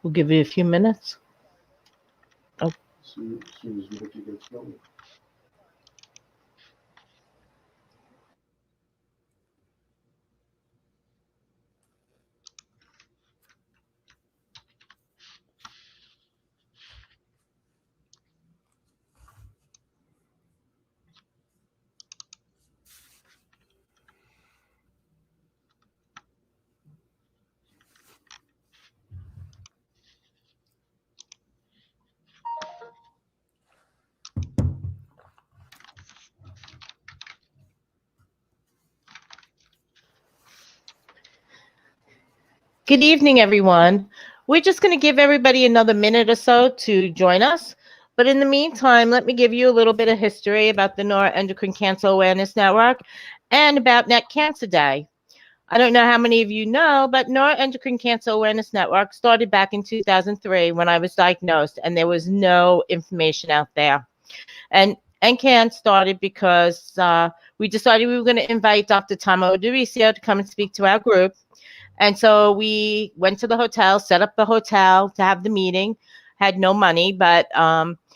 We'll give you a few minutes. Oh. As soon as Nikki gets going. Good evening, everyone. We're just going to give everybody another minute or so to join us. But in the meantime, let me give you a little bit of history about the Neuroendocrine Cancer Awareness Network and about Net Cancer Day. I don't know how many of you know, but Neuroendocrine Cancer Awareness Network started back in 2003 when I was diagnosed, and there was no information out there. And NCAN started because we decided we were going to invite Dr. Tomo Duricio to come and speak to our group. And so we went to the hotel, set up the hotel to have the meeting, had no money, but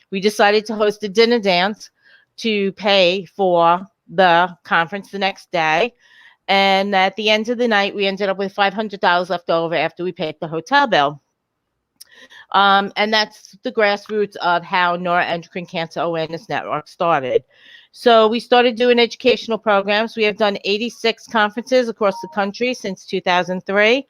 we decided to host a dinner dance to pay for the conference the next day. And at the end of the night, we ended up with $500 left over after we paid the hotel bill. And that's the grassroots of how Neuroendocrine Cancer Awareness Network started. So we started doing educational programs. We have done 86 conferences across the country since 2003.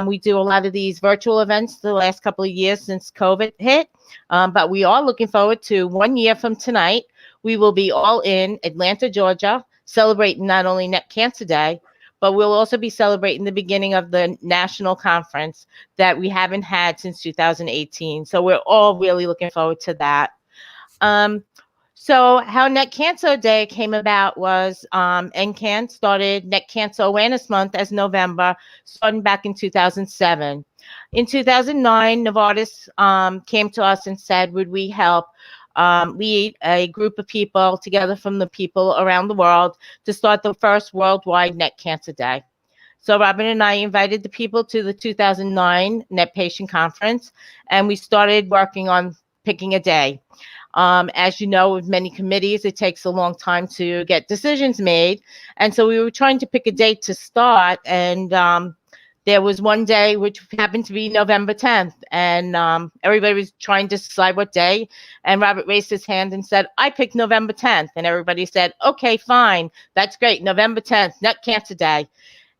We do a lot of these virtual events the last couple of years since COVID hit. But we are looking forward to 1 year from tonight. We will be all in Atlanta, Georgia, celebrating not only Net Cancer Day, but we'll also be celebrating the beginning of the national conference that we haven't had since 2018. So we're all really looking forward to that. So how Net Cancer Day came about was NCAN started Net Cancer Awareness Month as November, starting back in 2007. In 2009, Novartis came to us and said, would we help lead a group of people together from the people around the world to start the first worldwide Net Cancer Day. So Robin and I invited the people to the 2009 Net Patient Conference, and we started working on picking a day. As you know, with many committees, it takes a long time to get decisions made. And so we were trying to pick a date to start, and there was one day which happened to be November 10th, and everybody was trying to decide what day. And Robert raised his hand and said, I picked November 10th. And everybody said, okay, fine. That's great. November 10th, Net Cancer Day.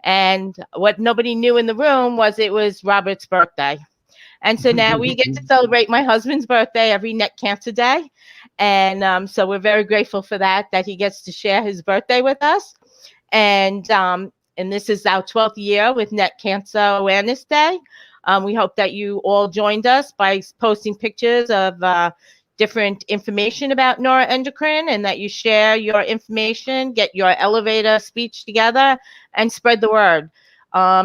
And what nobody knew in the room was it was Robert's birthday. And so now we get to celebrate my husband's birthday every Net Cancer Day. And so we're very grateful for that he gets to share his birthday with us. And this is our 12th year with Net Cancer Awareness Day. We hope that you all joined us by posting pictures of different information about neuroendocrine, and that you share your information, get your elevator speech together, and spread the word.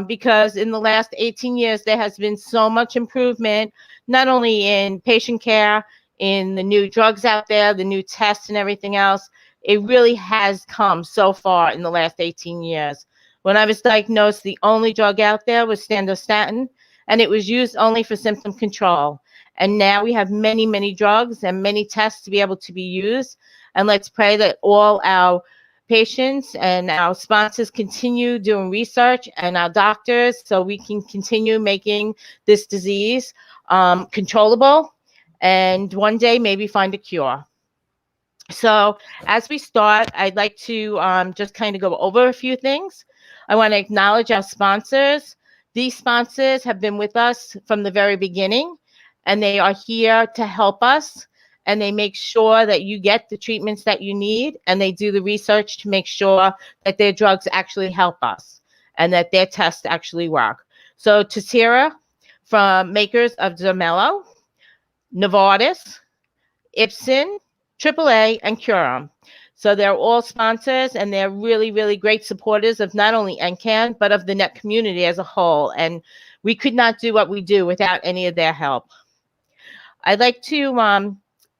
Because in the last 18 years, there has been so much improvement, not only in patient care, in the new drugs out there, the new tests and everything else. It really has come so far in the last 18 years. When I was diagnosed, the only drug out there was standostatin, and it was used only for symptom control. And now we have many, many drugs and many tests to be able to be used. And let's pray that all our patients and our sponsors continue doing research, and our doctors, so we can continue making this disease controllable, and one day maybe find a cure. So as we start, I'd like to just kind of go over a few things. I want to acknowledge our sponsors. These sponsors have been with us from the very beginning, and they are here to help us, and they make sure that you get the treatments that you need, and they do the research to make sure that their drugs actually help us and that their tests actually work. So Tessera, from makers of Zermello, Novartis, Ipsen, AAA, and Curum. So they're all sponsors, and they're really, really great supporters of not only NCAN, but of the NET community as a whole. And we could not do what we do without any of their help. I'd like to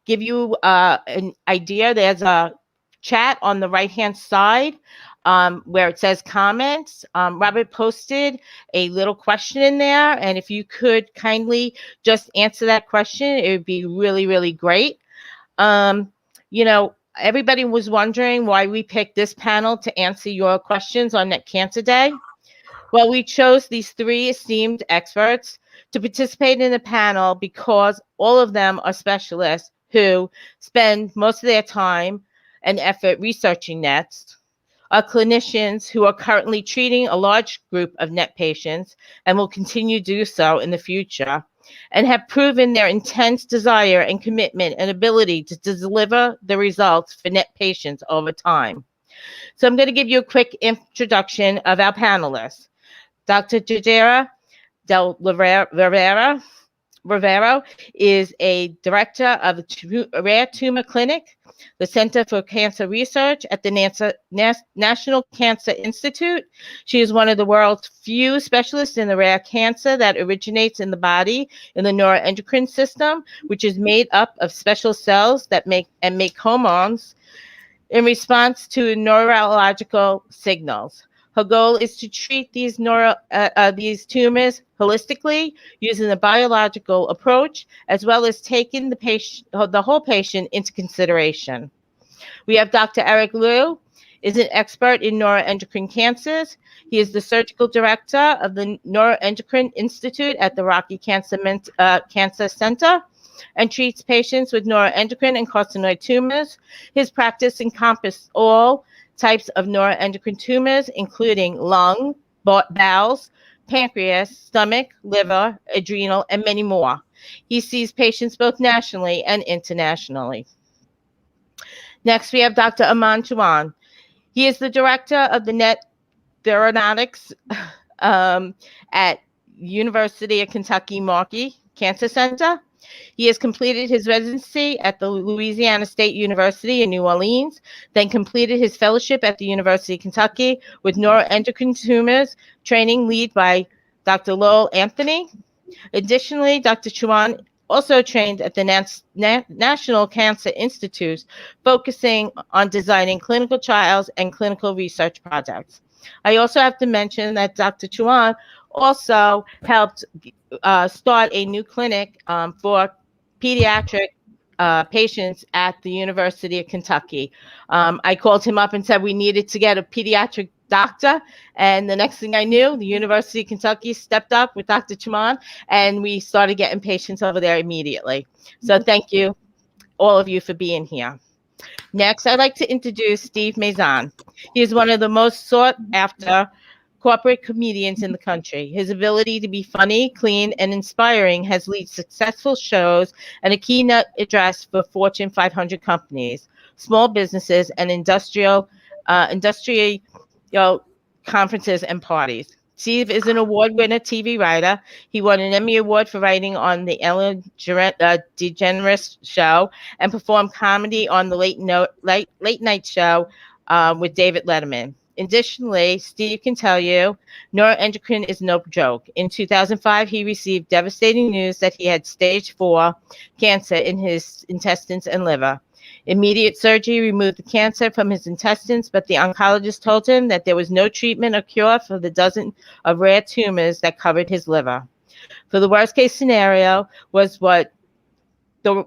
give you an idea. There's a chat on the right-hand side. where it says comments. Robert posted a little question in there, and if you could kindly just answer that question, it would be really, really great. Everybody was wondering why we picked this panel to answer your questions on Neck Cancer Day. Well, we chose these 3 esteemed experts to participate in the panel because all of them are specialists who spend most of their time and effort researching NETs, are clinicians who are currently treating a large group of NET patients and will continue to do so in the future, and have proven their intense desire and commitment and ability to deliver the results for NET patients over time. So I'm going to give you a quick introduction of our panelists. Dr. Jaydira del Rivero is a director of the Rare Tumor Clinic, the Center for Cancer Research at the National Cancer Institute. She is one of the world's few specialists in the rare cancer that originates in the body in the neuroendocrine system, which is made up of special cells that make hormones in response to neurological signals. Her goal is to treat these tumors holistically using a biological approach, as well as taking the whole patient into consideration. We have Dr. Eric Liu, is an expert in neuroendocrine cancers. He is the surgical director of the Neuroendocrine Institute at the Rocky Cancer Center and treats patients with neuroendocrine and carcinoid tumors. His practice encompasses all types of neuroendocrine tumors, including lung, bowels, pancreas, stomach, liver, adrenal, and many more. He sees patients both nationally and internationally. Next, we have Dr. Aman Chauhan. He is the director of the NET Therapeutics at University of Kentucky Markey Cancer Center. He has completed his residency at the Louisiana State University in New Orleans, then completed his fellowship at the University of Kentucky with neuroendocrine tumors, training lead by Dr. Lowell Anthony. Additionally, Dr. Chauhan also trained at the National Cancer Institute, focusing on designing clinical trials and clinical research projects. I also have to mention that Dr. Chauhan also helped start a new clinic for pediatric patients at the University of Kentucky. I called him up and said we needed to get a pediatric doctor, and the next thing I knew, the University of Kentucky stepped up with Dr. Chauhan, and we started getting patients over there immediately. So thank you, all of you, for being here. Next, I'd like to introduce Steve Mazan. He is one of the most sought after corporate comedians in the country. His ability to be funny, clean, and inspiring has led successful shows and a keynote address for Fortune 500 companies, small businesses, and industrial conferences and parties. Steve is an award-winner TV writer. He won an Emmy Award for writing on the Ellen DeGeneres Show and performed comedy on the Late Night Show with David Letterman. Additionally, Steve can tell you neuroendocrine is no joke. In 2005, he received devastating news that he had stage 4 cancer in his intestines and liver. Immediate surgery removed the cancer from his intestines, but the oncologist told him that there was no treatment or cure for the dozen of rare tumors that covered his liver. For the worst case scenario was the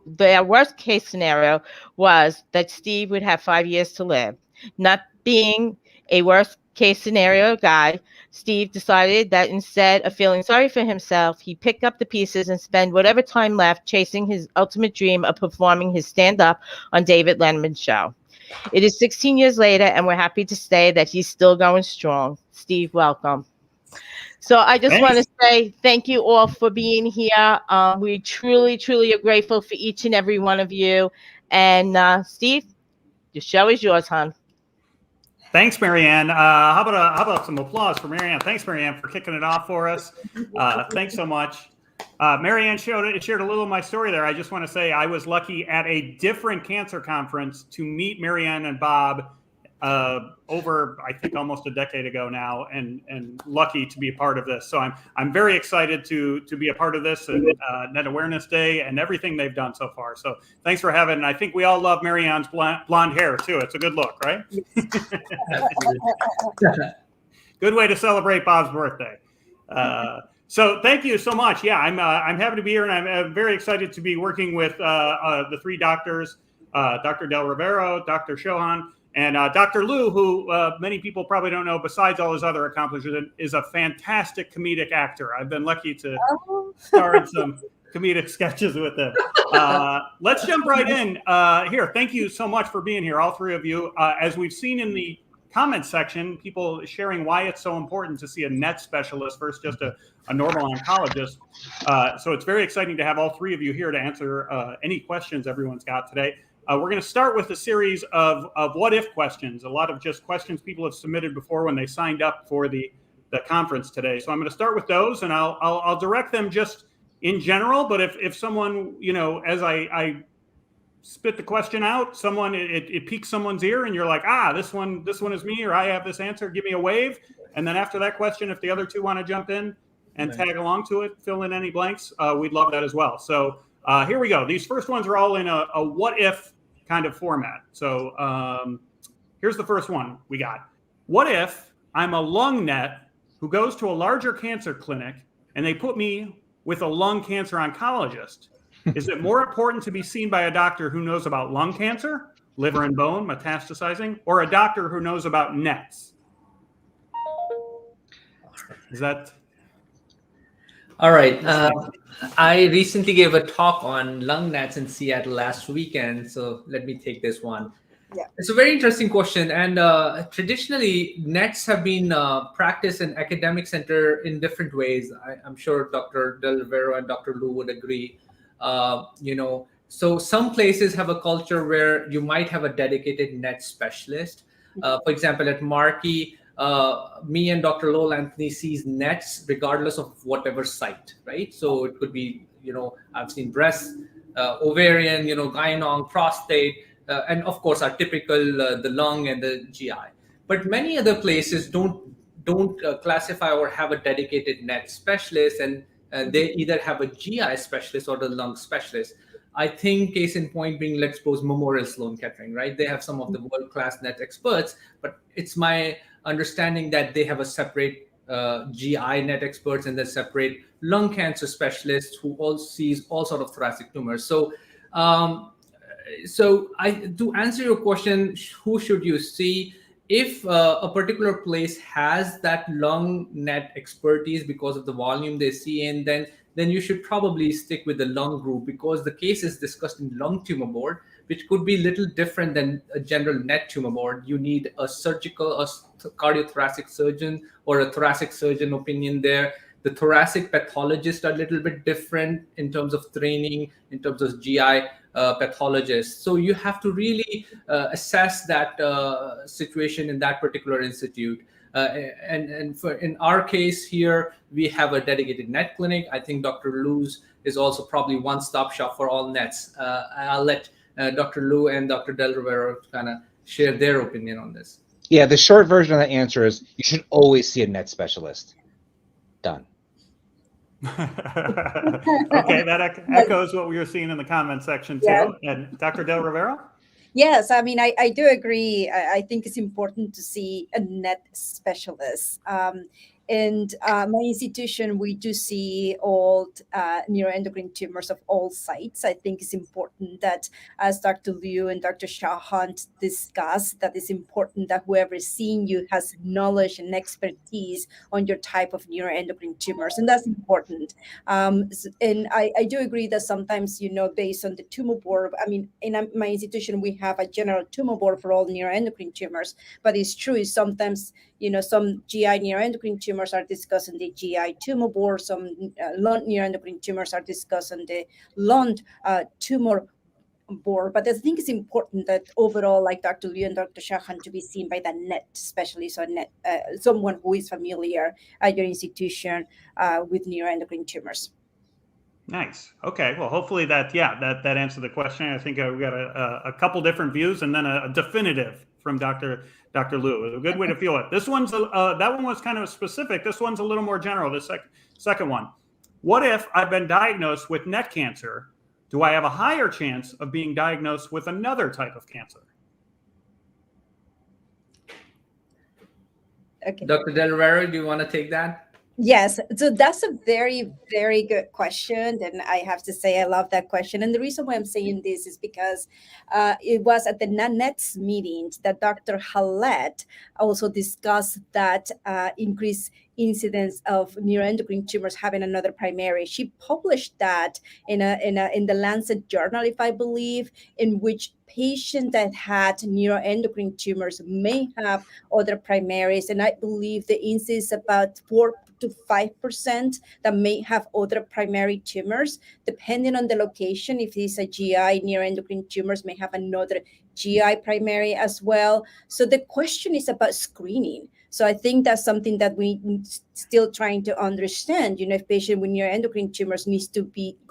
worst case scenario was that Steve would have 5 years to live. Not being a worst case scenario guy, Steve decided that instead of feeling sorry for himself, he'd pick up the pieces and spend whatever time left chasing his ultimate dream of performing his stand-up on David Letterman's show. It is 16 years later, and we're happy to say that he's still going strong. Steve, welcome. So I just want to say thank you all for being here. We truly, truly are grateful for each and every one of you. And Steve, the show is yours, hon. Thanks, Maryann. How about some applause for Maryann? Thanks, Maryann, for kicking it off for us. Thanks so much. Maryann shared a little of my story there. I just want to say I was lucky at a different cancer conference to meet Maryann and Bob over, I think, almost a decade ago now, and lucky to be a part of this. So I'm very excited to be a part of this and Net Awareness Day and everything they've done so far. So thanks for having. And I think we all love Maryann's blonde hair too. It's a good look, right? Good way to celebrate Bob's birthday. So thank you so much. Yeah, I'm happy to be here, and I'm very excited to be working with the three doctors, Dr. Del Rivero, Dr. Chauhan, and Dr. Liu, who many people probably don't know, besides all his other accomplishments, is a fantastic comedic actor. I've been lucky to star in some comedic sketches with him. Let's jump right in here. Thank you so much for being here, all three of you. As we've seen in the comment section, people sharing why it's so important to see a NET specialist versus just a normal oncologist. So it's very exciting to have all three of you here to answer any questions everyone's got today. We're going to start with a series of what-if questions, a lot of just questions people have submitted before when they signed up for the conference today. So I'm going to start with those, and I'll direct them just in general, but if someone, as I spit the question out, it piques someone's ear, and you're like, this one is me, or I have this answer, give me a wave. And then after that question, if the other two want to jump in and tag along to it, fill in any blanks, we'd love that as well. So here we go. These first ones are all in a what-if kind of format. So here's the first one we got. What if I'm a lung net who goes to a larger cancer clinic and they put me with a lung cancer oncologist? Is it more important to be seen by a doctor who knows about lung cancer, liver and bone, metastasizing, or a doctor who knows about NETs? Is that... All right. I recently gave a talk on lung nets in Seattle last weekend, so let me take this one. Yeah. It's a very interesting question, and traditionally, nets have been practiced in academic center in different ways. I'm sure Dr. Del Rivero and Dr. Liu would agree. So some places have a culture where you might have a dedicated net specialist. For example, at Markey, me and Dr. Lowell Anthony sees nets regardless of whatever site, right? So it could be, I've seen breast, ovarian, gynong, prostate, and of course our typical, the lung and the GI. But many other places don't classify or have a dedicated net specialist, and they either have a GI specialist or the lung specialist. I think case in point being, let's suppose, Memorial Sloan Kettering, right? They have some of the world-class net experts, but it's my understanding that they have a separate GI net experts and the separate lung cancer specialists who all sees all sort of thoracic tumors. So, to answer your question, who should you see? If a particular place has that lung net expertise because of the volume they see in, then you should probably stick with the lung group, because the case is discussed in lung tumor board, which could be a little different than a general net tumor board. You need a cardiothoracic surgeon or a thoracic surgeon opinion there. The thoracic pathologists are a little bit different in terms of training, in terms of GI pathologists. So you have to really assess that situation in that particular institute. And in our case here, we have a dedicated net clinic. I think Dr. Liu's is also probably one-stop shop for all nets. I'll let Dr. Liu and Dr. Del Rivero kind of share their opinion on this. Yeah, the short version of that answer is you should always see a net specialist. Done. Okay, that echoes what we were seeing in the comment section too. Yeah. And Dr. Del Rivero? Yes, I mean, I do agree. I think it's important to see a net specialist. And my institution, we do see all neuroendocrine tumors of all sites. I think it's important that, as Dr. Liu and Dr. Chauhan discussed, that it's important that whoever is seeing you has knowledge and expertise on your type of neuroendocrine tumors, and that's important. And I do agree that sometimes, based on the tumor board, I mean, in my institution, we have a general tumor board for all neuroendocrine tumors, but it's true, sometimes, some GI neuroendocrine tumors are discussed in the GI tumor board. Some lung neuroendocrine tumors are discussed on the lung tumor board. But I think it's important that overall, like Dr. Liu and Dr. Chauhan, to be seen by the net specialist or net, someone who is familiar at your institution with neuroendocrine tumors. Nice. Okay. Well, hopefully that answered the question. I think we got a couple different views and then a definitive from Dr. Liu. A good way to feel it. This one's that one was kind of specific. This one's a little more general. The second one. What if I've been diagnosed with neck cancer? Do I have a higher chance of being diagnosed with another type of cancer? Okay. Dr. Del Rivero, do you want to take that? Yes, so that's a very, very good question. And I have to say, I love that question. And the reason why I'm saying this is because it was at the NANETS meeting that Dr. Hallett also discussed that increased incidence of neuroendocrine tumors having another primary. She published that in the Lancet journal, if I believe, in which patients that had neuroendocrine tumors may have other primaries. And I believe the incidence is about 4 to 5% that may have other primary tumors, depending on the location. If it's a GI, neuroendocrine tumors may have another GI primary as well. So the question is about screening. So I think that's something that we still trying to understand. If patient with neuroendocrine tumors needs to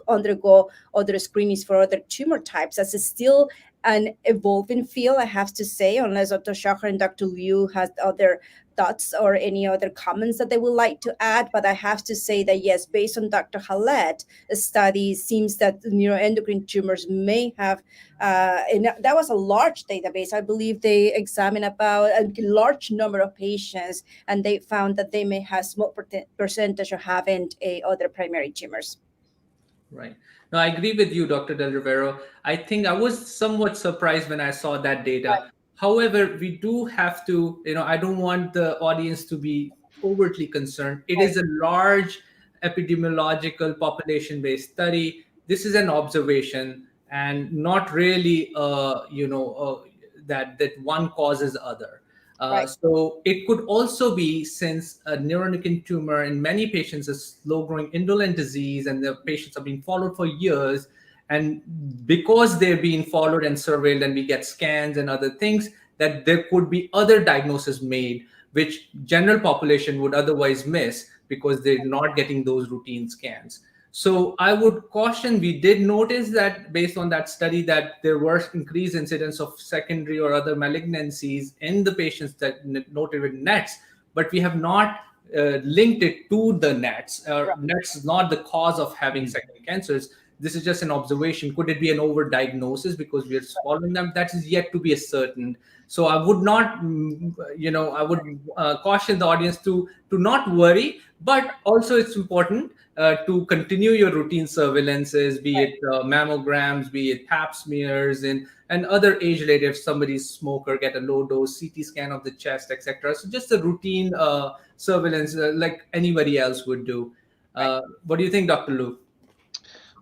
undergo other screenings for other tumor types, that's still an evolving field, I have to say, unless Dr. Chauhan and Dr. Liu has other thoughts or any other comments that they would like to add. But I have to say that, yes, based on Dr. Hallett, a study seems that neuroendocrine tumors may have, and that was a large database. I believe they examined about a large number of patients, and they found that they may have small percentage of having other primary tumors. Right. No, I agree with you, Dr. Del Rivero. I think I was somewhat surprised when I saw that data. Right. However, we do have to, I don't want the audience to be overtly concerned. It is a large epidemiological population-based study. This is an observation and not really, that one causes other. Right. So it could also be, since a neuroendocrine tumor in many patients is slow-growing indolent disease, and the patients are being followed for years, and because they're being followed and surveilled, and we get scans and other things, that there could be other diagnoses made, which general population would otherwise miss because they're not getting those routine scans. So I would caution, we did notice that based on that study that there were increased incidence of secondary or other malignancies in the patients that noted with NETs, but we have not linked it to the NETs. NETs is not the cause of having secondary cancers. This is just an observation. Could it be an overdiagnosis because we are following them? That is yet to be ascertained. So I would not, I would caution the audience to not worry, but also it's important to continue your routine surveillances, be it mammograms, be it pap smears, and other age-related. If somebody's smoker, get a low-dose CT scan of the chest, etc. So just a routine surveillance like anybody else would do. What do you think, Dr. Liu?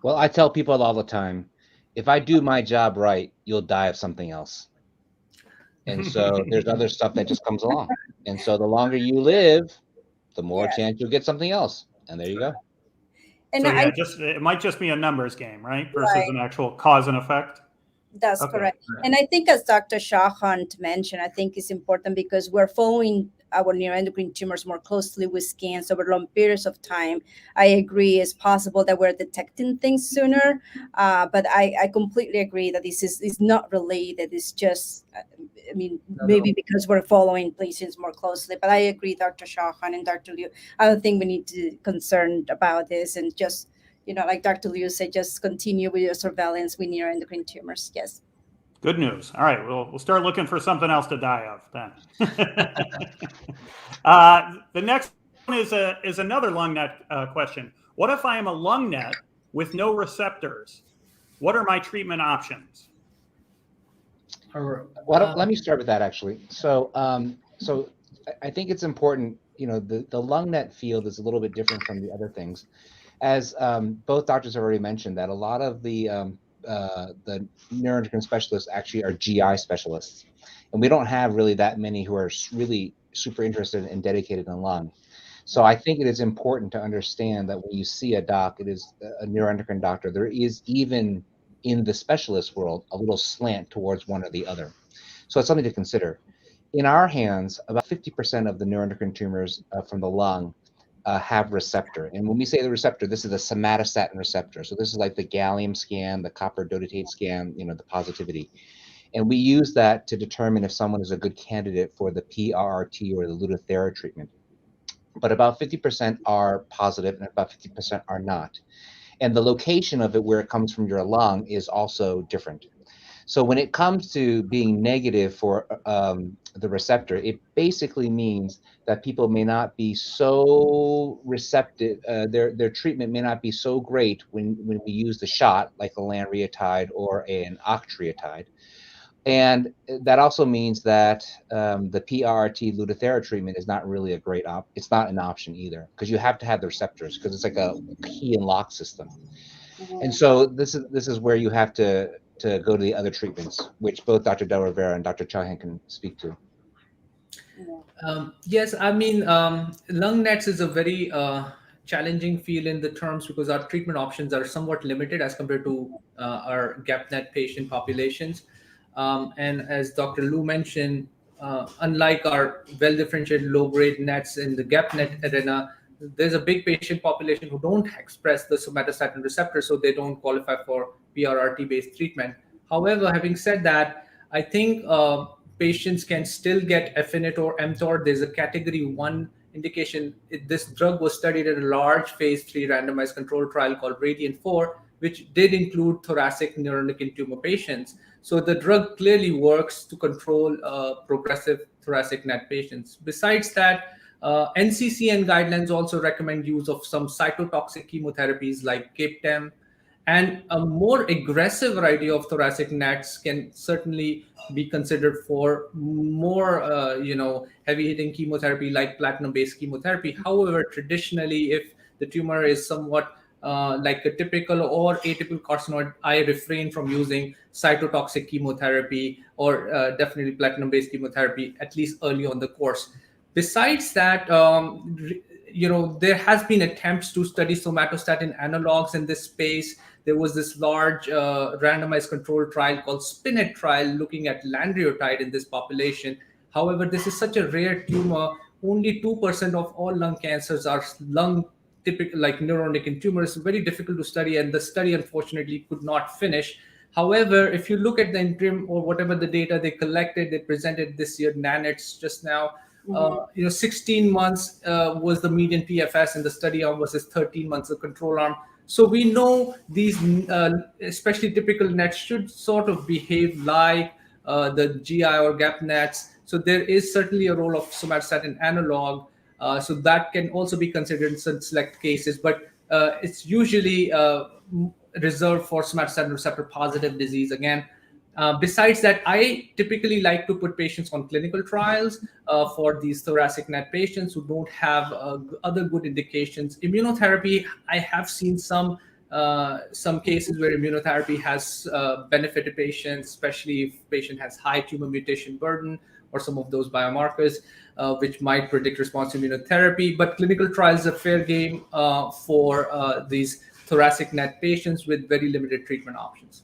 Well, I tell people all the time, if I do my job right, you'll die of something else. And so there's other stuff that just comes along. And so the longer you live, the more chance you'll get something else. And there you go. And so it might just be a numbers game, right? Versus an actual cause and effect. That's correct. And I think, as Dr. Chauhan mentioned, I think it's important because we're following our neuroendocrine tumors more closely with scans over long periods of time. I agree it's possible that we're detecting things sooner, but I completely agree that this is not related. It's just, maybe because we're following patients more closely. But I agree, Dr. Chauhan and Dr. Liu. I don't think we need to be concerned about this, and just, like Dr. Liu said, just continue with your surveillance with neuroendocrine tumors. Yes. Good news. All right, we'll start looking for something else to die of then. The next one is another lung net question. What if I am a lung net with no receptors? What are my treatment options? Well, let me start with that, actually. So I think it's important. The lung net field is a little bit different from the other things, as both doctors have already mentioned, that a lot of the neuroendocrine specialists actually are GI specialists, and we don't have really that many who are really super interested and dedicated in lung. So I think it is important to understand that when you see a doc, it is a neuroendocrine doctor. There is, even in the specialist world, a little slant towards one or the other. So it's something to consider. In our hands, about 50% of the neuroendocrine tumors from the lung have receptor. And when we say the receptor, this is the somatostatin receptor. So this is like the gallium scan, the copper dotatate scan, you know, the positivity. And we use that to determine if someone is a good candidate for the PRRT or the Lutathera treatment. But about 50% are positive and about 50% are not. And the location of it, where it comes from your lung, is also different. So when it comes to being negative for the receptor, it basically means that people may not be so receptive, their treatment may not be so great when we use the shot, like a lanreotide or an octreotide. And that also means that the PRRT Lutathera treatment is not really a great it's not an option either, because you have to have the receptors, because it's like a key and lock system. And so this is where you have to go to the other treatments, which both Dr. Del Rivero and Dr. Chauhan can speak to. Yes, I mean, lung nets is a very challenging field in the terms, because our treatment options are somewhat limited as compared to our GAPNet patient populations. And as Dr. Lu mentioned, unlike our well-differentiated low-grade nets in the GAPNet arena, there's a big patient population who don't express the somatostatin receptor, so they don't qualify for PRRT-based treatment. However, having said that, I think patients can still get Affinit or mTOR. There's a category 1 indication. This drug was studied in a large phase 3 randomized controlled trial called Radiant-4, which did include thoracic neuroendocrine tumor patients. So the drug clearly works to control progressive thoracic NET patients. Besides that, NCCN guidelines also recommend use of some cytotoxic chemotherapies like CAPTEM, and a more aggressive variety of thoracic NETs can certainly be considered for more, heavy-hitting chemotherapy like platinum-based chemotherapy. However, traditionally, if the tumor is somewhat like a typical or atypical carcinoid, I refrain from using cytotoxic chemotherapy or definitely platinum-based chemotherapy, at least early on the course. Besides that, there has been attempts to study somatostatin analogs in this space. There was this large randomized controlled trial called SPINET trial looking at lanreotide in this population. However, this is such a rare tumor. Only 2% of all lung cancers are lung typical, like neuroendocrine tumors. Very difficult to study, and the study unfortunately could not finish. However, if you look at the interim or whatever the data they collected, they presented this year, NANETS just now, 16 months was the median PFS in the study arm versus 13 months the control arm. So we know these, especially typical nets, should sort of behave like the GI or GAP nets. So there is certainly a role of somatostatin analog. So that can also be considered in some select cases, but it's usually reserved for somatostatin receptor positive disease. Again, besides that, I typically like to put patients on clinical trials for these thoracic NET patients who don't have other good indications. Immunotherapy, I have seen some cases where immunotherapy has benefited patients, especially if patient has high tumor mutation burden or some of those biomarkers, which might predict response to immunotherapy. But clinical trials are fair game for these thoracic NET patients with very limited treatment options.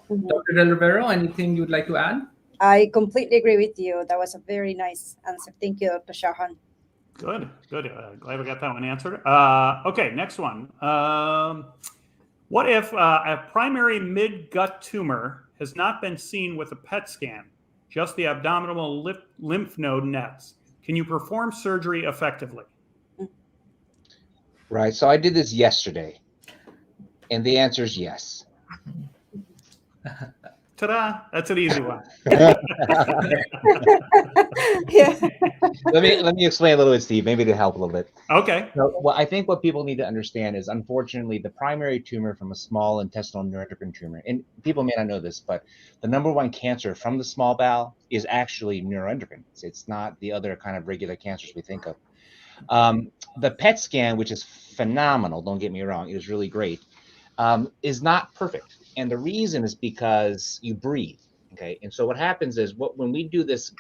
Dr. Del Rivero, anything you'd like to add? I completely agree with you. That was a very nice answer. Thank you, Dr. Chauhan. Good. Glad we got that one answered. Okay, next one. What if a primary mid-gut tumor has not been seen with a PET scan, just the abdominal lymph node nets? Can you perform surgery effectively? Right. So I did this yesterday, and the answer is yes. Ta-da! That's an easy one. Yeah. Let me explain a little bit, Steve, maybe to help a little bit. Okay. So, well, I think what people need to understand is, unfortunately, the primary tumor from a small intestinal neuroendocrine tumor, and people may not know this, but the number one cancer from the small bowel is actually neuroendocrine. It's not the other kind of regular cancers we think of. The PET scan, which is phenomenal, don't get me wrong, it is really great, is not perfect. And the reason is because you breathe, okay? And so what happens is, when we do this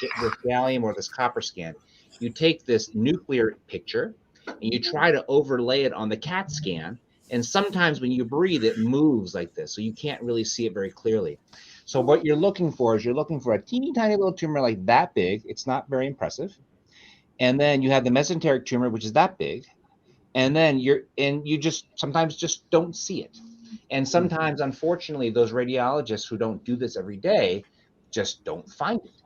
gallium or this copper scan, you take this nuclear picture and you try to overlay it on the CAT scan. And sometimes when you breathe, it moves like this. So you can't really see it very clearly. So what you're looking for is a teeny tiny little tumor like that big. It's not very impressive. And then you have the mesenteric tumor, which is that big. and then you just sometimes just don't see it. And sometimes, unfortunately, those radiologists who don't do this every day just don't find it.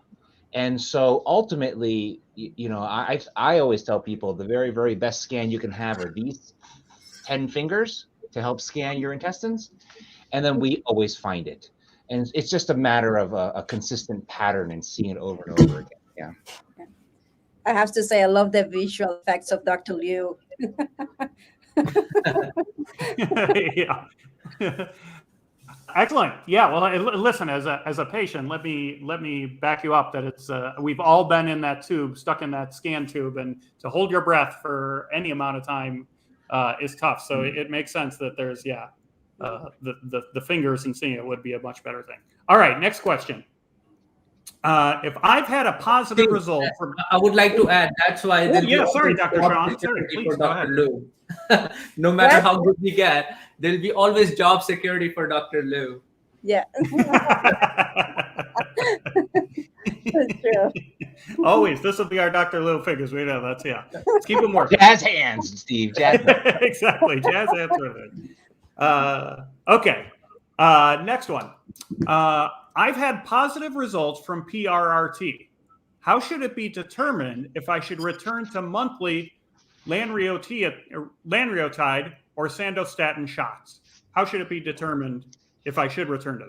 And so ultimately, I always tell people the very, very best scan you can have are these 10 fingers to help scan your intestines. And then we always find it. And it's just a matter of a consistent pattern and seeing it over and over again. Yeah. I have to say, I love the visual effects of Dr. Liu. Yeah. Excellent. Yeah. Well, listen, as a patient, let me back you up that it's we've all been in that tube, stuck in that scan tube, and to hold your breath for any amount of time is tough. So it makes sense that there's the fingers and seeing it would be a much better thing. All right. Next question. If I've had a positive result from, I would like to add, that's why. Sorry, Dr. Chauhan. Sorry, please go ahead. Liu. No matter how good we get, there'll be always job security for Dr. Liu. Yeah. That's true. Always. This will be our Dr. Liu figures. We know that's, yeah. Let's keep them working. Jazz hands, Steve. Jazz hands. Exactly. Jazz hands with it. Okay. Next one. I've had positive results from PRRT. How should it be determined if I should return to monthly lanreotide or sandostatin shots? How should it be determined if I should return to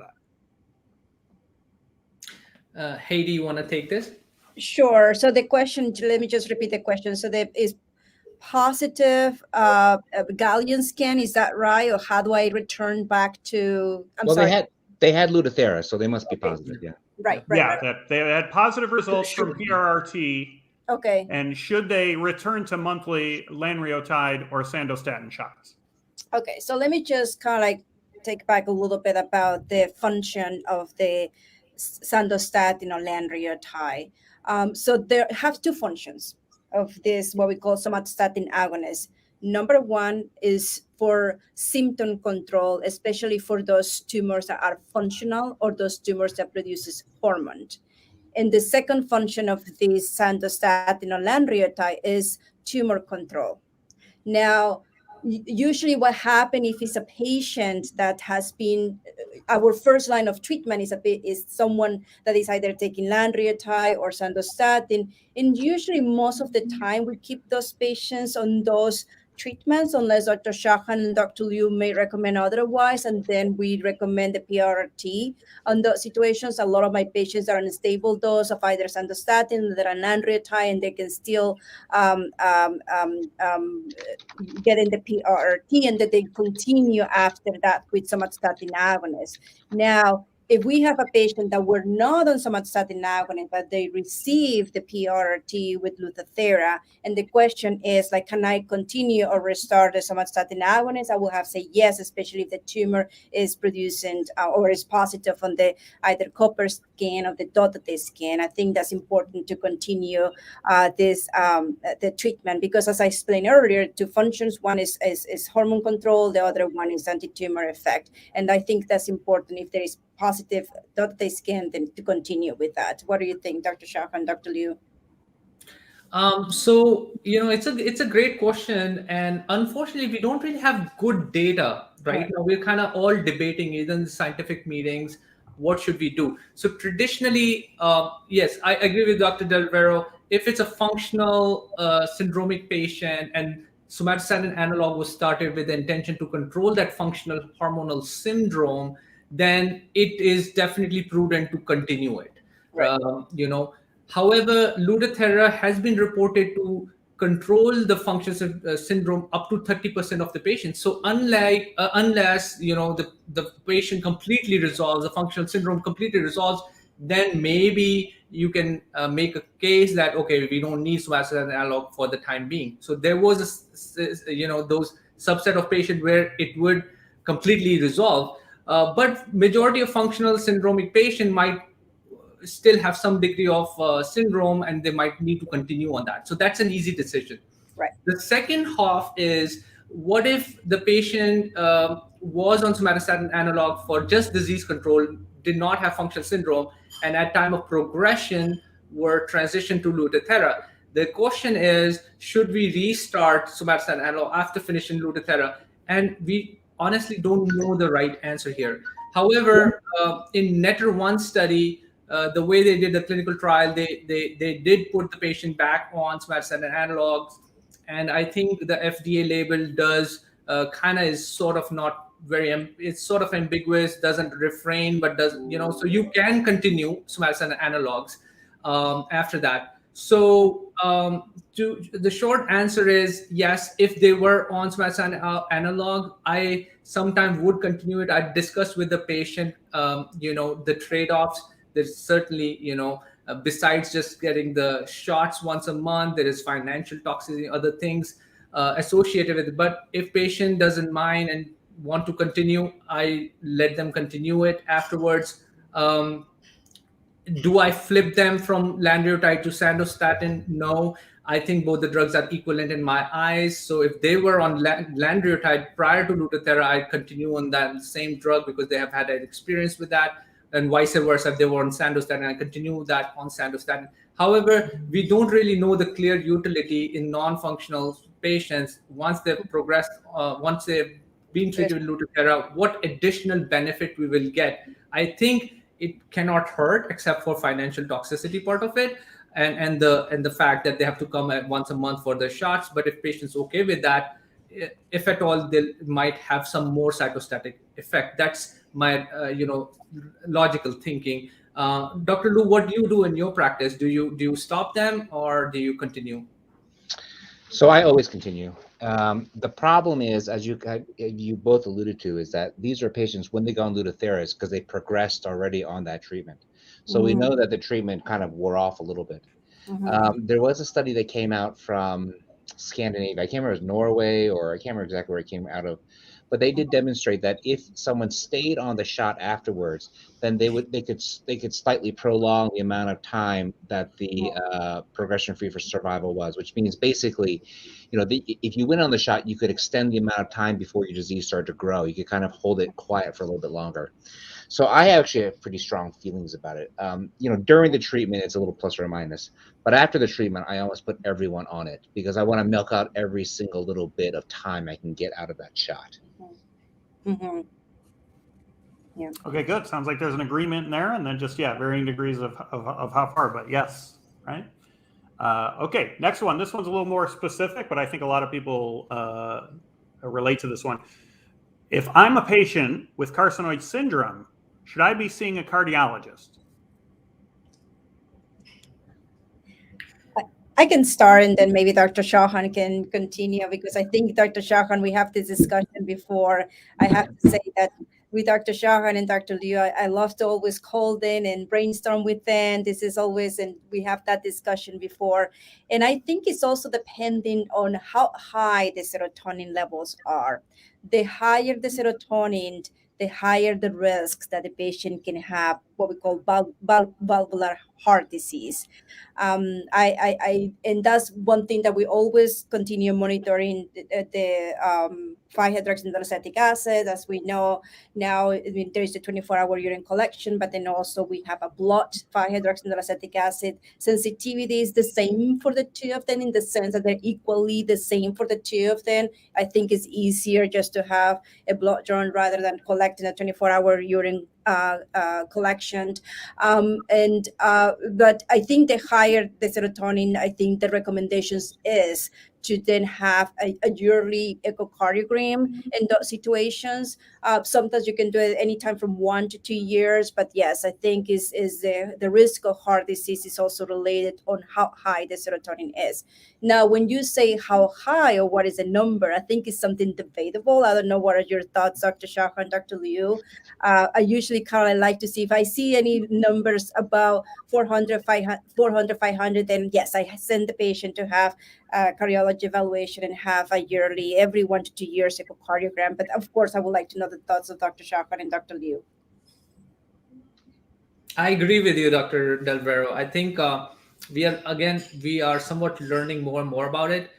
that? Heidi, you want to take this? Sure. So the question, let me just repeat the question. So there is positive gallium scan, is that right? Or how do I return back to, they had Lutathera, so they must be positive. Yeah. Right. They had positive results from PRRT. Okay. And should they return to monthly lanreotide or sandostatin shots? Okay. So let me just kind of like take back a little bit about the function of the sandostatin or lanreotide. So there have two functions of this, what we call somatostatin agonist. Number one is for symptom control, especially for those tumors that are functional or those tumors that produces hormone. And the second function of this sandostatin or lanreotide is tumor control. Now, usually what happens if it's a patient that has been, our first line of treatment is someone that is either taking lanreotide or sandostatin. And usually most of the time we keep those patients on those treatments unless Dr. Chauhan and Dr. Liu may recommend otherwise, and then we recommend the PRRT. On those situations, a lot of my patients are on a stable dose of either sandostatin, that are lanreotide, and they can still get in the PRRT, and that they continue after that with somatostatin agonist. Now, if we have a patient that were not on somatostatin agonist, but they received the PRRT with Lutathera, and the question is, like, can I continue or restart the somatostatin agonist? I will have to say yes, especially if the tumor is producing or is positive on the either copper scan or the dotted scan. I think that's important to continue the treatment, because as I explained earlier, two functions, one is hormone control, the other one is anti-tumor effect. And I think that's important if there is positive dotted scan, then to continue with that. What do you think, Dr. Chauhan, Dr. Liu? So it's a great question, and unfortunately we don't really have good data right now. We're kind of all debating either in the scientific meetings, what should we do? So traditionally, yes, I agree with Dr. Del Rivero. If it's a functional syndromic patient and somatostatin analog was started with the intention to control that functional hormonal syndrome, then it is definitely prudent to continue it. Right. However, Lutathera has been reported to control the functions of syndrome up to 30% of the patients. So unless the patient completely resolves, the functional syndrome completely resolves, then maybe you can make a case that, okay, we don't need somatostatin analog for the time being. So there was those subset of patients where it would completely resolve. But majority of functional syndromic patient might still have some degree of syndrome, and they might need to continue on that. So that's an easy decision. Right. The second half is, what if the patient was on somatostatin analog for just disease control, did not have functional syndrome, and at time of progression were transitioned to Lutathera? The question is, should we restart somatostatin analog after finishing Lutathera? And we honestly don't know the right answer here. However, in NETTER-1 study, the way they did the clinical trial, they did put the patient back on somatostatin analogs, and I think the FDA label does kind of is sort of not very, it's sort of ambiguous, doesn't refrain, but does, so you can continue somatostatin analogs after that. So the short answer is yes, if they were on somatostatin analog, I sometimes would continue it. I discussed with the patient, the trade-offs. There's certainly, besides just getting the shots once a month, there is financial toxicity, other things associated with it. But if patient doesn't mind and want to continue, I let them continue it afterwards. Do I flip them from lanreotide to sandostatin? No. I think both the drugs are equivalent in my eyes. So if they were on lanreotide prior to Lutathera, I'd continue on that same drug because they have had an experience with that. And vice versa, if they were on sandostatin, I continue that on sandostatin. However, we don't really know the clear utility in non-functional patients once they've progressed, once they've been treated with Lutathera, what additional benefit we will get. I think it cannot hurt except for financial toxicity part of it, and the fact that they have to come at once a month for the shots. But if patients okay with that, if at all, they might have some more cytostatic effect. That's my logical thinking. Dr. Lu, what do you do in your practice? Do you stop them or do you continue? So I always continue. The problem is, as you both alluded to, is that these are patients when they go on Lutathera because they progressed already on that treatment. So we know that the treatment kind of wore off a little bit. There was a study that came out from Scandinavia. I can't remember if it was Norway or I can't remember exactly where it came out of, but they did demonstrate that if someone stayed on the shot afterwards, then they could slightly prolong the amount of time that the progression-free for survival was, which means basically, if you went on the shot, you could extend the amount of time before your disease started to grow. You could kind of hold it quiet for a little bit longer. So I actually have pretty strong feelings about it. During the treatment, it's a little plus or minus, but after the treatment, I almost put everyone on it because I want to milk out every single little bit of time I can get out of that shot. Yeah. Okay, good. Sounds like there's an agreement in there, and then just varying degrees of how far, but yes, right. Okay, next one. This one's a little more specific, but I think a lot of people relate to this one. If I'm a patient with carcinoid syndrome, should I be seeing a cardiologist? I can start and then maybe Dr. Chauhan can continue, because I think Dr. Chauhan, we have this discussion before. I have to say that with Dr. Chauhan and Dr. Liu, I love to always call them and brainstorm with them. This is always, and we have that discussion before. And I think it's also depending on how high the serotonin levels are. The higher the serotonin, the higher the risks that the patient can have what we call valvular heart disease. And that's one thing that we always continue monitoring the 5-hydroxyndrostatic acid. As we know now, there is a 24-hour urine collection, but then also we have a blood 5-hydroxyndrostatic acid. Sensitivity is the same for the two of them in the sense that they're equally the same for the two of them. I think it's easier just to have a blood drawn rather than collecting a 24-hour urine collection. But I think the higher the serotonin, I think the recommendations is to then have a yearly echocardiogram in those situations. Sometimes you can do it anytime from 1 to 2 years, but yes, I think is the risk of heart disease is also related on how high the serotonin is. Now, when you say how high or what is the number, I think it's something debatable. I don't know, what are your thoughts, Dr. Chauhan, Dr. Liu? I usually kind of like to see if I see any numbers about 400, 500, then yes, I send the patient to have a cardiology evaluation and have a yearly, every 1 to 2 years echocardiogram. But of course, I would like to know the thoughts of Dr. Chauhan and Dr. Liu. I agree with you, Dr. Del Vero. I think we are somewhat learning more and more about it.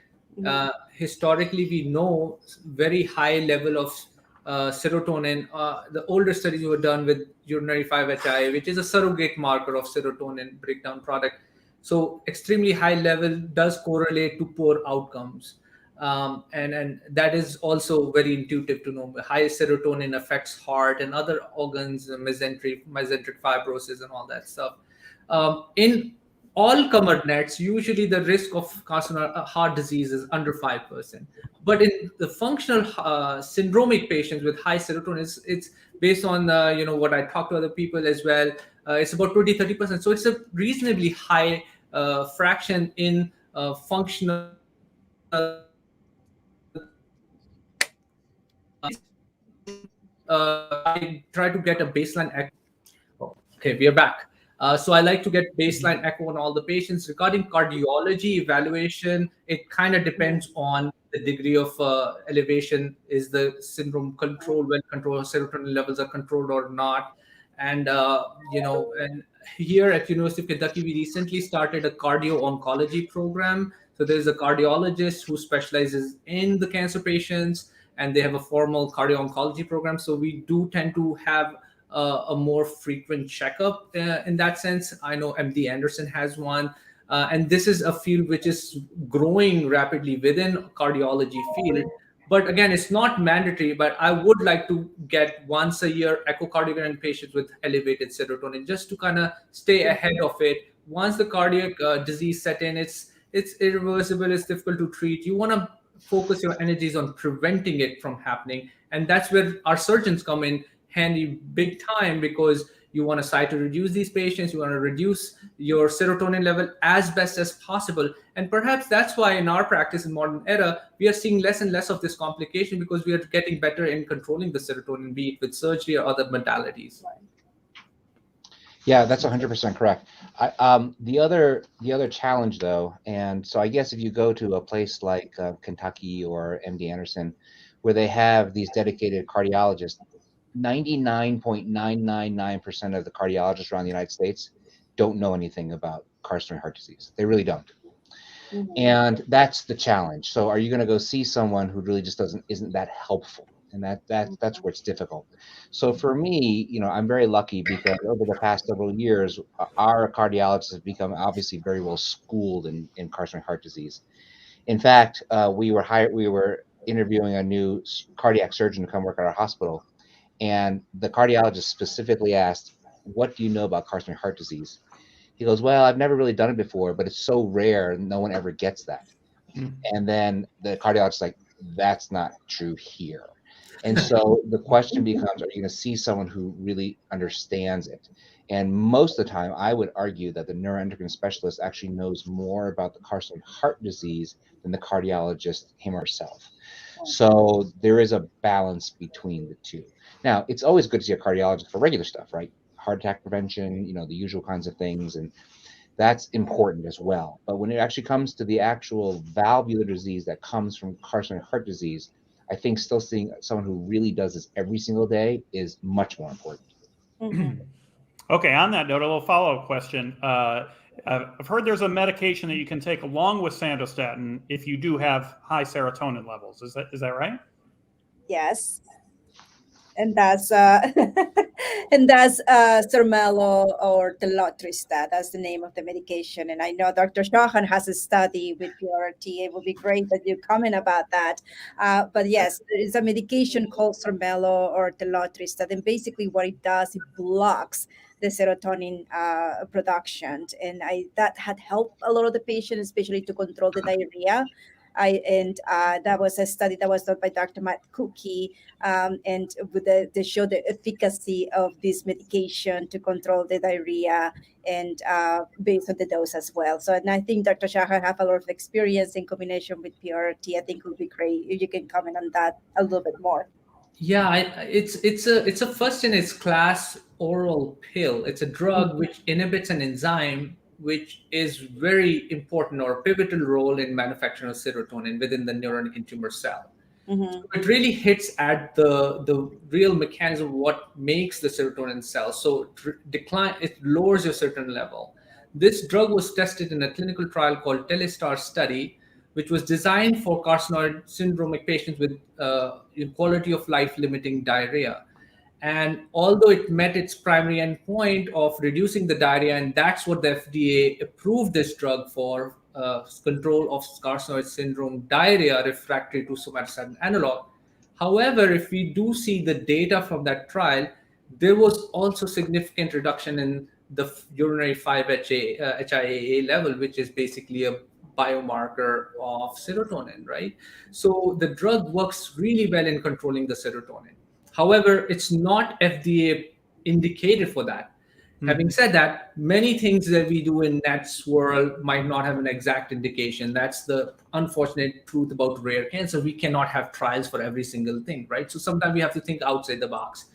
Historically, we know very high level of serotonin. The older studies were done with urinary 5-HI, which is a surrogate marker of serotonin breakdown product. So extremely high level does correlate to poor outcomes. And that is also very intuitive to know. High serotonin affects heart and other organs, mesenteric fibrosis and all that stuff. In all comer nets, usually the risk of heart disease is under 5%. But in the functional syndromic patients with high serotonin, it's based on what I talked to other people as well. It's about 20-30%. So it's a reasonably high fraction in functional. I try to get a baseline echo. Oh, okay, we are back. So I like to get baseline echo on all the patients. Regarding cardiology evaluation, it kind of depends on the degree of elevation. Is the syndrome controlled, well controlled, serotonin levels are controlled or not? And and here at University of Kentucky, we recently started a cardio oncology program. So there's a cardiologist who specializes in the cancer patients, and they have a formal cardio oncology program. So we do tend to have a more frequent checkup in that sense. I know MD Anderson has one, and this is a field which is growing rapidly within cardiology field. But again, it's not mandatory, but I would like to get once a year echocardiogram in patients with elevated serotonin, just to kind of stay ahead of it. Once the cardiac disease set in, it's irreversible, it's difficult to treat. You want to focus your energies on preventing it from happening. And that's where our surgeons come in handy big time, because you want to try to reduce these patients, you want to reduce your serotonin level as best as possible. And perhaps that's why in our practice in modern era, we are seeing less and less of this complication, because we are getting better in controlling the serotonin, be it with surgery or other modalities. Yeah, that's 100% correct. The other challenge, though, and so I guess if you go to a place like Kentucky or MD Anderson, where they have these dedicated cardiologists, 99.999% of the cardiologists around the United States don't know anything about carcinoid heart disease. They really don't. Mm-hmm. And that's the challenge. So are you going to go see someone who really just isn't that helpful? And that's where it's difficult. So for me, I'm very lucky, because over the past several years, our cardiologists have become obviously very well schooled in carcinoid heart disease. In fact, we were interviewing a new cardiac surgeon to come work at our hospital, and the cardiologist specifically asked, "What do you know about carcinoid heart disease?" He goes, "Well, I've never really done it before, but it's so rare, no one ever gets that." Mm-hmm. And then the cardiologist's like, "That's not true here." And so the question becomes, are you going to see someone who really understands it? And most of the time, I would argue that the neuroendocrine specialist actually knows more about the carcinoid heart disease than the cardiologist, him or herself. So there is a balance between the two. Now, it's always good to see a cardiologist for regular stuff, right? Heart attack prevention, the usual kinds of things. And that's important as well. But when it actually comes to the actual valvular disease that comes from carcinoid heart disease, I think still seeing someone who really does this every single day is much more important. Mm-hmm. Okay, on that note, a little follow-up question. I've heard there's a medication that you can take along with sandostatin if you do have high serotonin levels. Is that right? Yes. And that's Sermelo or Telotristat. That's the name of the medication. And I know Dr. Chauhan has a study with PRT. It would be great that you comment about that. But yes, there is a medication called Sermelo or Telotristat. And basically what it does, it blocks the serotonin production. And that had helped a lot of the patients, especially to control the diarrhea. That was a study that was done by Dr. Matt Cookie, and they showed the efficacy of this medication to control the diarrhea, and based on the dose as well. So, and I think Dr. Chauhan have a lot of experience in combination with PRT. I think it would be great if you can comment on that a little bit more. Yeah, it's a first in its class oral pill. It's a drug which inhibits an enzyme which is very important or pivotal role in manufacturing of serotonin within the neuroendocrine tumor cell. Mm-hmm. So it really hits at the real mechanism of what makes the serotonin cell. So it lowers your serotonin level. This drug was tested in a clinical trial called Telestar study, which was designed for carcinoid syndromic patients with quality of life limiting diarrhea. And although it met its primary endpoint of reducing the diarrhea, and that's what the FDA approved this drug for, control of carcinoid syndrome diarrhea refractory to somatostatin analog. However, if we do see the data from that trial, there was also significant reduction in the urinary 5-HIAA level, which is basically a biomarker of serotonin, right? So the drug works really well in controlling the serotonin. However, it's not FDA indicated for that. Having said that, many things that we do in NET's world might not have an exact indication. That's the unfortunate truth about rare cancer. We cannot have trials for every single thing, right? So sometimes we have to think outside the box.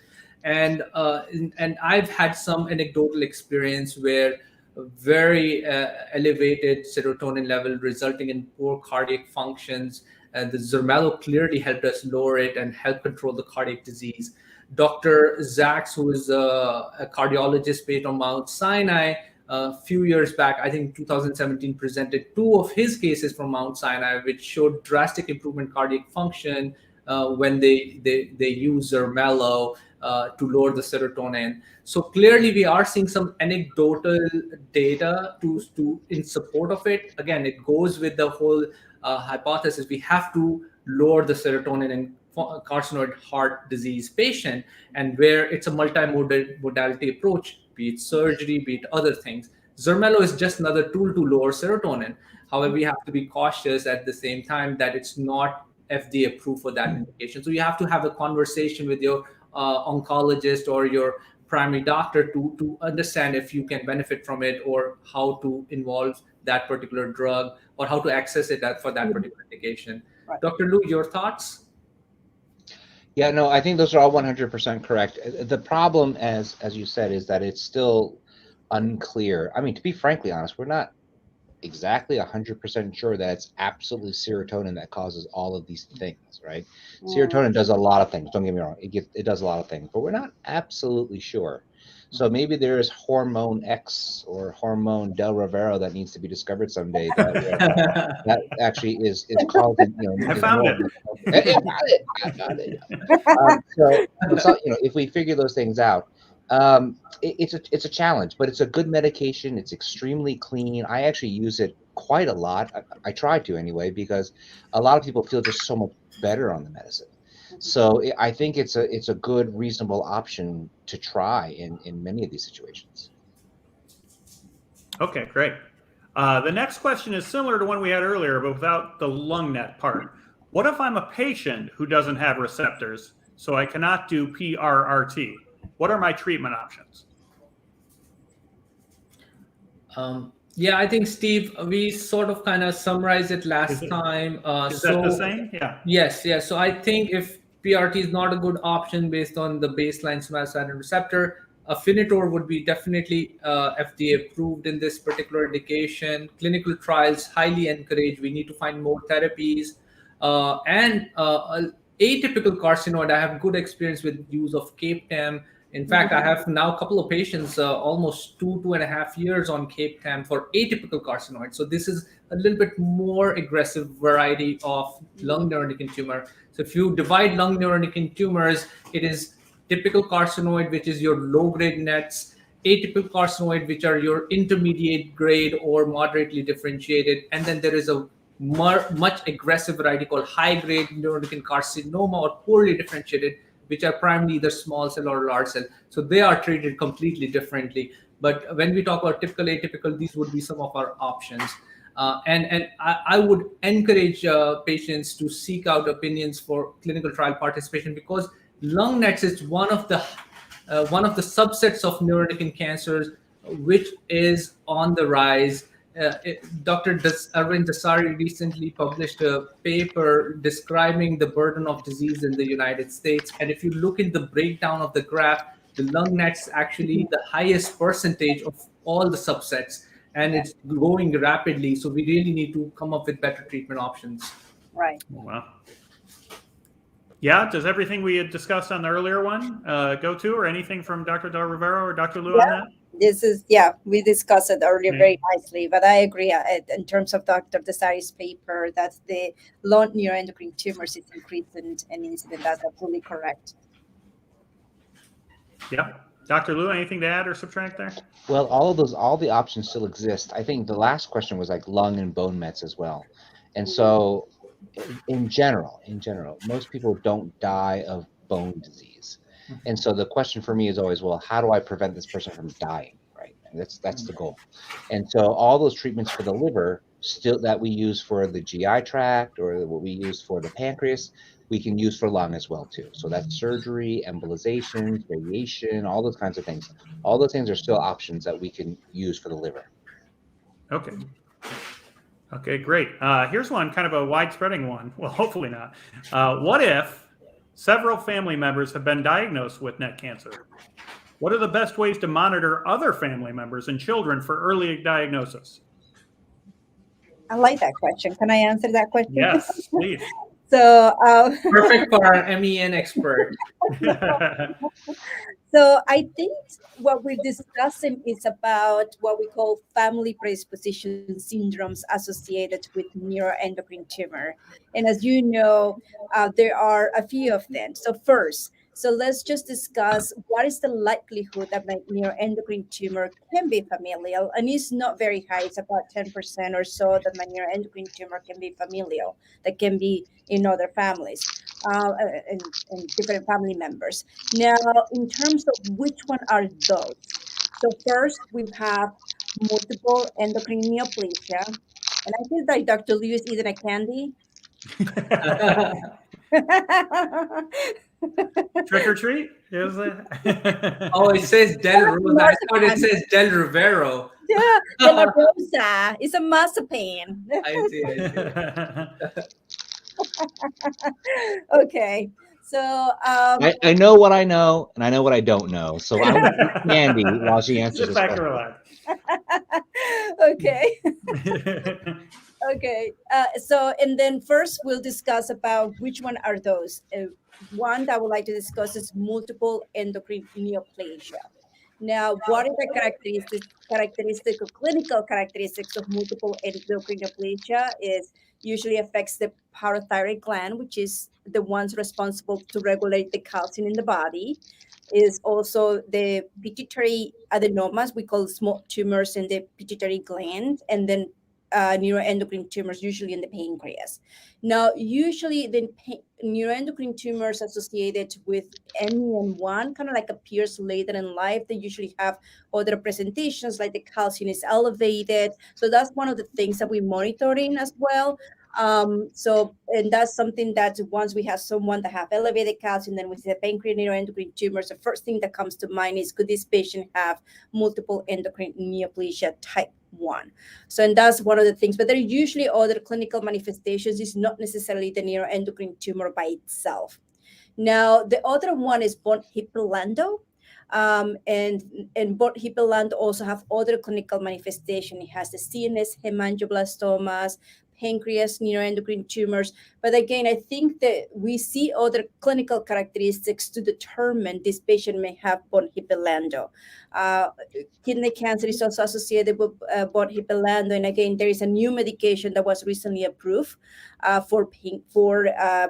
And I've had some anecdotal experience where very elevated serotonin level resulting in poor cardiac functions. And the Zermello clearly helped us lower it and help control the cardiac disease. Dr. Zaks, who is a cardiologist based on Mount Sinai, a few years back, I think 2017, presented 2 of his cases from Mount Sinai, which showed drastic improvement in cardiac function when they use Zermello to lower the serotonin. So clearly, we are seeing some anecdotal data to in support of it. Again, it goes with the whole hypothesis. We have to lower the serotonin in carcinoid heart disease patient, and where it's a multi-modality approach, be it surgery, be it other things. Zermello is just another tool to lower serotonin. However, we have to be cautious at the same time that it's not FDA approved for that indication. So you have to have a conversation with your oncologist or your primary doctor to understand if you can benefit from it, or how to involve that particular drug, or how to access it for that particular indication. Right. Dr. Lu, your thoughts? Yeah, no, I think those are all 100% correct. The problem, as you said, is that it's still unclear. I mean, to be frankly honest, we're not exactly 100% sure that it's absolutely serotonin that causes all of these things, right? Serotonin does a lot of things. Don't get me wrong; it does a lot of things, but we're not absolutely sure. So maybe there is hormone X or hormone Del Rivero that needs to be discovered someday. That actually is causing, I found it. I got it. So if we figure those things out, it's a challenge, but it's a good medication. It's extremely clean. I actually use it quite a lot. I try to anyway, because a lot of people feel just so much better on the medicine. So I think it's a good, reasonable option to try in many of these situations. Okay, great. The next question is similar to one we had earlier, but without the lung net part. What if I'm a patient who doesn't have receptors, so I cannot do PRRT? What are my treatment options? Yeah, I think, Steve, we sort of kind of summarized it last time. Is that the same? Yeah. Yes. So I think if PRT is not a good option based on the baseline somatostatin receptor, Afinitor would be definitely FDA approved in this particular indication. Clinical trials highly encourage. We need to find more therapies. And atypical carcinoid, I have good experience with use of CAPTEM. In fact, I have now a couple of patients, almost 2.5 years on CAPTEM for atypical carcinoid. So this is a little bit more aggressive variety of lung neuroendocrine tumor. So if you divide lung neuroendocrine tumors, it is typical carcinoid, which is your low-grade NETs, atypical carcinoid, which are your intermediate grade or moderately differentiated, and then there is a much aggressive variety called high-grade neuroendocrine carcinoma or poorly differentiated, which are primarily either small cell or large cell. So they are treated completely differently. But when we talk about typical, atypical, these would be some of our options. And I would encourage patients to seek out opinions for clinical trial participation, because lung NETs is one of the subsets of neuroendocrine cancers which is on the rise. Dr. Arvind Dasari recently published a paper describing the burden of disease in the United States. And if you look in the breakdown of the graph, the lung NETs actually the highest percentage of all the subsets, and it's growing rapidly. So we really need to come up with better treatment options. Right. Wow. Yeah, does everything we had discussed on the earlier one go to, or anything from Dr. Del Rivero or Dr. Lu on that? We discussed it earlier very nicely, but I agree in terms of Dr. Dasari's paper that the lung neuroendocrine tumors is increasing and incident. That's absolutely correct. Yeah. Dr. Liu, anything to add or subtract there? Well, all the options still exist. I think the last question was like lung and bone mets as well. And so in general, most people don't die of bone disease. And so the question for me is always, well, how do I prevent this person from dying? Right. And that's the goal. And so all those treatments for the liver still that we use for the GI tract or what we use for the pancreas, we can use for lung as well too. So that's surgery, embolizations, radiation, all those kinds of things. All those things are still options that we can use for the liver. Okay. Okay, great. Here's one, kind of a widespreading one. Well, hopefully not. What if several family members have been diagnosed with neck cancer? What are the best ways to monitor other family members and children for early diagnosis? I like that question. Can I answer that question? Yes, please. So, Perfect for our MEN expert. so I think what we're discussing is about what we call family predisposition syndromes associated with neuroendocrine tumor. And as you know, there are a few of them. So let's just discuss what is the likelihood that my neuroendocrine tumor can be familial. And it's not very high. It's about 10% or so that my neuroendocrine tumor can be familial, that can be in other families and different family members. Now, in terms of which one are those? So first, we have multiple endocrine neoplasia. And I feel like Dr. Liu is eating a candy. Trick or treat? Is it? Oh, it says Del Rosa. I thought it says Del Rivero. Yeah, De La Rosa. It's a marzipan. I see. Okay. So I know what I know, and I know what I don't know. So I'm going to eat candy while she answers Sit this back and question. relax. okay. Okay. So, and then first we'll discuss about which one are those. One that I would like to discuss is multiple endocrine neoplasia. Now, what are the clinical characteristics of multiple endocrine neoplasia is usually affects the parathyroid gland, which is the ones responsible to regulate the calcium in the body. Is also the pituitary adenomas, we call small tumors in the pituitary gland, and then neuroendocrine tumors, usually in the pancreas. Now, usually the neuroendocrine tumors associated with NCAN kind of like appears later in life. They usually have other presentations, like the calcium is elevated. So that's one of the things that we're monitoring as well. And that's something that once we have someone that have elevated calcium, then we see the pancreas neuroendocrine tumors, the first thing that comes to mind is, could this patient have multiple endocrine neoplasia type 1? So, and that's one of the things, but there are usually other clinical manifestations. It's not necessarily the neuroendocrine tumor by itself. Now, the other one is von Hippel-Lindau. And von Hippel-Lindau also have other clinical manifestation. It has the CNS hemangioblastomas, pancreas neuroendocrine tumors. But again, I think that we see other clinical characteristics to determine this patient may have von Hippel-Lindau. Kidney cancer is also associated with von Hippel-Lindau. And again, there is a new medication that was recently approved for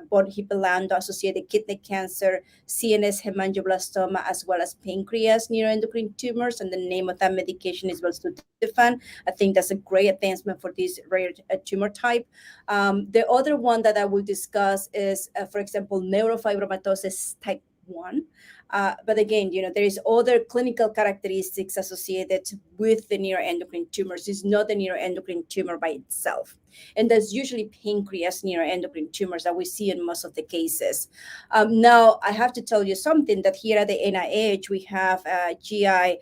von Hippel-Lindau associated kidney cancer, CNS hemangioblastoma, as well as pancreas neuroendocrine tumors. And the name of that medication is belzutifan. I think that's a great advancement for this rare tumor type. The other one that I will discuss is, for example, neurofibromatosis type 1. But again, there is other clinical characteristics associated with the neuroendocrine tumors. It's not the neuroendocrine tumor by itself. And that's usually pancreas neuroendocrine tumors that we see in most of the cases. Now, I have to tell you something, that here at the NIH, we have a GI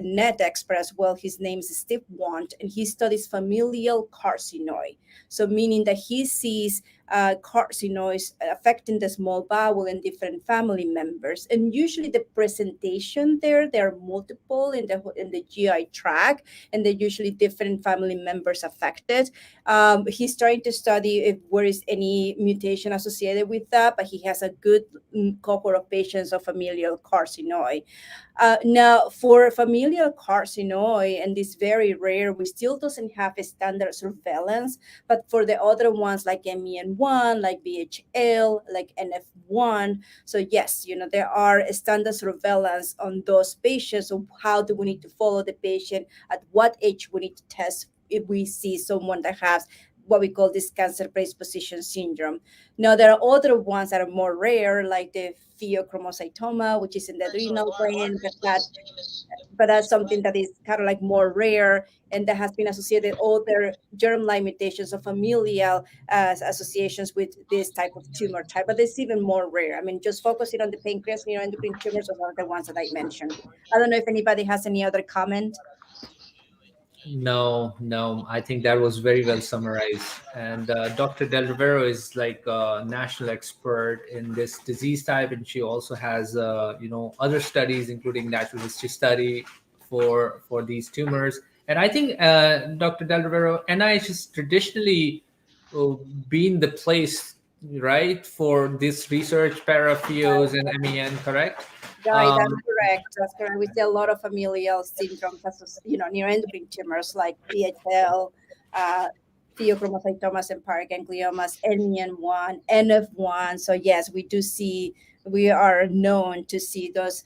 net expert as well. His name is Steve Mazan, and he studies familial carcinoid. So meaning that he sees carcinoids affecting the small bowel in different family members. And usually the presentation there are multiple in the GI tract, and they're usually different family members affected. He's trying to study if there is any mutation associated with that, but he has a good cohort of patients of familial carcinoid. Now, for familial carcinoid, and this very rare, we still doesn't have a standard surveillance, but for the other ones like NCAN NF1, like VHL, like NF1. So yes, there are standard surveillance on those patients. So how do we need to follow the patient? At what age we need to test if we see someone that has what we call this cancer predisposition syndrome. Now, there are other ones that are more rare, like the pheochromocytoma, which is in the adrenal gland, but that's something that is kind of like more rare, and that has been associated other germline mutations of familial associations with this type of tumor type, but it's even more rare. I mean, just focusing on the pancreas neuroendocrine tumors are the ones that I mentioned. I don't know if anybody has any other comment. No, I think that was very well summarized. And Dr. Del Rivero is like a national expert in this disease type, and she also has other studies, including natural history study for these tumors. And I think Dr. Del Rivero, NIH has traditionally been the place, right, for this research, parapheos and MEN, correct? Right, that's correct. That's correct. We see a lot of familial syndromes, neuroendocrine tumors like VHL, pheochromocytomas and paragangliomas, NEN1, NF1. So yes, we are known to see those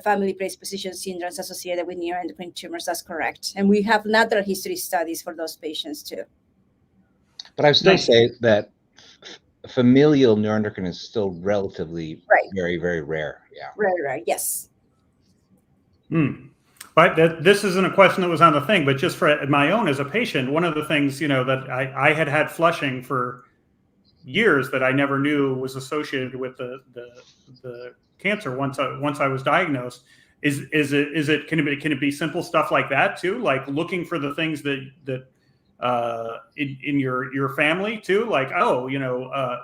family predisposition syndromes associated with neuroendocrine tumors. That's correct. And we have natural history studies for those patients too. But I would still say that familial neuroendocrine is still relatively very, very rare. Yeah. Right. Yes. But this isn't a question that was on the thing, but just for my own as a patient, one of the things, that I had flushing for years that I never knew was associated with the cancer once I was diagnosed. Can it be simple stuff like that too? Like looking for the things that in your family too, like,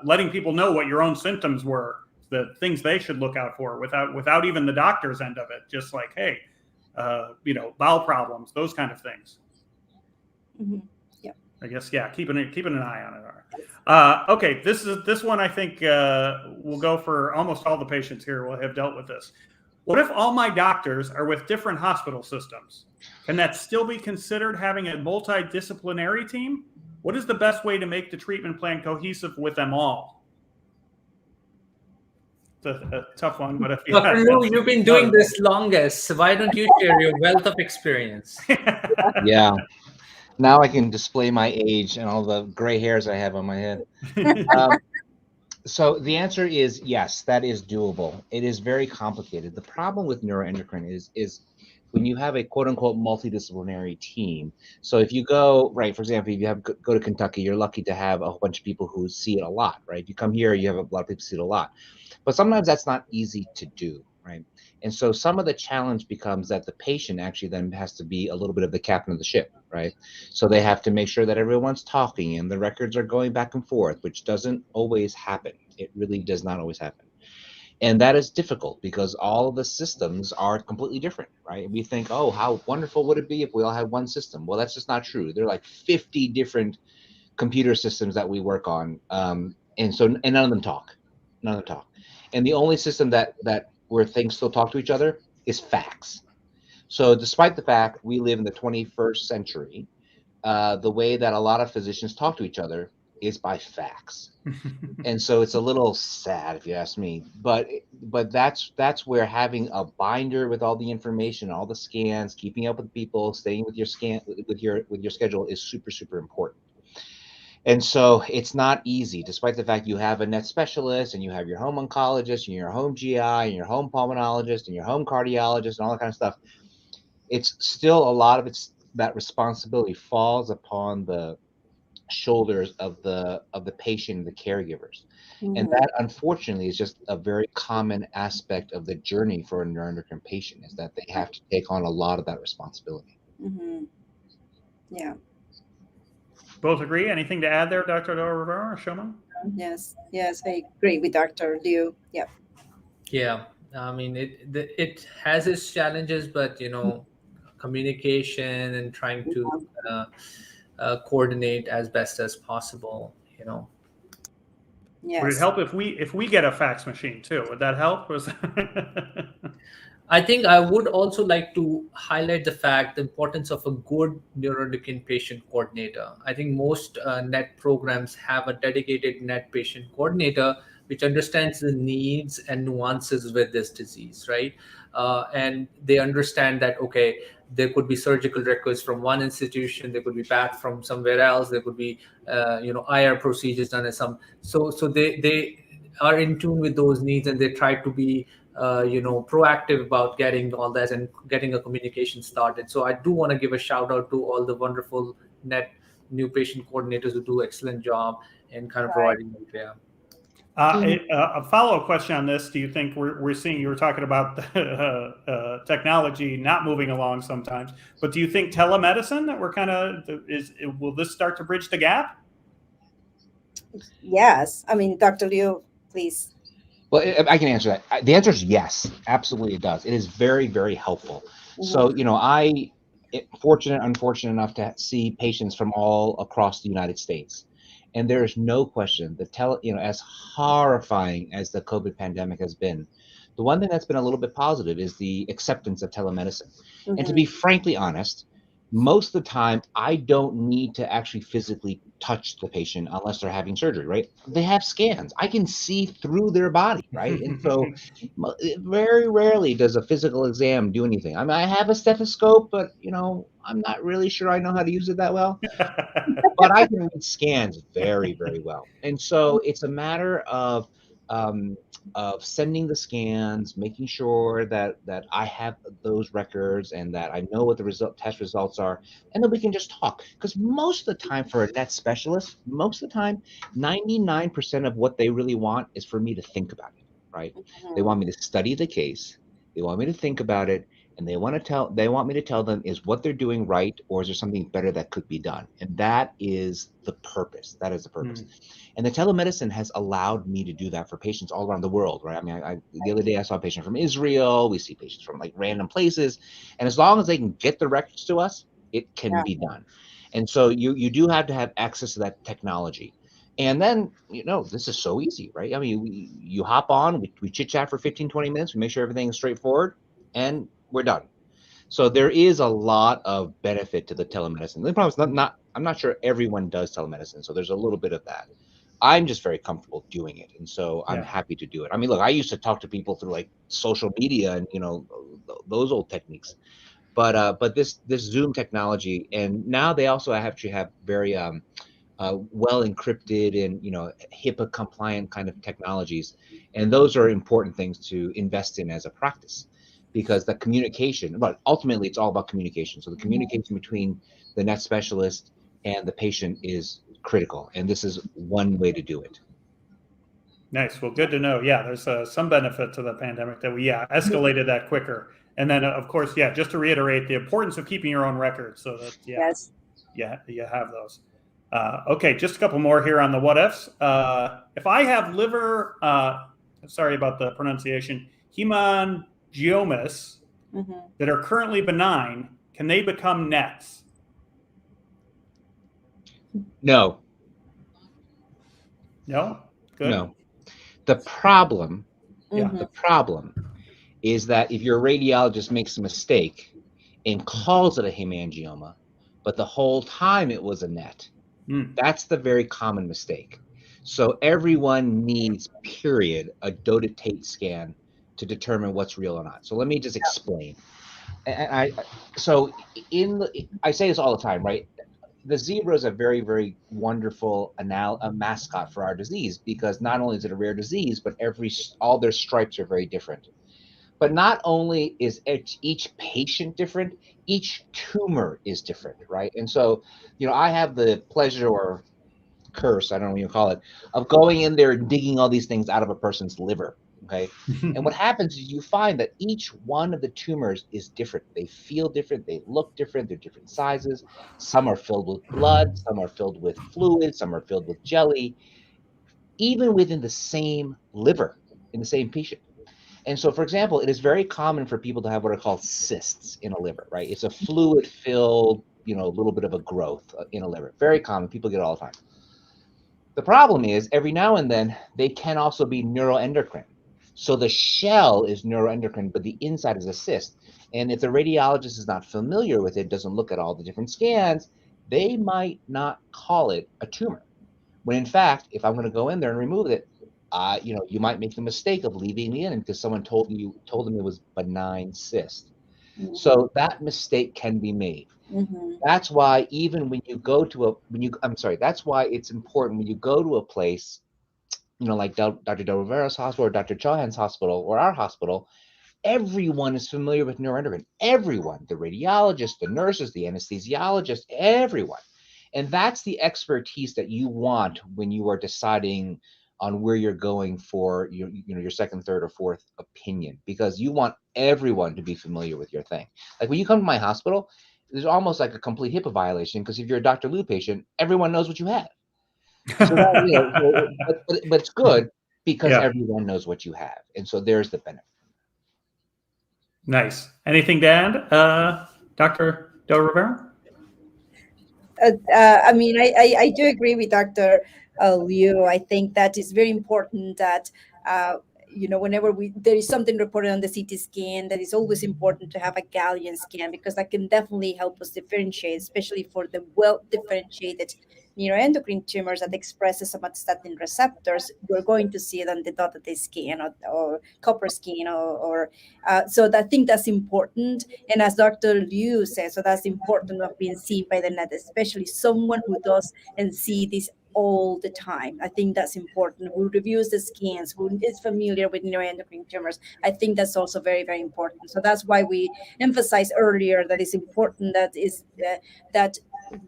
letting people know what your own symptoms were, the things they should look out for without even the doctor's end of it. Just like, hey, bowel problems, those kind of things. Mm-hmm. Yeah. I guess, yeah, keeping an eye on it. Okay, this one I think will go for almost all the patients here will have dealt with this. What if all my doctors are with different hospital systems? Can that still be considered having a multidisciplinary team? What is the best way to make the treatment plan cohesive with them all? It's a tough one, but if Dr. Lou, you've been doing this longest, so why don't you share your wealth of experience? Yeah. Now I can display my age and all the gray hairs I have on my head. So the answer is yes, that is doable. It is very complicated. The problem with neuroendocrine is when you have a quote unquote multidisciplinary team. So if you go, right, for example, if you go to Kentucky, you're lucky to have a whole bunch of people who see it a lot, right? You come here, you have a lot of people see it a lot. But sometimes that's not easy to do, right? And so some of the challenge becomes that the patient actually then has to be a little bit of the captain of the ship, right? So they have to make sure that everyone's talking and the records are going back and forth, which doesn't always happen. It really does not always happen. And that is difficult because all of the systems are completely different, right? We think, oh, how wonderful would it be if we all had one system? Well, that's just not true. There are like 50 different computer systems that we work on. And none of them talk. None of them talk. And the only system that where things still talk to each other is fax. So despite the fact we live in the 21st century, the way that a lot of physicians talk to each other is by fax. And so it's a little sad if you ask me, but that's where having a binder with all the information, all the scans, keeping up with people, staying with your with your schedule is super, super important. And so it's not easy, despite the fact you have a net specialist and you have your home oncologist and your home GI and your home pulmonologist and your home cardiologist and all that kind of stuff. It's still a lot of that responsibility falls upon the shoulders of the patient and the caregivers. Mm-hmm. And that unfortunately is just a very common aspect of the journey for a neuroendocrine patient, is that they have to take on a lot of that responsibility. Mm-hmm. Yeah. Both agree? Anything to add there, Dr. Rivero or Showman? Yes, I agree with Dr. Liu. Yeah. Yeah, I mean, it has its challenges, but communication and trying to coordinate as best as possible. Yes. Would it help if we get a fax machine too? Would that help? I think I would also like to highlight the importance of a good neuroendocrine patient coordinator. I think most NET programs have a dedicated NET patient coordinator which understands the needs and nuances with this disease, right? And they understand that, okay, there could be surgical requests from one institution, there could be PAT from somewhere else, there could be, IR procedures done at some. So they are in tune with those needs, and they try to be proactive about getting all that and getting a communication started. So I do want to give a shout out to all the wonderful NET new patient coordinators who do excellent job in kind of Right. providing that. Yeah. A follow-up question on this: do you think we're seeing? You were talking about the, technology not moving along sometimes, but do you think telemedicine that we're kind of will this start to bridge the gap? Yes. I mean, Dr. Liu, please. Well, I can answer that. The answer is yes, absolutely it does. It is very, very helpful. So, unfortunate enough to see patients from all across the United States. And there is no question that as horrifying as the COVID pandemic has been, the one thing that's been a little bit positive is the acceptance of telemedicine. And to be frankly honest, most of the time, I don't need to actually physically touch the patient unless they're having surgery, right? They have scans. I can see through their body, right? And so very rarely does a physical exam do anything. I mean, I have a stethoscope, but, I'm not really sure I know how to use it that well. But I can read scans very, very well. And so it's a matter of sending the scans, making sure that I have those records and that I know what the test results are, and then we can just talk. Because most of the time for a NET specialist, 99% of what they really want is for me to think about it, right? They want me to study the case, they want me to think about it, and they want me to tell them, is what they're doing right, or is there something better that could be done? And that is the purpose. That is the purpose. And the telemedicine has allowed me to do that for patients all around the world, right? I mean, the other day I saw a patient from Israel. We see patients from like random places. And as long as they can get the records to us, it can be done. And so you do have to have access to that technology. And then, this is so easy, right? I mean, you hop on, we chit chat for 15, 20 minutes, we make sure everything is straightforward, and we're done. So there is a lot of benefit to the telemedicine. The problem is I'm not sure everyone does telemedicine, so there's a little bit of that. I'm just very comfortable doing it, and so I'm happy to do it. I mean, look, I used to talk to people through like social media and those old techniques, but this Zoom technology, and now they also actually have very well encrypted and HIPAA compliant kind of technologies, and those are important things to invest in as a practice, because the communication, but ultimately it's all about communication. So the communication between the NET specialist and the patient is critical, and this is one way to do it. Nice. Well, good to know. Yeah, there's some benefit to the pandemic that we escalated that quicker. And then, of course, just to reiterate the importance of keeping your own records, so that you have those. Okay, just a couple more here on the what ifs. If I have liver, sorry about the pronunciation, hemangiomas that are currently benign, can they become NETs? No. No? Good. No. The problem is that if your radiologist makes a mistake and calls it a hemangioma, but the whole time it was a NET, that's the very common mistake. So everyone needs, a dotatate scan to determine what's real or not. So let me just explain. I say this all the time, right? The zebra is a very, very wonderful mascot for our disease, because not only is it a rare disease, but all their stripes are very different. But not only is each patient different, each tumor is different, right? And so, I have the pleasure or curse, I don't know what you call it, of going in there and digging all these things out of a person's liver. Okay. And what happens is you find that each one of the tumors is different. They feel different. They look different. They're different sizes. Some are filled with blood. Some are filled with fluid. Some are filled with jelly, even within the same liver, in the same patient. And so, for example, it is very common for people to have what are called cysts in a liver, right? It's a fluid-filled, a little bit of a growth in a liver. Very common. People get it all the time. The problem is, every now and then, they can also be neuroendocrine. So the shell is neuroendocrine, but the inside is a cyst. And if the radiologist is not familiar with it, doesn't look at all the different scans, they might not call it a tumor. When in fact, if I'm going to go in there and remove it, you might make the mistake of leaving me in because someone told them it was benign cyst. So that mistake can be made. That's why even when you go to that's why it's important when you go to a place, like Dr. Del Rivero's hospital or Dr. Chauhan's hospital or our hospital, everyone is familiar with neuroendocrine. Everyone, the radiologist, the nurses, the anesthesiologist, everyone. And that's the expertise that you want when you are deciding on where you're going for your second, third, or fourth opinion, because you want everyone to be familiar with your thing. Like when you come to my hospital, there's almost like a complete HIPAA violation, because if you're a Dr. Lou patient, everyone knows what you have. So that, but it's good because everyone knows what you have, and so there's the benefit. Nice. Anything to add, Dr. Del Rivero? I mean, I do agree with Dr. Liu. I think that it's very important that whenever there is something reported on the CT scan, that is always important to have a Gallium scan, because that can definitely help us differentiate, especially for the well-differentiated neuroendocrine tumors that express somatostatin receptors. We're going to see it on the dotted scan or copper scan, so I think that's important. And as Dr. Liu said, so that's important of being seen by the net, especially someone who does and see this all the time. I think that's important. Who reviews the scans, who is familiar with neuroendocrine tumors. I think that's also very, very important. So that's why we emphasized earlier that it's important that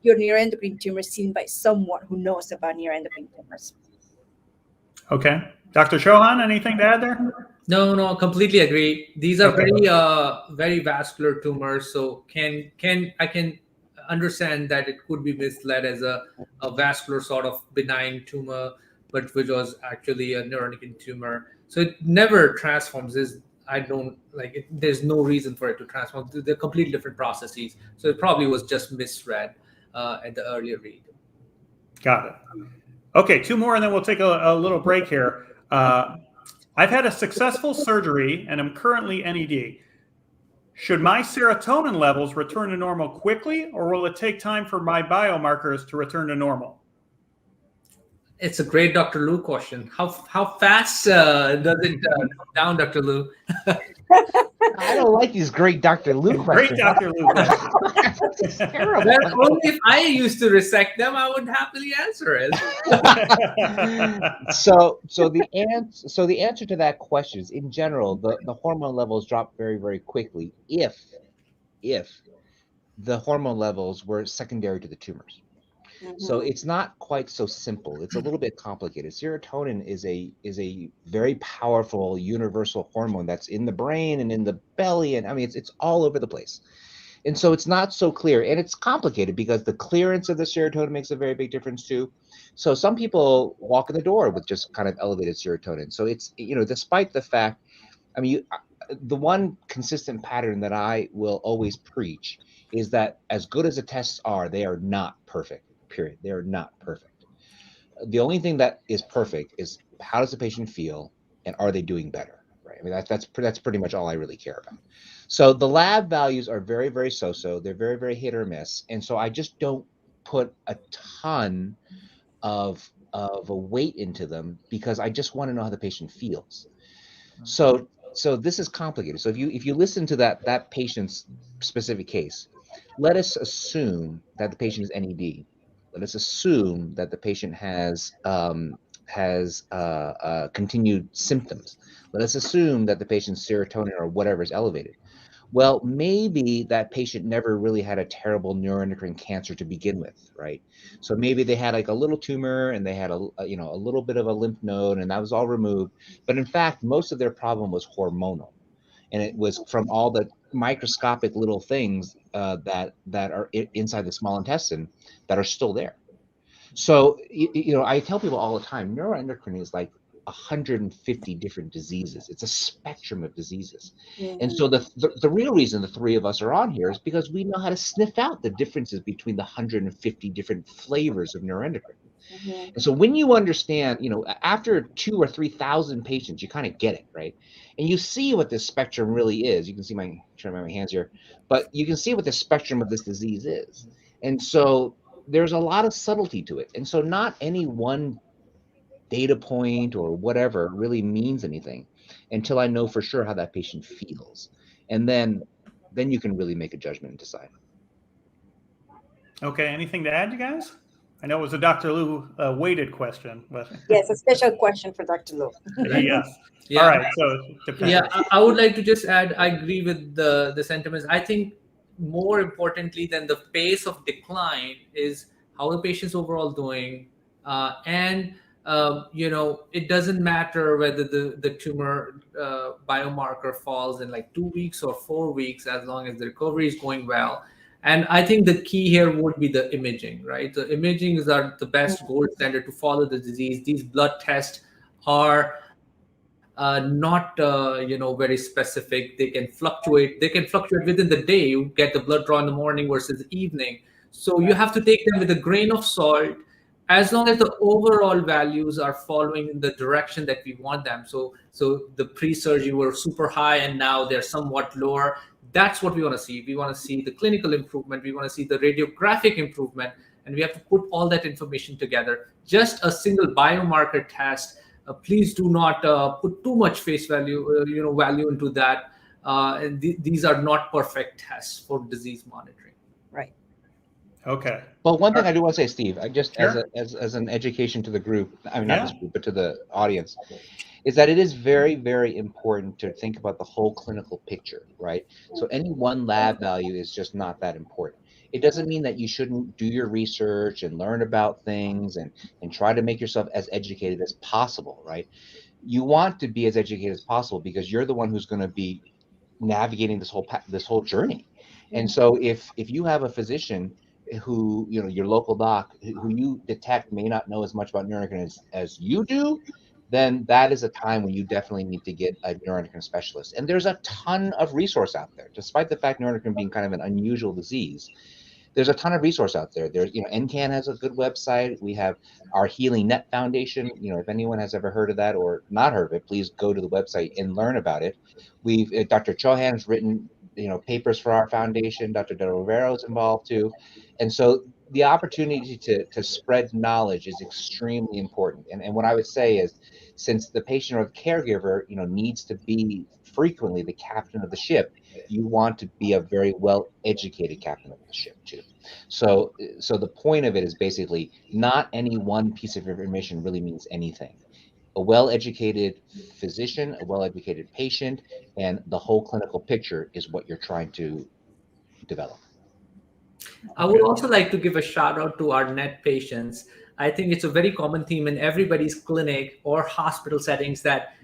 your neuroendocrine tumor is seen by someone who knows about neuroendocrine tumors. Okay. Dr. Chauhan, anything to add there? No, completely agree. These are very vascular tumors. So I can understand that it could be misled as a vascular sort of benign tumor, but which was actually a neuroendocrine tumor. So it never transforms. There's no reason for it to transform. They're completely different processes. So it probably was just misread at the earlier read. Got it. Okay, two more, and then we'll take a little break here. I've had a successful surgery, and I'm currently NED. Should my serotonin levels return to normal quickly, or will it take time for my biomarkers to return to normal? It's a great Dr. Liu question. How fast does it come down, Dr. Liu? I don't like these great Dr. Liu questions. Great Dr. Liu questions. Terrible. Well, only if I used to resect them, I would happily answer it. So the answer to that question is, in general, the hormone levels drop very, very quickly if the hormone levels were secondary to the tumors. So it's not quite so simple. It's a little bit complicated. Serotonin is a very powerful universal hormone that's in the brain and in the belly, and I mean it's all over the place. And so it's not so clear, and it's complicated because the clearance of the serotonin makes a very big difference too. So some people walk in the door with just kind of elevated serotonin. So it's, despite the fact, I mean, the one consistent pattern that I will always preach is that as good as the tests are, they are not perfect. Period. They are not perfect. The only thing that is perfect is how does the patient feel and are they doing better, right? I mean, that's pretty much all I really care about. So the lab values are very, very so-so. They're very, very hit or miss. And so I just don't put a ton of a weight into them because I just want to know how the patient feels. So this is complicated. So if you listen to that patient's specific case, let us assume that the patient is NED. Let us assume that the patient has continued symptoms. Let us assume that the patient's serotonin or whatever is elevated. Well, maybe that patient never really had a terrible neuroendocrine cancer to begin with, right? So maybe they had like a little tumor and they had a little bit of a lymph node and that was all removed. But in fact, most of their problem was hormonal, and it was from all the microscopic little things that are inside the small intestine that are still there. So I tell people all the time, neuroendocrine is like 150 different diseases. It's a spectrum of diseases. Mhm. And so the real reason the three of us are on here is because we know how to sniff out the differences between the 150 different flavors of neuroendocrine. Mhm. And so when you understand, after 2,000 or 3,000 patients, you kind of get it, right? And you see what this spectrum really is. You can see trying to my hands here, but you can see what the spectrum of this disease is. And so there's a lot of subtlety to it. And so not any one data point or whatever really means anything until I know for sure how that patient feels. And then you can really make a judgment and decide. Okay, anything to add, you guys? I know it was a Dr. Liu weighted question, but Yes, a special question for Dr. Liu. yes. Yeah. All right, so it depends. Yeah, I would like to just add, I agree with the sentiments. I think more importantly than the pace of decline is how the patient's overall doing. And, it doesn't matter whether the tumor biomarker falls in like 2 weeks or 4 weeks, as long as the recovery is going well. And I think the key here would be the imaging, right? The imagings are the best gold standard to follow the disease. These blood tests are not very specific. They can fluctuate within the day. You get the blood draw in the morning versus evening, so you have to take them with a grain of salt, as long as the overall values are following in the direction that we want them. So the pre-surgery were super high and now they're somewhat lower. That's what we want to see. We want to see the clinical improvement, we want to see the radiographic improvement, and we have to put all that information together. Just a single biomarker test, please do not put too much face value, value into that. And these are not perfect tests for disease monitoring. Right. Okay. Well, one thing I do want to say, Steve, I just Sure. as an education to the group, I mean, Yeah. not this group, but to the audience, is that it is very, very important to think about the whole clinical picture, right? So any one lab value is just not that important. It doesn't mean that you shouldn't do your research and learn about things and try to make yourself as educated as possible, right? You want to be as educated as possible because you're the one who's going to be navigating this whole journey. And so if you have a physician who, your local doc who you detect may not know as much about neuroendocrine as you do, then that is a time when you definitely need to get a neuroendocrine specialist. And there's a ton of resource out there, despite the fact neuroendocrine being kind of an unusual disease. There's a ton of resource out there. There's, NCAN has a good website. We have our Healing Net Foundation. If anyone has ever heard of that or not heard of it, please go to the website and learn about it. Dr. Chauhan has written, papers for our foundation. Dr. Rivero is involved too. And so the opportunity to spread knowledge is extremely important. And what I would say is, since the patient or the caregiver, needs to be frequently the captain of the ship, you want to be a very well-educated captain of the ship too. So the point of it is basically not any one piece of information really means anything. A well-educated physician, a well-educated patient, and the whole clinical picture is what you're trying to develop. I would also like to give a shout out to our NET patients. I think it's a very common theme in everybody's clinic or hospital settings that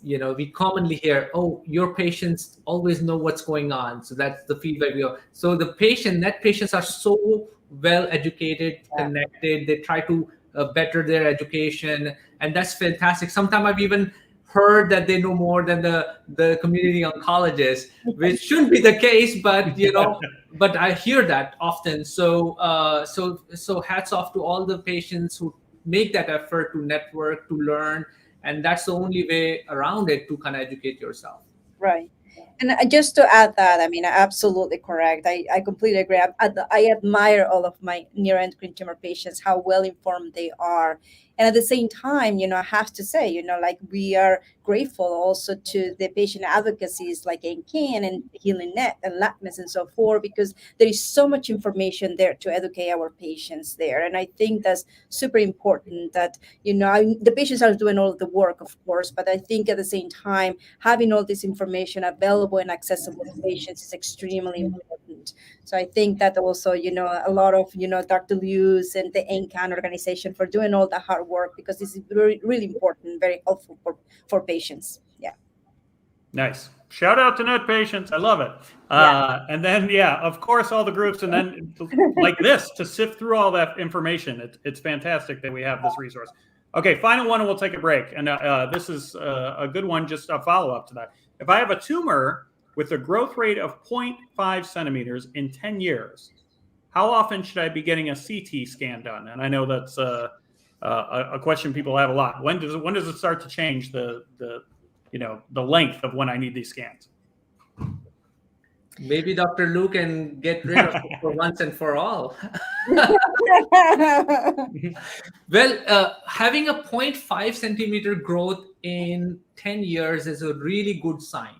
we commonly hear, oh, your patients always know what's going on. So that's the feedback we have. So the NET patients are so well educated, connected. They try to better their education, and that's fantastic. Sometimes I've even heard that they know more than the community oncologist, which shouldn't be the case, but but I hear that often. So hats off to all the patients who make that effort to network, to learn, and that's the only way around it to kind of educate yourself. Right. And just to add that, I mean, absolutely correct. I completely agree. I admire all of my neuroendocrine tumor patients, how well informed they are. And at the same time, I have to say, like we are grateful also to the patient advocacies like NCAN and Healing Net and LACNES and so forth, because there is so much information there to educate our patients there. And I think that's super important that, the patients are doing all of the work, of course, but I think at the same time, having all this information available and accessible to patients is extremely important. So I think that also, a lot of, Dr. Liu's and the NCAN organization for doing all the hard work, because this is really, really important, very helpful for patients. Yeah. Nice. Shout out to NET patients. I love it. And then, of course, all the groups, and then like this to sift through all that information. It's fantastic that we have this resource. Okay, final one, and we'll take a break. And this is a good one, just a follow-up to that. If I have a tumor with a growth rate of 0.5 centimeters in 10 years, how often should I be getting a CT scan done? And I know that's a question people have a lot. When does it start to change the length of when I need these scans? Maybe Dr. Lou can get rid of it for once and for all. Well, having a 0.5 centimeter growth in 10 years is a really good sign.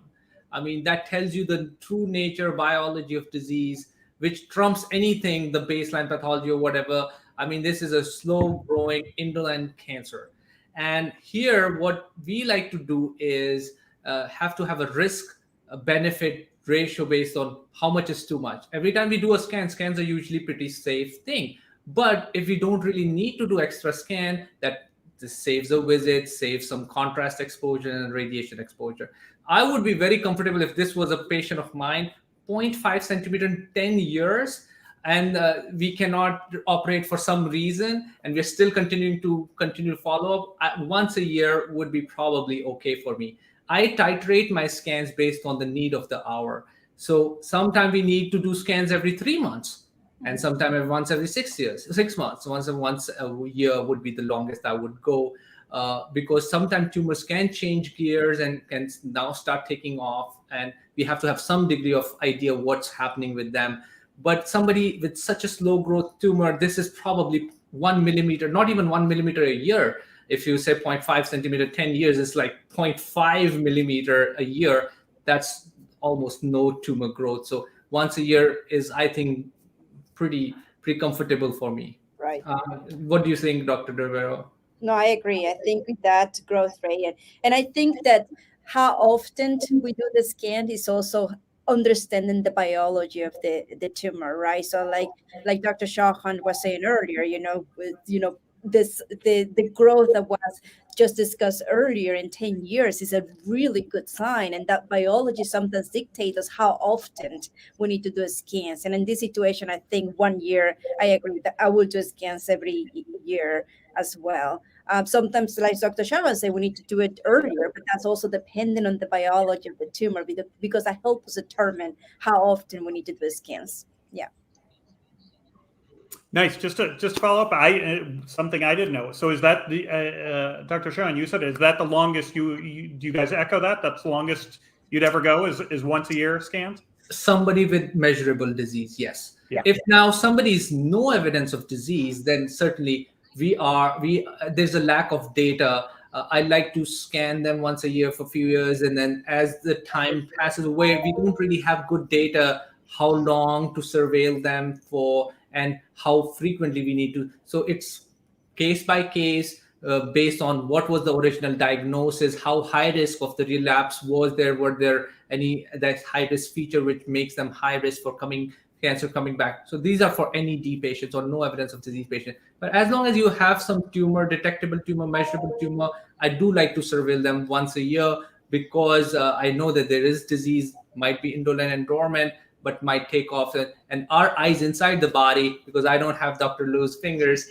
I mean, that tells you the true nature, biology of disease, which trumps anything, the baseline pathology or whatever. I mean, this is a slow growing indolent cancer. And here, what we like to do is have to have a risk benefit ratio based on how much is too much. Every time we do a scan, scans are usually pretty safe thing. But if we don't really need to do extra scan, that just saves a visit, saves some contrast exposure and radiation exposure. I would be very comfortable if this was a patient of mine, 0.5 centimeter in 10 years, and we cannot operate for some reason, and we're still continuing to follow up. Once a year would be probably okay for me. I titrate my scans based on the need of the hour. So sometimes we need to do scans every 3 months, and sometimes once every 6 months. Once a year would be the longest I would go, because sometimes tumors can change gears and can now start taking off, and we have to have some degree of idea what's happening with them. But somebody with such a slow growth tumor, this is probably 1 millimeter, not even 1 millimeter a year. If you say 0.5 centimeter, 10 years, it's like 0.5 millimeter a year. That's almost no tumor growth. So once a year is, I think, pretty comfortable for me. Right. What do you think, Dr. Rivero? No, I agree. I think with that growth rate, and I think that how often we do the scan is also understanding the biology of the tumor, right? So like Dr. Chauhan was saying earlier, the growth that was just discussed earlier in 10 years is a really good sign, and that biology sometimes dictates us how often we need to do scans. And in this situation, I think 1 year, I agree that I will do scans every year as well. Sometimes, like Dr. Chauhan said, we need to do it earlier, but that's also dependent on the biology of the tumor, because that helps us determine how often we need to do scans. Yeah. Nice. Just to follow up, something I didn't know. So is that the Dr. Chauhan? You said, is that the longest do you guys echo that? That's the longest you'd ever go is once a year scans? Somebody with measurable disease, yes. Yeah. If now somebody's no evidence of disease, then certainly there's a lack of data. I like to scan them once a year for a few years, and then as the time passes away, we don't really have good data how long to surveil them for and how frequently we need to. So it's case by case, based on what was the original diagnosis, how high risk of the relapse was there, were there any that high risk feature which makes them high risk for cancer coming back. So these are for NED patients or no evidence of disease patients. But as long as you have some tumor, detectable tumor, measurable tumor, I do like to surveil them once a year, because I know that there is disease, might be indolent and dormant, but might take off. And our eyes inside the body, because I don't have Dr. Lou's fingers,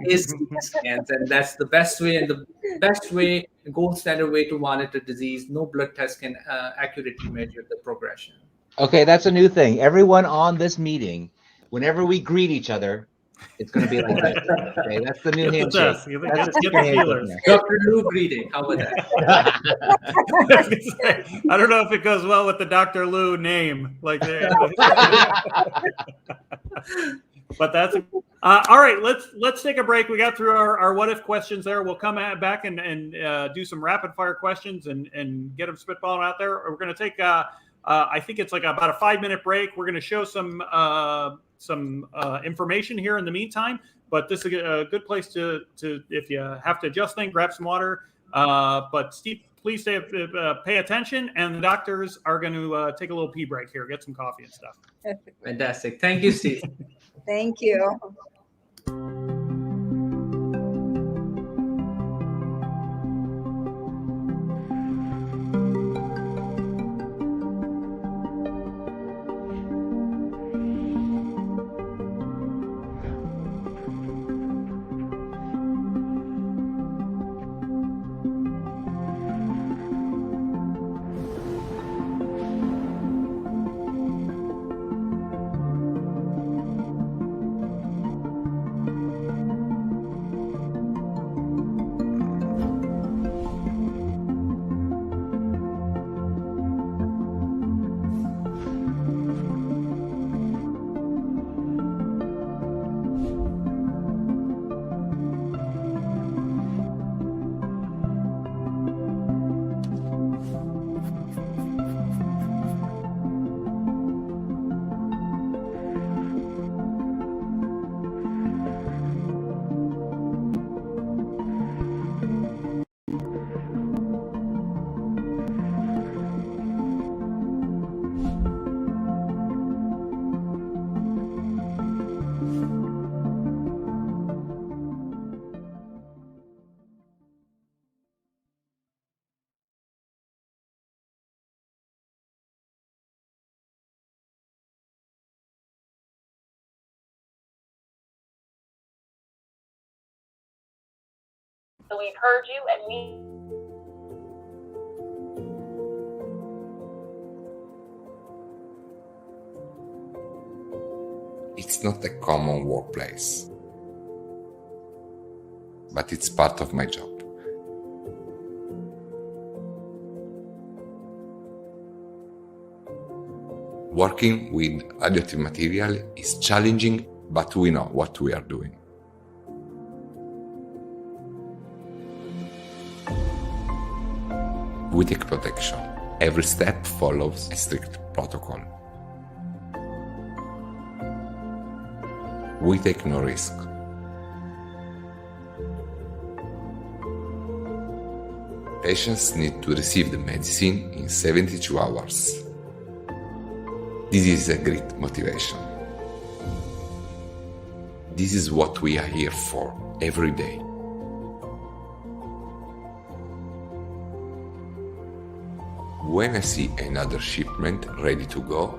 is CT scans. And that's the best way, and the best way, the gold standard way to monitor disease. No blood test can accurately measure the progression. Okay, that's a new thing. Everyone on this meeting, whenever we greet each other, it's going to be like this. Okay, that's the new handshake. Get the feelers. Dr. Lou greeting. How about that? I don't know if it goes well with the Dr. Lou name. But that's all right. Let's take a break. We got through our what if questions there. We'll come back and do some rapid fire questions and get them spitballing out there. We're going to take I think it's like about a 5-minute break. We're going to show some information here in the meantime, but this is a good place to if you have to adjust things, grab some water. But Steve, please pay attention, and the doctors are going to take a little pee break here, get some coffee and stuff. Fantastic. Thank you, Steve. Thank you. So we've heard you, and we. It's not a common workplace, but it's part of my job. Working with radioactive material is challenging, but we know what we are doing. We take protection. Every step follows a strict protocol. We take no risk. Patients need to receive the medicine in 72 hours. This is a great motivation. This is what we are here for every day. When I see another shipment ready to go,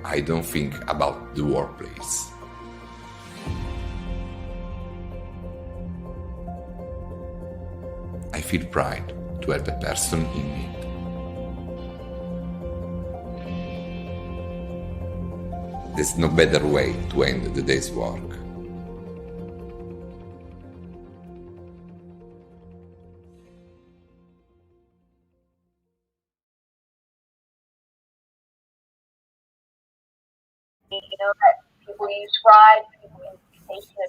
I don't think about the workplace. I feel pride to help a person in need. There's no better way to end the day's work. You know that people use scribes, people use pasting the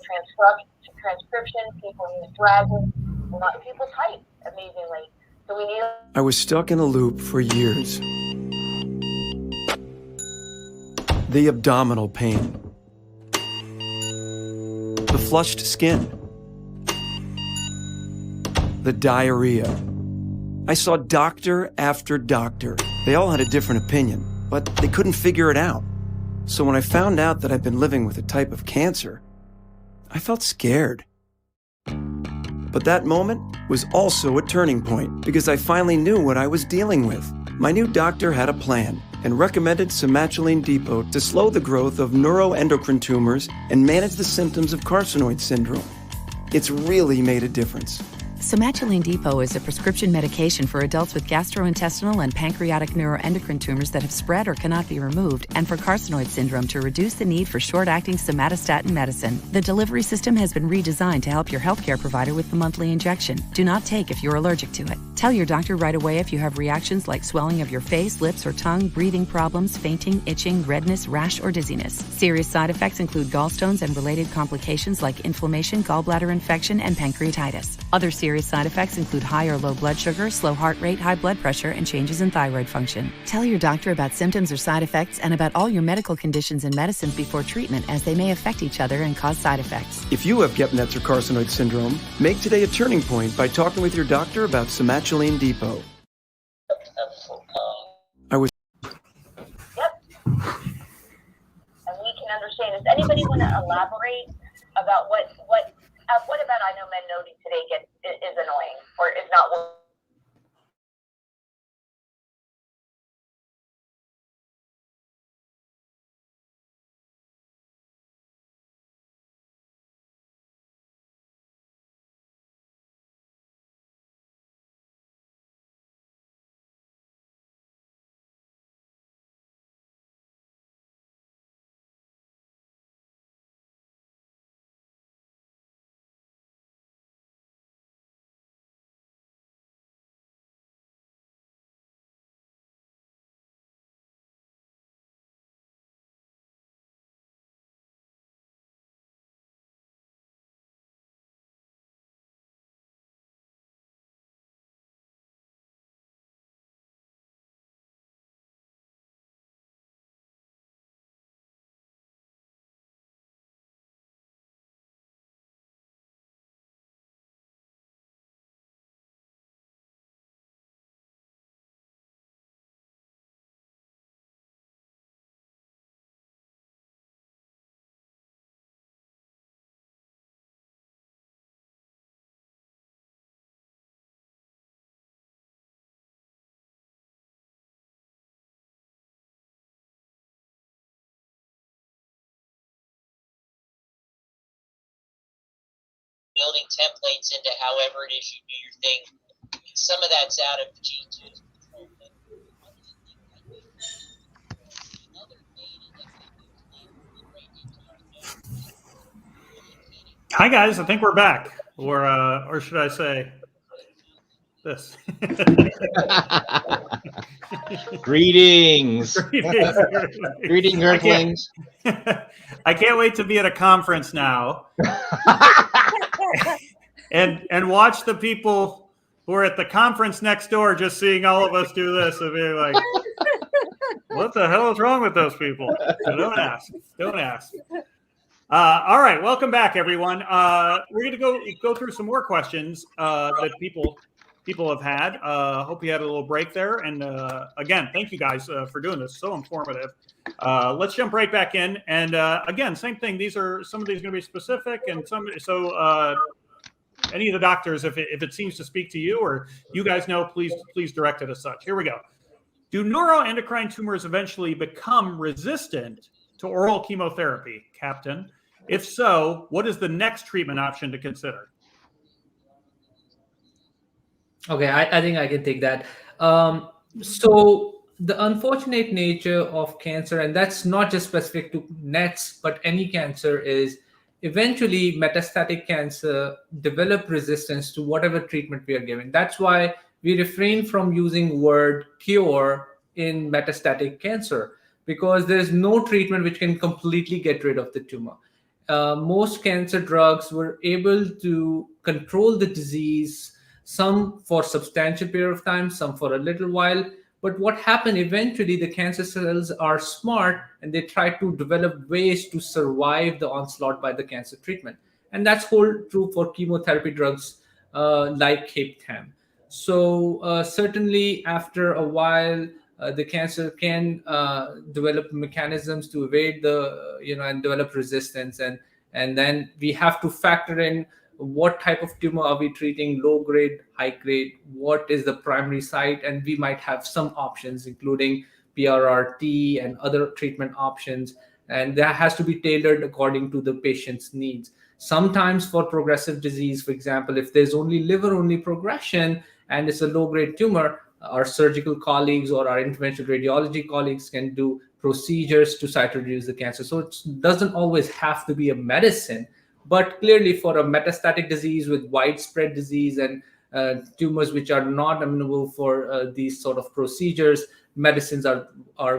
transcription, people use dragging, a lot of people type amazingly. So we need. I was stuck in a loop for years. The abdominal pain, the flushed skin, the diarrhea. I saw doctor after doctor. They all had a different opinion, but they couldn't figure it out. So when I found out that I'd been living with a type of cancer, I felt scared. But that moment was also a turning point because I finally knew what I was dealing with. My new doctor had a plan and recommended Somatuline Depot to slow the growth of neuroendocrine tumors and manage the symptoms of carcinoid syndrome. It's really made a difference. Somatuline Depot is a prescription medication for adults with gastrointestinal and pancreatic neuroendocrine tumors that have spread or cannot be removed, and for carcinoid syndrome to reduce the need for short-acting somatostatin medicine. The delivery system has been redesigned to help your healthcare provider with the monthly injection. Do not take if you're allergic to it. Tell your doctor right away if you have reactions like swelling of your face, lips, or tongue, breathing problems, fainting, itching, redness, rash, or dizziness. Serious side effects include gallstones and related complications like inflammation, gallbladder infection, and pancreatitis. Other serious side effects include high or low blood sugar, slow heart rate, high blood pressure, and changes in thyroid function. Tell your doctor about symptoms or side effects and about all your medical conditions and medicines before treatment, as they may affect each other and cause side effects. If you have Gepnetz or carcinoid syndrome, make today a turning point by talking with your doctor about Somatuline Depot. I was. Yep. And we can understand. Does anybody want to elaborate about what about I know men noting today is annoying or is not building templates into however it is you do your thing. Some of that's out of G2's control. But one of the things I do see other data that we use integrate into our therapy. Hi guys, I think we're back, or should I say this? Greetings. Greeting, Earthlings. I can't wait to be at a conference now and watch the people who are at the conference next door just seeing all of us do this and being like, what the hell is wrong with those people? So don't ask. Don't ask. All right, welcome back, everyone. We're going to go through some more questions that people have had. Hope you had a little break there. And again, thank you guys for doing this. So informative. Let's jump right back in. And again, same thing. Some of these are going to be specific, and so any of the doctors, if it seems to speak to you or you guys know, please direct it as such. Here we go. Do neuroendocrine tumors eventually become resistant to oral chemotherapy, Captain? If so, what is the next treatment option to consider? Okay, I think I can take that. So the unfortunate nature of cancer, and that's not just specific to NETs, but any cancer, is eventually metastatic cancer develop resistance to whatever treatment we are giving. That's why we refrain from using word cure in metastatic cancer, because there's no treatment which can completely get rid of the tumor. Most cancer drugs were able to control the disease, some for substantial period of time, some for a little while. But what happened eventually, the cancer cells are smart and they try to develop ways to survive the onslaught by the cancer treatment. And that's true for chemotherapy drugs like CAPTEM. So certainly after a while, the cancer can develop mechanisms to evade and develop resistance. And then we have to factor in what type of tumor are we treating, low grade, high grade, what is the primary site, and we might have some options, including PRRT and other treatment options. And that has to be tailored according to the patient's needs. Sometimes for progressive disease, for example, if there's only liver-only progression and it's a low-grade tumor, our surgical colleagues or our interventional radiology colleagues can do procedures to try to reduce the cancer. So it doesn't always have to be a medicine, but clearly for a metastatic disease with widespread disease and tumors which are not amenable for these sort of procedures, medicines are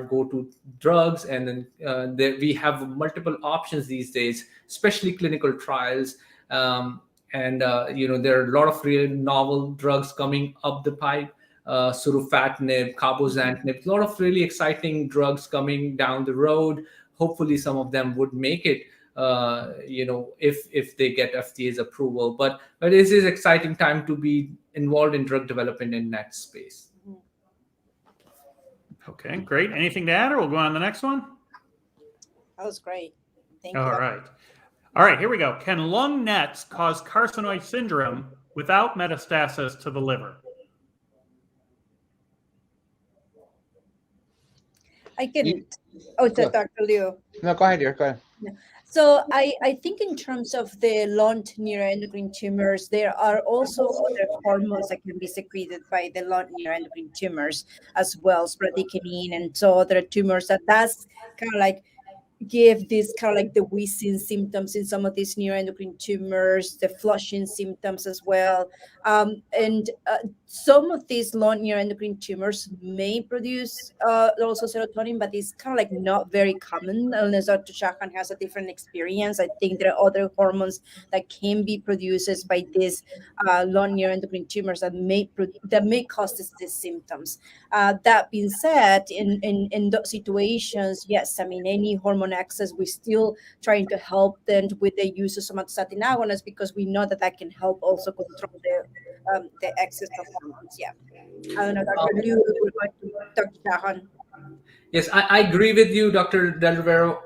go-to drugs. And then we have multiple options these days, especially clinical trials. There are a lot of real novel drugs coming up the pipe. Surufatinib, cabozantinib, a lot of really exciting drugs coming down the road. Hopefully some of them would make it, if they get FDA's approval. But this is exciting time to be involved in drug development in that space. Okay, great. Anything to add, or we'll go on to the next one? That was great. Thank you. All right, here we go. Can lung nets cause carcinoid syndrome without metastasis to the liver? I can. Dr. Liu. No, go ahead, dear. Go ahead. So I think in terms of the lung neuroendocrine tumors, there are also other hormones that can be secreted by the lung neuroendocrine tumors as well, bradykinin and so other tumors that's kind of like give this kind of like the wheezing symptoms in some of these neuroendocrine tumors, the flushing symptoms as well. And some of these lung neuroendocrine tumors may produce also serotonin, but it's kind of like not very common unless Dr. Chauhan has a different experience. I think there are other hormones that can be produced by these lung neuroendocrine tumors that may cause these symptoms. That being said, in those situations, yes, I mean, any hormone access, we're still trying to help them with the use of somatostatin agonists because we know that can help also control the excess of hormones. Yeah. I don't know, Dr. Liu, Dr. Chauhan. Yes, I agree with you, Dr. Del Rivero.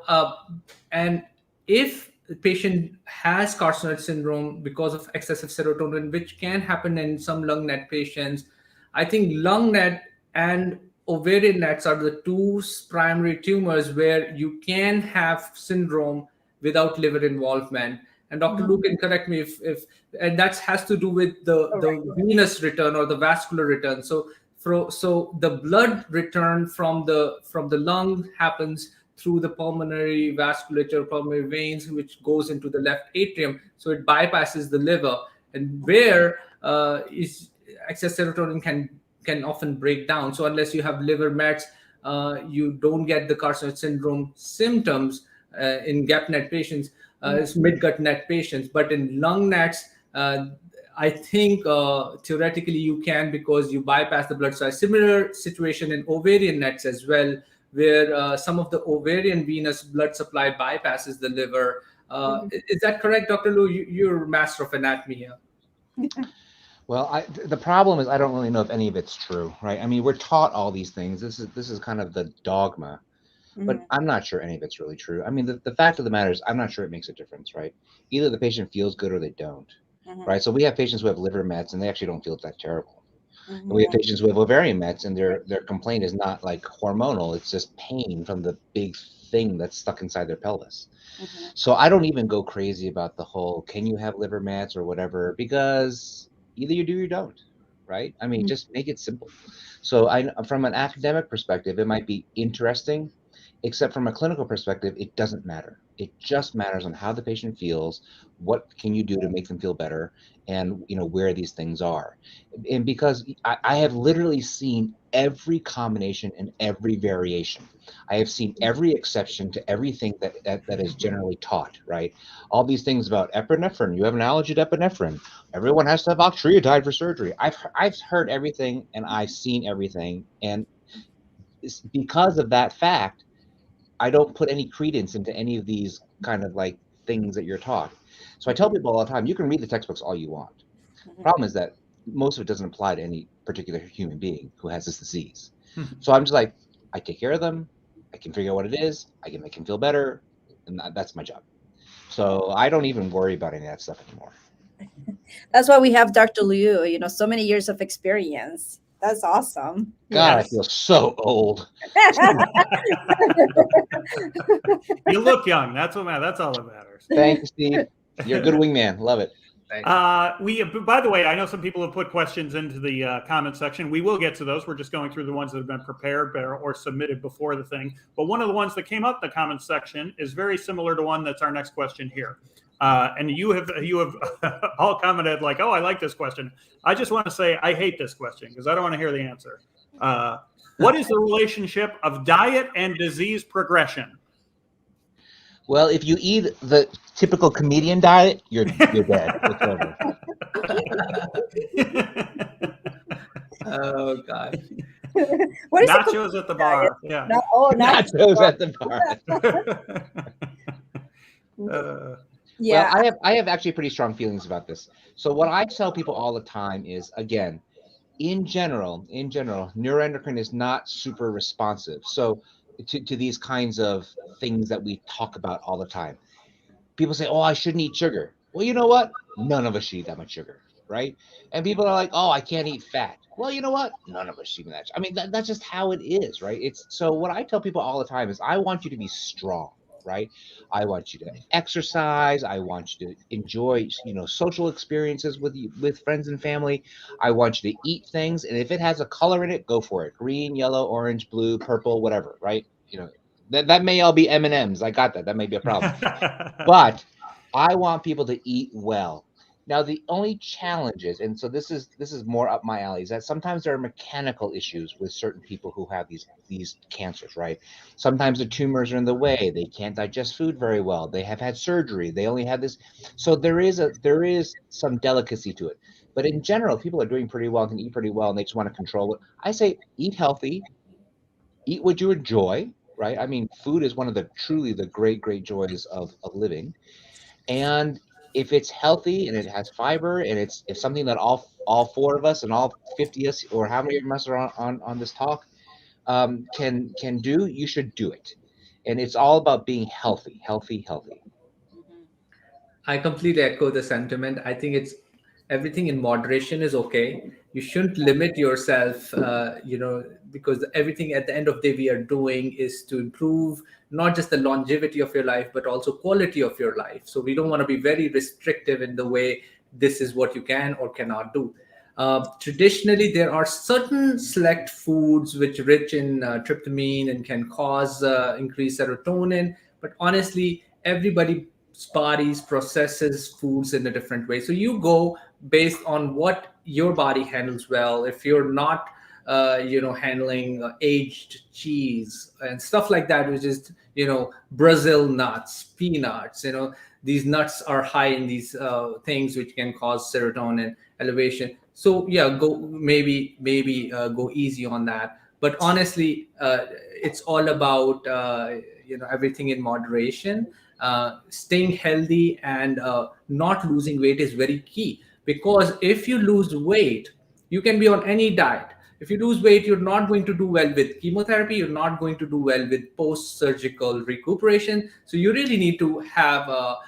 And if the patient has carcinoid syndrome because of excessive serotonin, which can happen in some lung net patients, I think lung net and ovarian nets are the two primary tumors where you can have syndrome without liver involvement. And Dr. Lu can correct me if and that has to do with the venous return or the vascular return. So the blood return from the lung happens through the pulmonary vasculature, pulmonary veins, which goes into the left atrium. So it bypasses the liver, and where is excess serotonin can often break down. So unless you have liver mets, you don't get the carcinoid syndrome symptoms in GAP-NET patients, mid-gut NET patients. But in lung NETs, I think theoretically you can, because you bypass the blood. So a similar situation in ovarian NETs as well, where some of the ovarian venous blood supply bypasses the liver. Is that correct, Dr. Lu? You're master of anatomy here. Well, the problem is I don't really know if any of it's true, right? I mean, we're taught all these things. This is kind of the dogma, but I'm not sure any of it's really true. I mean, the fact of the matter is I'm not sure it makes a difference, right? Either the patient feels good or they don't, right? So we have patients who have liver mets and they actually don't feel that terrible. And we have patients who have ovarian mets and their complaint is not like hormonal, it's just pain from the big thing that's stuck inside their pelvis. So I don't even go crazy about the whole, can you have liver mets or whatever, because either you do or you don't, right? I mean, just make it simple. So from an academic perspective, it might be interesting, except from a clinical perspective, it doesn't matter. It just matters on how the patient feels, what can you do to make them feel better, and where these things are. And because I have literally seen every combination and every variation. I have seen every exception to everything that is generally taught, right? All these things about epinephrine, you have an allergy to epinephrine. Everyone has to have octreotide for surgery. I've heard everything and I've seen everything. And because of that fact, I don't put any credence into any of these kind of like things that you're taught. So I tell people all the time, you can read the textbooks all you want. The problem is that most of it doesn't apply to any particular human being who has this disease. So I'm just like, I take care of them. I can figure out what it is. I can make them feel better. And that's my job. So I don't even worry about any of that stuff anymore. That's why we have Dr. Liu, so many years of experience. That's awesome. God, yes. I feel so old. You look young. That's what matters. That's all that matters. Thank you, Steve. You're a good wingman. Love it. By the way, I know some people have put questions into the comment section. We will get to those. We're just going through the ones that have been prepared or submitted before the thing. But one of the ones that came up in the comment section is very similar to one that's our next question here. And you have all commented like, oh, I like this question. I just want to say I hate this question because I don't want to hear the answer. What is the relationship of diet and disease progression? Well, if you eat the typical comedian diet, you're dead. It's over. Oh God. What is nachos at the bar? Yeah. Nachos at the bar. Yeah, well, I have actually pretty strong feelings about this. So what I tell people all the time is, again, in general, neuroendocrine is not super responsive. So to these kinds of things that we talk about all the time. People say, oh, I shouldn't eat sugar. Well, you know what? None of us should eat that much sugar, right? And people are like, oh, I can't eat fat. Well, you know what? None of us should eat that. I mean, that's just how it is, right? So what I tell people all the time is I want you to be strong. Right? I want you to exercise. I want you to enjoy, social experiences with friends and family. I want you to eat things. And if it has a color in it, go for it. Green, yellow, orange, blue, purple, whatever, right? That may all be M&Ms. I got that. That may be a problem. But I want people to eat well. Now, the only challenge is, and so this is more up my alley, is that sometimes there are mechanical issues with certain people who have these cancers, right? Sometimes the tumors are in the way. They can't digest food very well. They have had surgery. They only have this. So there is some delicacy to it. But in general, people are doing pretty well, can eat pretty well, and they just want to control it. I say eat healthy, eat what you enjoy, right? I mean, food is one of the truly the great, great joys of living. And if it's healthy and it has fiber and it's something that all four of us and all 50 of us or how many of us are on this talk can do, you should do it. And it's all about being healthy. I completely echo the sentiment. I think everything in moderation is okay. You shouldn't limit yourself, because everything at the end of the day we are doing is to improve not just the longevity of your life, but also quality of your life. So we don't want to be very restrictive in the way this is what you can or cannot do. Traditionally, there are certain select foods which rich in tryptamine and can cause increased serotonin. But honestly, everybody's bodies processes foods in a different way. So you go based on what your body handles well. If you're not, handling aged cheese and stuff like that, which is, Brazil nuts, peanuts, these nuts are high in these things which can cause serotonin elevation. So yeah, maybe go easy on that. But honestly, it's all about everything in moderation. Staying healthy and not losing weight is very key, because if you lose weight, you can be on any diet. If you lose weight, you're not going to do well with chemotherapy. You're not going to do well with post-surgical recuperation. So you really need to have a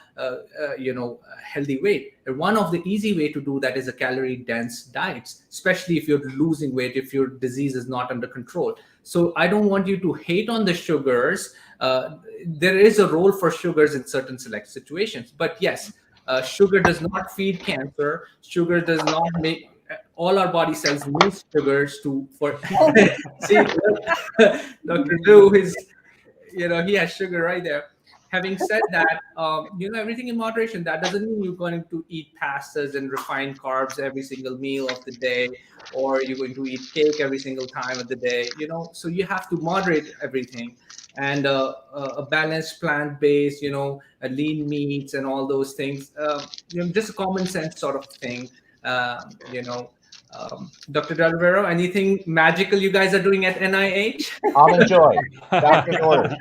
healthy weight. And one of the easy way to do that is a calorie-dense diets, especially if you're losing weight, if your disease is not under control. So I don't want you to hate on the sugars. There is a role for sugars in certain select situations. But yes, sugar does not feed cancer. Sugar does not make all our body cells need sugars for see Dr. Drew is he has sugar right there. Having said that, everything in moderation. That doesn't mean you're going to eat pastas and refined carbs every single meal of the day, or you're going to eat cake every single time of the day. So you have to moderate everything, and a balanced plant-based, lean meats and all those things. Just a common sense sort of thing. Dr. Del Rivero, anything magical you guys are doing at NIH? Aman Chauhan, Dr. Order.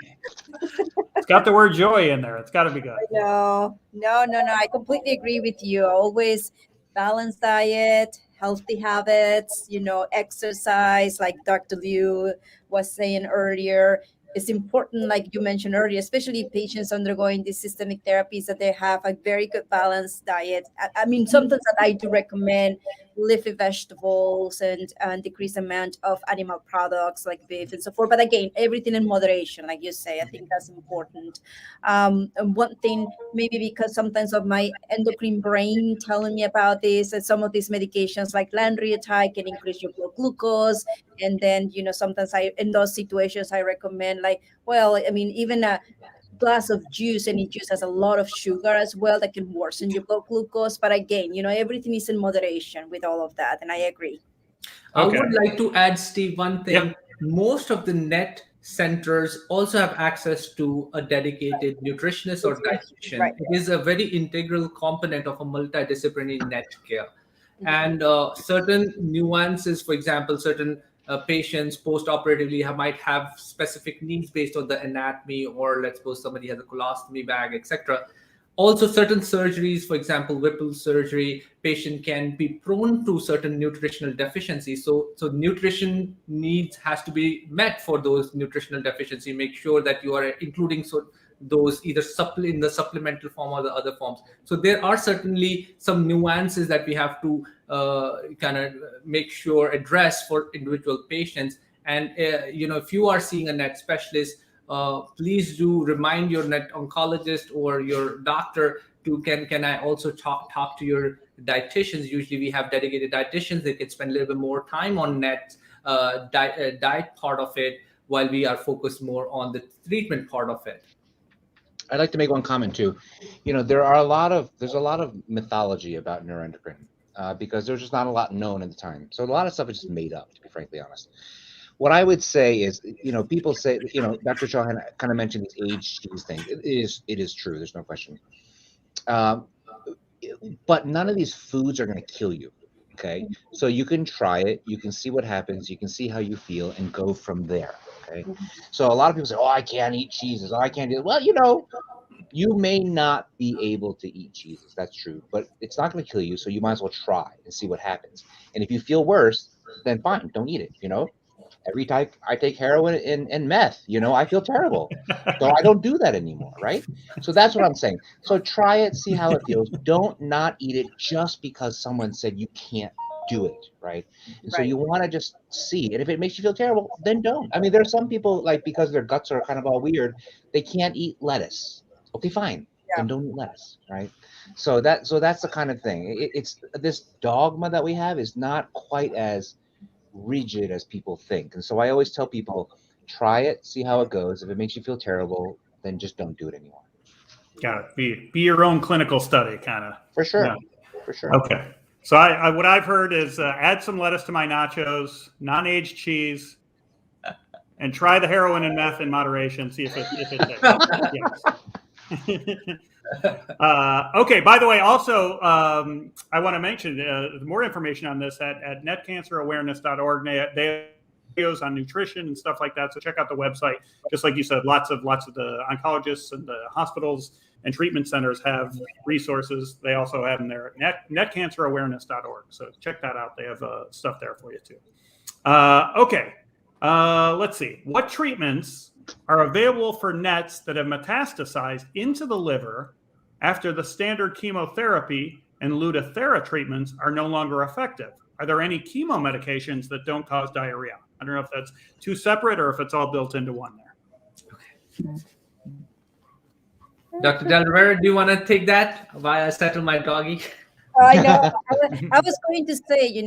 It's got the word joy in there. It's got to be good. No. I completely agree with you. Always balanced diet, healthy habits, exercise, like Dr. Liu was saying earlier. It's important, like you mentioned earlier, especially patients undergoing these systemic therapies, that they have a very good balanced diet. I mean, something that I do recommend: leafy vegetables and decrease amount of animal products like beef and so forth. But again, everything in moderation, like you say. I think that's important. And one thing, maybe because sometimes of my endocrine brain telling me about this, and some of these medications like lanreotide can increase your blood glucose. And then, sometimes in those situations, I recommend, like, well, I mean, even a glass of juice, any juice has a lot of sugar as well that can worsen your blood glucose. But again, everything is in moderation with all of that. And I agree. I Okay. would like to add, Steve, one thing. Yep. Most of the NET centers also have access to a dedicated nutritionist or dietitian. Right. It is a very integral component of a multidisciplinary NET care. And certain nuances, for example, certain patients post-operatively might have specific needs based on the anatomy, or let's suppose somebody has a colostomy bag, etc. Also, certain surgeries, for example, Whipple surgery, patient can be prone to certain nutritional deficiencies. So nutrition needs has to be met for those nutritional deficiencies. Make sure that you are including those either in the supplemental form or the other forms. So there are certainly some nuances that we have to kind of make sure address for individual patients. And if you are seeing a NET specialist, please do remind your NET oncologist or your doctor to can I also talk to your dietitians. Usually we have dedicated dietitians. They can spend a little bit more time on NET diet part of it, while we are focused more on the treatment part of it. I'd like to make one comment too. There's a lot of mythology about neuroendocrine because there's just not a lot known at the time. So a lot of stuff is just made up, to be frankly honest. What I would say is, people say, Dr. Chauhan kind of mentioned this age cheese thing. It is true. There's no question. But none of these foods are going to kill you. Okay. So you can try it. You can see what happens. You can see how you feel and go from there. Okay. So a lot of people say, oh, I can't eat cheeses. Oh, I can't do it. Well, you may not be able to eat cheeses. That's true. But it's not going to kill you. So you might as well try and see what happens. And if you feel worse, then fine. Don't eat it, every time I take heroin and meth, I feel terrible. So I don't do that anymore, right? So that's what I'm saying. So try it, see how it feels. Don't not eat it just because someone said you can't do it, right? And so you want to just see. And if it makes you feel terrible, then don't. I mean, there's some people, like, because their guts are kind of all weird, they can't eat lettuce. Okay, fine. Then don't eat lettuce, right? So that's the kind of thing. It's this dogma that we have is not quite as rigid as people think. And so I always tell people, try it, see how it goes. If it makes you feel terrible, then just don't do it anymore. Got it. Be your own clinical study, kind of. For sure. Yeah. For sure. Okay. So I what I've heard is add some lettuce to my nachos, non-aged cheese, and try the heroin and meth in moderation. See if it takes. Okay. By the way, also I want to mention more information on this at netcancerawareness.org. They have videos on nutrition and stuff like that. So check out the website. Just like you said, lots of the oncologists and the hospitals and treatment centers have resources. They also have in there netcancerawareness.org. So check that out. They have stuff there for you too. Okay. Let's see. What treatments are available for NETs that have metastasized into the liver after the standard chemotherapy and Lutathera treatments are no longer effective? Are there any chemo medications that don't cause diarrhea? I don't know if that's two separate or if it's all built into one there. Okay. Dr. Del Rivero, do you want to take that while I settle my doggy? I know. I was going to say,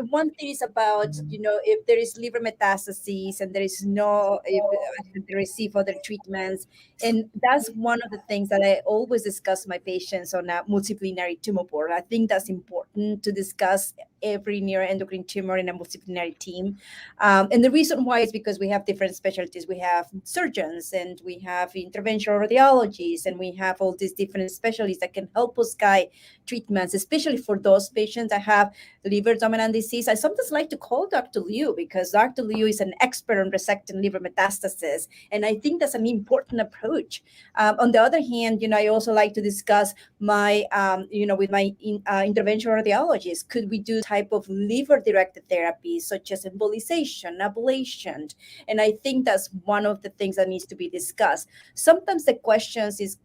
one thing is about, if there is liver metastases and there is if they receive other treatments. And that's one of the things that I always discuss my patients on a multidisciplinary tumor board. I think that's important to discuss every neuroendocrine tumor in a multidisciplinary team. And the reason why is because we have different specialties. We have surgeons and we have interventional radiologists and we have all these different specialists that can help us guide treatments, especially for those patients that have liver dominant disease. I sometimes like to call Dr. Liu because Dr. Liu is an expert on resecting liver metastasis. And I think that's an important approach. On the other hand, I also like to discuss my, with my interventional radiologist, could we do type of liver-directed therapy, such as embolization, ablation? And I think that's one of the things that needs to be discussed. Sometimes the questions is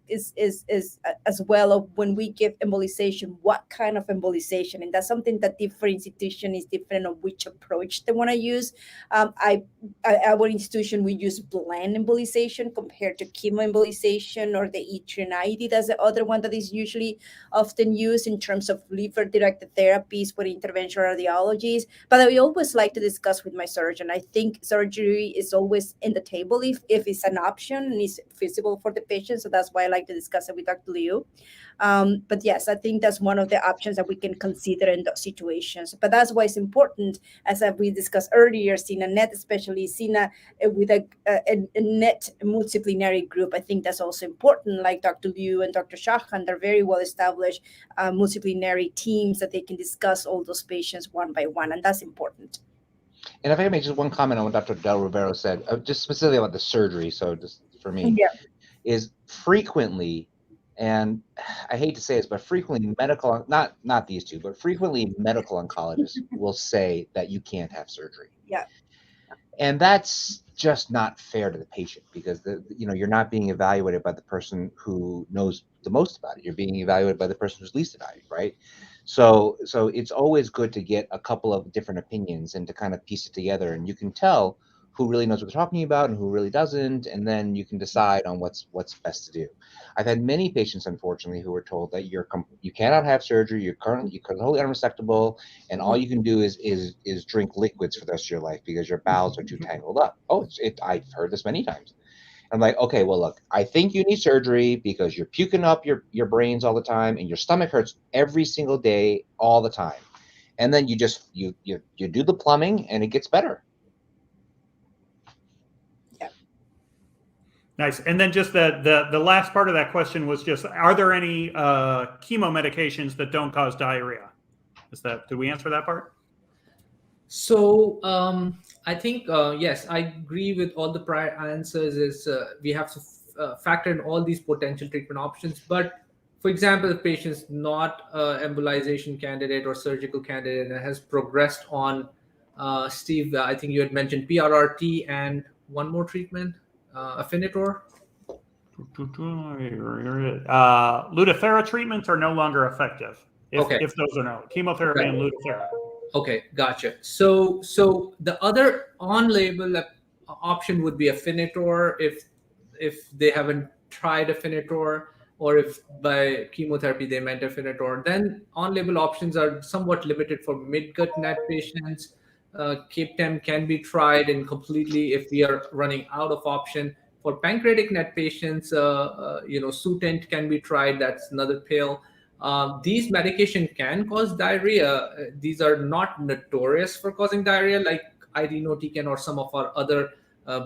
as well of when we give embolization, what kind of embolization? And that's something that different institution is different on which approach they want to use. Our institution, we use blend embolization compared to chemoembolization or the E390. That's the other one that is usually often used in terms of liver-directed therapies for interventional radiologies. But I always like to discuss with my surgeon. I think surgery is always in the table if it's an option and is feasible for the patient. So that's why I like to discuss it with Dr. Liu. But yes, I think that's one of the options that we can consider in those situations. But that's why it's important, as we discussed earlier, seeing a NET, especially seeing with a NET multidisciplinary group. I think that's also important. Like Dr. Liu and Dr. Chauhan, they're very well established multidisciplinary teams that they can discuss all those patients one by one, and that's important. And if I can make just one comment on what Dr. Del Rivero said, just specifically about the surgery, so just for me, is frequently, and I hate to say this, but frequently not these two, but frequently medical oncologists will say that you can't have surgery. Yeah. And that's just not fair to the patient because you're not being evaluated by the person who knows the most about it. You're being evaluated by the person who's least evaluated, right? So it's always good to get a couple of different opinions and to kind of piece it together, and you can tell who really knows what they're talking about and who really doesn't, and then you can decide on what's best to do. I've had many patients, unfortunately, who were told that you cannot have surgery, you're totally unresectable, and all you can do is drink liquids for the rest of your life because your bowels are too tangled up. I've heard this many times. I'm like, okay, well, look, I think you need surgery because you're puking up your brains all the time and your stomach hurts every single day, all the time. And then you do the plumbing and it gets better. Nice. And then just the last part of that question was just, are there any chemo medications that don't cause diarrhea? Did we answer that part? So I think, yes, I agree with all the prior answers we have to factor in all these potential treatment options. But for example, the patient's not an embolization candidate or surgical candidate and has progressed on Steve, I think you had mentioned PRRT and one more treatment, Afinitor. Lutathera treatments are no longer effective if those are no chemotherapy and Lutathera. Okay, gotcha. So the other on-label option would be Afinitor if they haven't tried Afinitor, or if by chemotherapy they meant Afinitor. Then on-label options are somewhat limited for mid-gut NET patients. Captem can be tried and completely if we are running out of option. For pancreatic NET patients, Sutent can be tried. That's another pill. These medication can cause diarrhea. These are not notorious for causing diarrhea like irinotecan or some of our other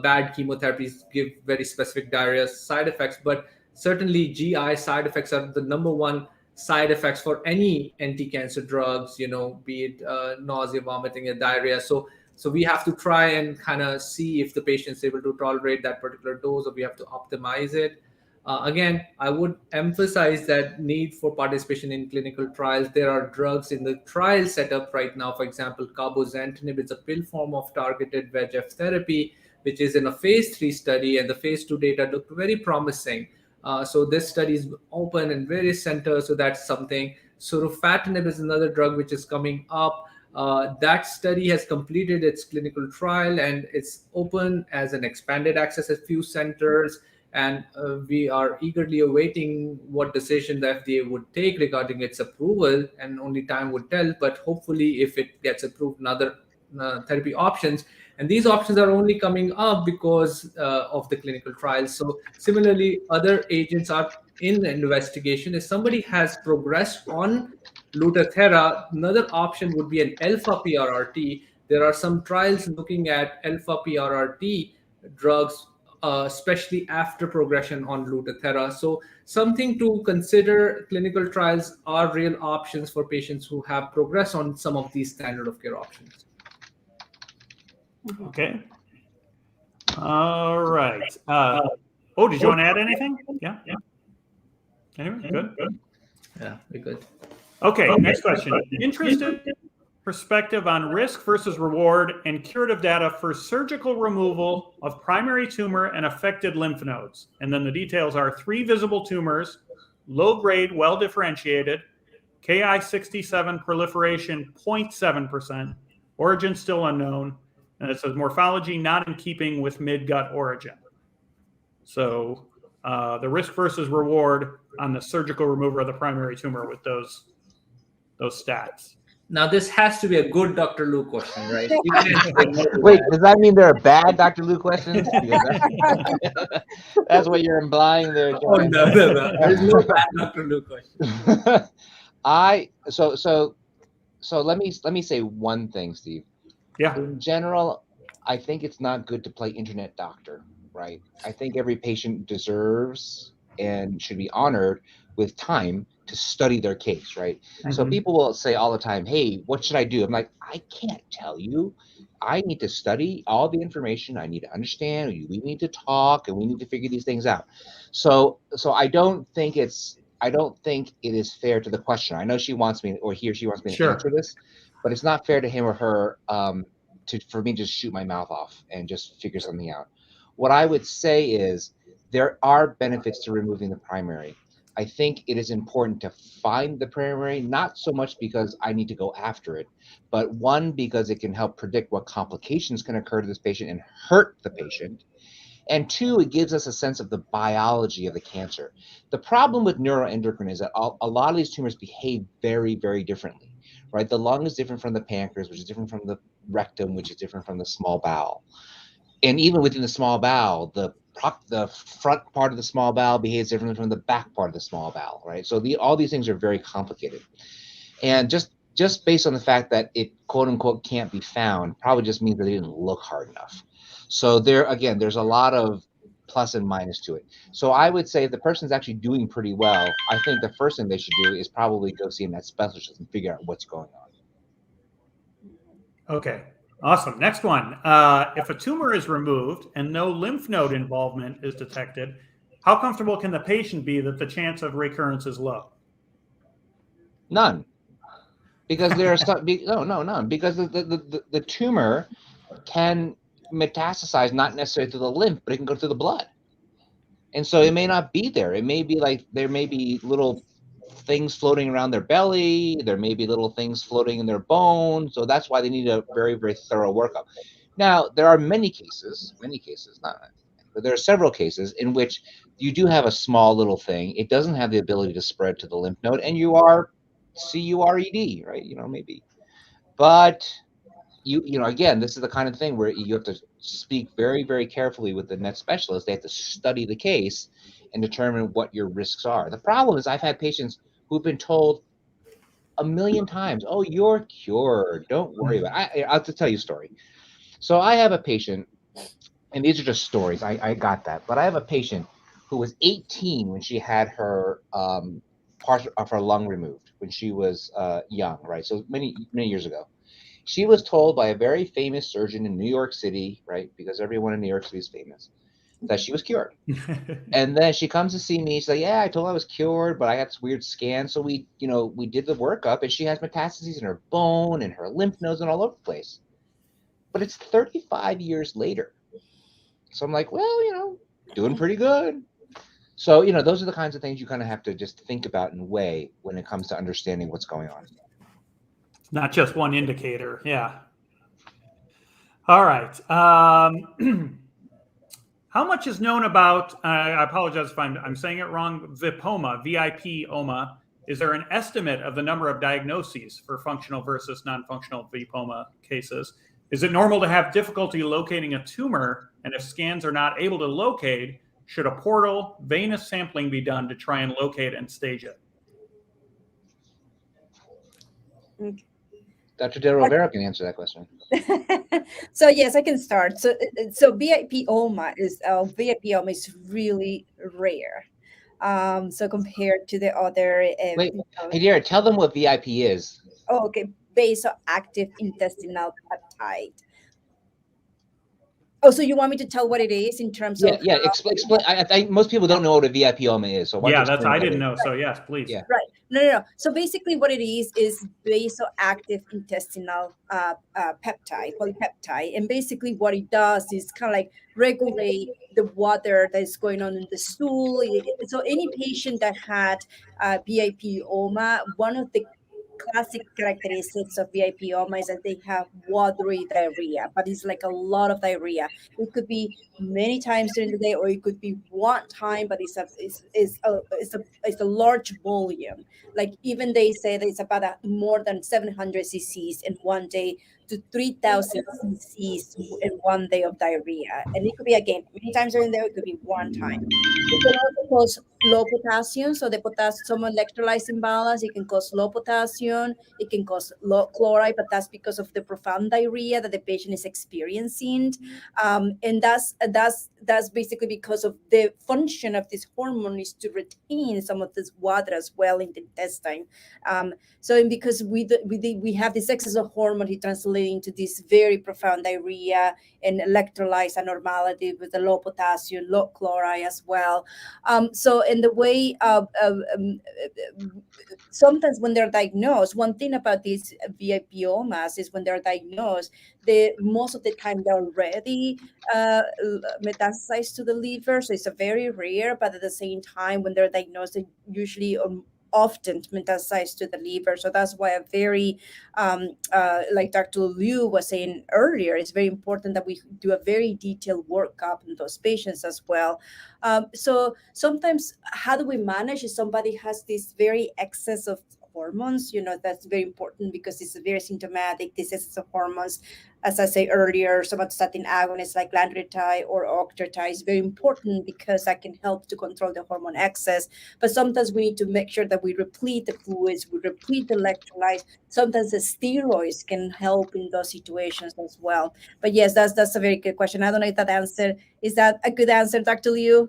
bad chemotherapies give very specific diarrhea side effects. But certainly GI side effects are the number one side effects for any anti-cancer drugs, be it nausea, vomiting, and diarrhea. So we have to try and kind of see if the patient's able to tolerate that particular dose, or we have to optimize it. Again, I would emphasize that need for participation in clinical trials. There are drugs in the trial setup right now. For example, cabozantinib is a pill form of targeted VEGF therapy, which is in a phase 3 study, and the phase 2 data looked very promising. So this study is open in various centers, so that's something. Surufatinib is another drug which is coming up. That study has completed its clinical trial, and it's open as an expanded access at few centers. And we are eagerly awaiting what decision the FDA would take regarding its approval, and only time would tell. But hopefully, if it gets approved in other therapy options, and these options are only coming up because of the clinical trials. So similarly, other agents are in the investigation. If somebody has progressed on Lutathera, another option would be an alpha PRRT. There are some trials looking at alpha PRRT drugs, especially after progression on Lutathera. So something to consider. Clinical trials are real options for patients who have progressed on some of these standard of care options. Okay. All right. Did you want to add anything? Yeah. Anyway, good. Yeah, we're good. Okay, next question. Interested perspective on risk versus reward and curative data for surgical removal of primary tumor and affected lymph nodes. And then the details are 3 visible tumors, low grade, well differentiated, Ki-67 proliferation 0.7%, origin still unknown, and it says morphology not in keeping with mid-gut origin. So the risk versus reward on the surgical removal of the primary tumor with those stats. Now, this has to be a good Dr. Lu question, right? Wait, does that mean there are bad Dr. Lu questions? That's what you're implying there, John. Oh, no. There's no bad Dr. Lu question. So let me say one thing, Steve. Yeah. In general, I think it's not good to play internet doctor, right? I think every patient deserves and should be honored with time to study their case, right? Mm-hmm. So people will say all the time, hey, what should I do? I'm like, I can't tell you. I need to study all the information. I need to understand. We need to talk, and we need to figure these things out. So I don't think it is fair to the question. I know she wants me, or he or she wants me to answer this, but it's not fair to him or her for me to just shoot my mouth off and just figure something out. What I would say is there are benefits to removing the primary. I think it is important to find the primary, not so much because I need to go after it, but one, because it can help predict what complications can occur to this patient and hurt the patient. And two, it gives us a sense of the biology of the cancer. The problem with neuroendocrine is that a lot of these tumors behave very, very differently, right? The lung is different from the pancreas, which is different from the rectum, which is different from the small bowel. And even within the small bowel, the front part of the small bowel behaves differently from the back part of the small bowel, right? So all these things are very complicated. And just based on the fact that it, quote unquote, can't be found, probably just means that they didn't look hard enough. So there's a lot of plus and minus to it. So I would say if the person's actually doing pretty well, I think the first thing they should do is probably go see a NET specialist and figure out what's going on. Okay. Awesome. Next one. If a tumor is removed and no lymph node involvement is detected, how comfortable can the patient be that the chance of recurrence is low? None. because there are some. No, because the tumor can metastasize not necessarily to the lymph, but it can go through the blood, and so it may not be there. It may be like there may be little things floating around their belly. There may be little things floating in their bones. So that's why they need a very, very thorough workup. Now, there are many cases, not many, but there are several cases in which you do have a small little thing. It doesn't have the ability to spread to the lymph node, and you are CURED, right? Maybe. But again, this is the kind of thing where you have to speak very, very carefully with the NET specialist. They have to study the case and determine what your risks are. The problem is I've had patients who've been told a million times, "Oh, you're cured. Don't worry about it." I'll just tell you a story. So I have a patient, and these are just stories. I got that. But I have a patient who was 18 when she had her part of her lung removed when she was young, right? So many years ago. She was told by a very famous surgeon in New York City, right? Because everyone in New York City is famous, that she was cured. And then she comes to see me. She's like, "Yeah, I told her I was cured, but I had this weird scan." So we did the workup, and she has metastases in her bone and her lymph nodes and all over the place. But it's 35 years later. So I'm like, well, doing pretty good. So, those are the kinds of things you kind of have to just think about and weigh when it comes to understanding what's going on. Not just one indicator. Yeah. All right. How much is known about, I apologize if I'm saying it wrong, VIPoma, V-I-P-oma? Is there an estimate of the number of diagnoses for functional versus non-functional VIPoma cases? Is it normal to have difficulty locating a tumor? And if scans are not able to locate, should a portal venous sampling be done to try and locate and stage it? Okay. Dr. Del Rivero can answer that question. So yes, I can start. So VIPoma is really rare. So compared to the other. Wait, Jaydira, tell them what VIP is. Oh, okay. Vasoactive intestinal peptide. Oh, so you want me to tell what it is in terms of? Yeah. Explain. I think most people don't know what a VIPoma is. So I didn't know. So yes, please. Yeah. Right. No. So basically, what it is vasoactive intestinal peptide, polypeptide, and basically what it does is kind of like regulate the water that is going on in the stool. So any patient that had VIPoma, one of the classic characteristics of VIPoma is that they have watery diarrhea, but it's like a lot of diarrhea. It could be many times during the day, or it could be one time, but it's a large volume. Like even they say that it's about more than 700 cc's in one day to 3,000 cc's in one day of diarrhea, and it could be again many times during the day. It could be one time. It can also cause low potassium, so the potassium electrolyte imbalance. It can cause low potassium. It can cause low chloride, but that's because of the profound diarrhea that the patient is experiencing, and that's basically because of the function of this hormone is to retain some of this water as well in the intestine. So because we have this excess of hormone, it translates into this very profound diarrhea and electrolyte abnormality with the low potassium, low chloride as well. So in the way sometimes when they're diagnosed, one thing about these VIPomas is when they're diagnosed, most of the time they're already metastasized to the liver, so it's a very rare. But at the same time, when they're diagnosed, they usually often metastasize to the liver. So that's why a very, like Dr. Liu was saying earlier, it's very important that we do a very detailed workup in those patients as well. So sometimes, how do we manage if somebody has this very excess of hormones? That's very important because it's very symptomatic. This excess of hormones, as I say earlier, somatostatin agonists like lanreotide or octreotide is very important because that can help to control the hormone excess. But sometimes we need to make sure that we replete the fluids, we replete the electrolytes. Sometimes the steroids can help in those situations as well. But yes, that's a very good question. I don't know if is that a good answer, Dr. Liu?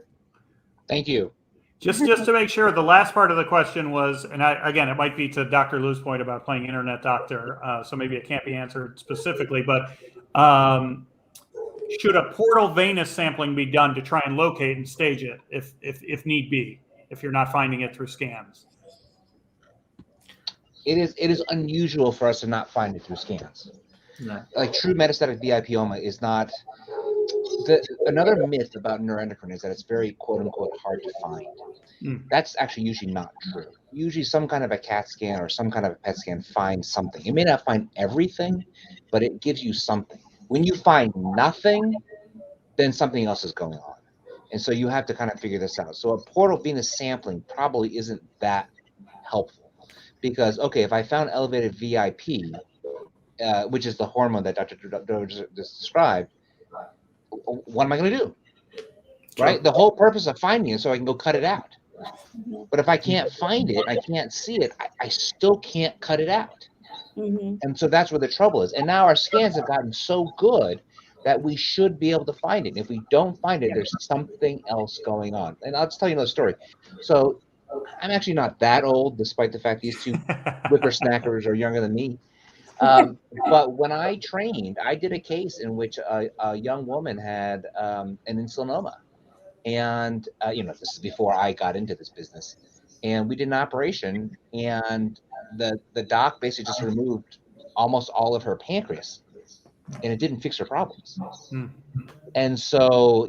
Thank you. Just to make sure, the last part of the question was, and again, it might be to Dr. Liu's point about playing internet doctor, so maybe it can't be answered specifically, but should a portal venous sampling be done to try and locate and stage it if need be, if you're not finding it through scans? It is unusual for us to not find it through scans. Right. Like true metastatic VIPoma is not. Another myth about neuroendocrine is that it's very quote unquote hard to find. That's actually usually not true. Usually some kind of a CAT scan or some kind of a PET scan finds something. It may not find everything, but it gives you something. When you find nothing, then something else is going on. And so you have to kind of figure this out. So a portal venous sampling probably isn't that helpful because, okay, if I found elevated VIP, which is the hormone that Dr. just described, what am I going to do? Right? The whole purpose of finding it so I can go cut it out. But if I can't find it, I can't see it, I still can't cut it out. And so that's where the trouble is. And now our scans have gotten so good that we should be able to find it. And if we don't find it, there's something else going on. And I'll just tell you another story. So I'm actually not that old, despite the fact these two whippersnackers are younger than me. But when I trained, I did a case in which a young woman had an insulinoma. And, this is before I got into this business. And we did an operation, and the doc basically just removed almost all of her pancreas. And it didn't fix her problems. And so,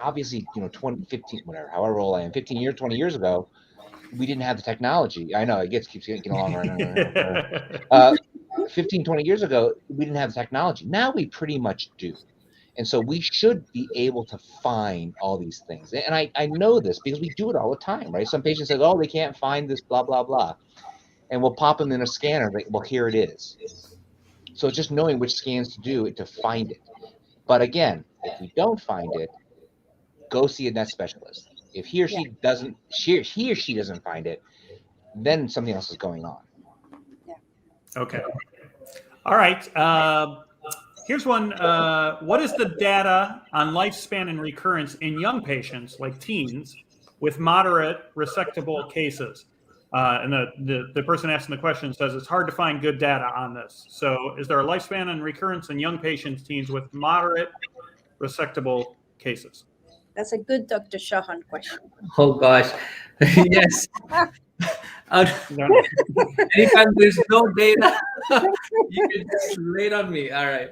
obviously, 20, 15, whatever, however old I am, 15 years, 20 years ago, we didn't have the technology. I know it keeps getting along right now. 15, 20 years ago, we didn't have the technology. Now we pretty much do. And so we should be able to find all these things. And I know this because we do it all the time, right? Some patients say, oh, they can't find this, blah, blah, blah. And we'll pop them in a scanner. Like, well, here it is. So it's just knowing which scans to do to find it. But again, if we don't find it, go see a net specialist. If he or she doesn't, he or she doesn't find it, then something else is going on. Okay. All right. Here's one. What is the data on lifespan and recurrence in young patients, like teens, with moderate resectable cases? And the person asking the question says it's hard to find good data on this. So is there a lifespan and recurrence in young patients, teens with moderate resectable cases? That's a good Dr. Chauhan question. Oh gosh, yes. Anytime there's no data, you can just lay it on me. All right.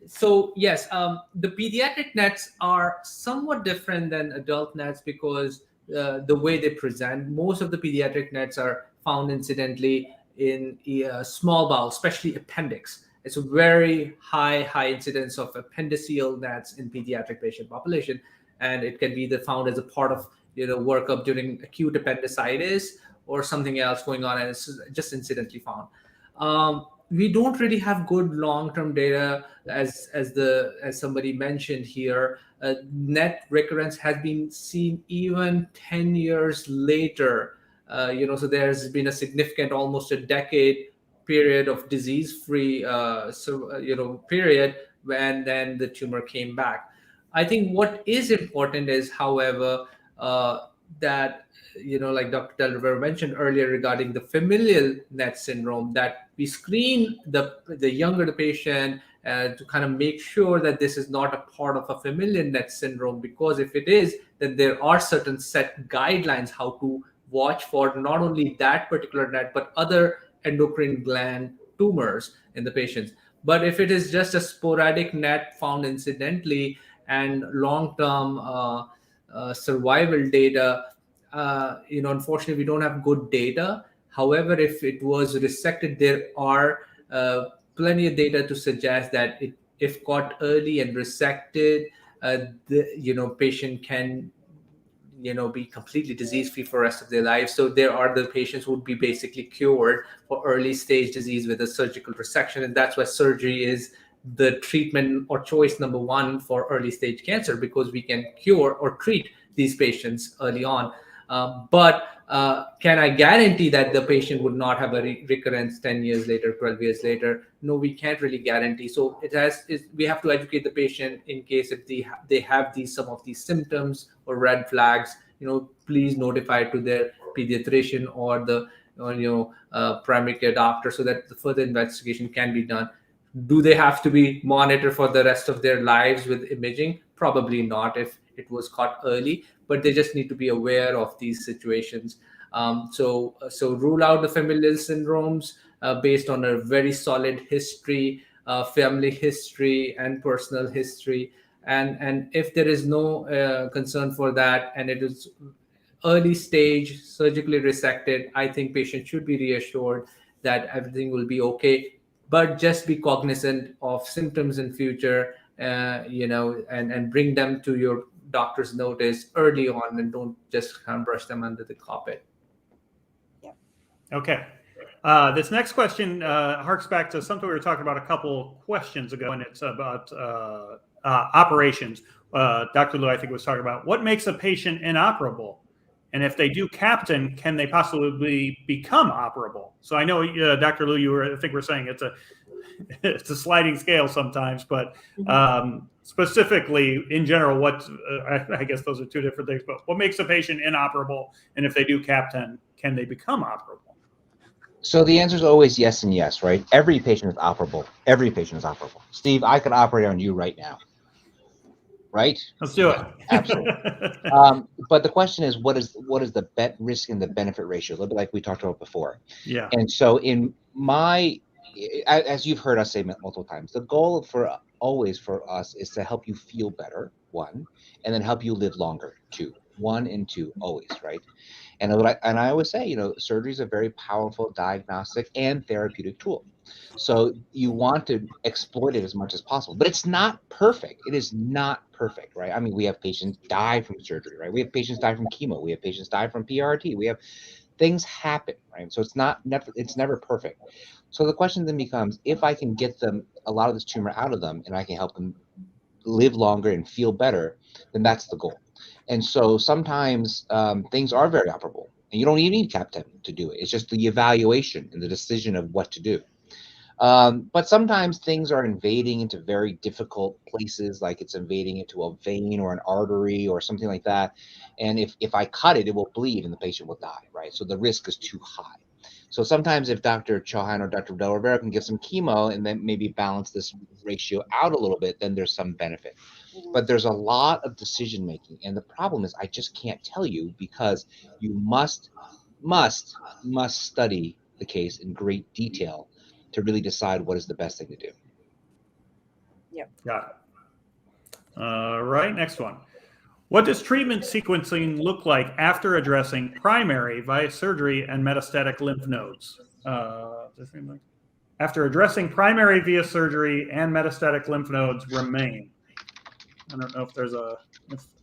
So yes, the pediatric nets are somewhat different than adult nets because the way they present. Most of the pediatric nets are found incidentally in small bowel, especially appendix. It's a very high incidence of appendiceal nets in pediatric patient population, and it can be either found as a part of workup during acute appendicitis or something else going on, and it's just incidentally found. We don't really have good long-term data, as somebody mentioned here. Net recurrence has been seen even 10 years later. So there's been a significant, almost a decade period of disease-free, period when then the tumor came back. I think what is important is, however, that like Dr. Del Rivero mentioned earlier regarding the familial net syndrome, that we screen the younger the patient to kind of make sure that this is not a part of a familial net syndrome, because if it is, then there are certain set guidelines how to watch for not only that particular net but other endocrine gland tumors in the patients. But if it is just a sporadic net found incidentally and long-term survival data, unfortunately we don't have good data. However, if it was resected, there are plenty of data to suggest that if caught early and resected, the patient can be completely disease-free for the rest of their life. So there are the patients who would be basically cured for early stage disease with a surgical resection, and that's why surgery is the treatment or choice number one for early stage cancer, because we can cure or treat these patients early on. But can I guarantee that the patient would not have a recurrence 10 years later, 12 years later? No, we can't really guarantee. So we have to educate the patient in case if they have some of these symptoms or red flags, please notify to their pediatrician or the primary care doctor so that the further investigation can be done. Do they have to be monitored for the rest of their lives with imaging? Probably not if it was caught early, but they just need to be aware of these situations. So rule out the familial syndromes based on a very solid history, family history, and personal history. And if there is no concern for that, and it is early stage, surgically resected, I think patients should be reassured that everything will be okay. But just be cognizant of symptoms in future, and bring them to your doctor's notice early on, and don't just kind of brush them under the carpet. Okay. This next question harks back to something we were talking about a couple questions ago, and it's about operations. Dr. Liu, I think, was talking about what makes a patient inoperable, and if they do captain, can they possibly become operable? So I know, Dr. Liu, I think we're saying it's a sliding scale sometimes, but specifically in general, I guess those are two different things. But what makes a patient inoperable, and if they do captain, can they become operable? So the answer is always yes and yes, right? Every patient is operable. Every patient is operable. Steve, I could operate on you right now, right? Let's do it. Absolutely. But the question is, what is the risk and the benefit ratio? A little bit like we talked about before. Yeah. And so as you've heard us say multiple times, the goal always for us is to help you feel better, one, and then help you live longer, two. 1 and 2 always, right? And I always say, surgery is a very powerful diagnostic and therapeutic tool. So you want to exploit it as much as possible, but it's not perfect. It is not perfect, right? I mean, we have patients die from surgery, right? We have patients die from chemo. We have patients die from PRT. We have things happen, right? So it's never perfect. So the question then becomes, if I can get a lot of this tumor out of them and I can help them live longer and feel better, then that's the goal. And so sometimes things are very operable, and you don't even need CAP-10 to do it. It's just the evaluation and the decision of what to do. But sometimes things are invading into very difficult places, like it's invading into a vein or an artery or something like that. And if I cut it, it will bleed and the patient will die, right? So the risk is too high. So sometimes if Dr. Chauhan or Dr. Del Rivero can give some chemo and then maybe balance this ratio out a little bit, then there's some benefit. But there's a lot of decision making. And the problem is I just can't tell you, because you must study the case in great detail to really decide what is the best thing to do. Yep. Got it. All right, next one. What does treatment sequencing look like after addressing primary via surgery and metastatic lymph nodes? After addressing primary via surgery and metastatic lymph nodes remain. I don't know if there's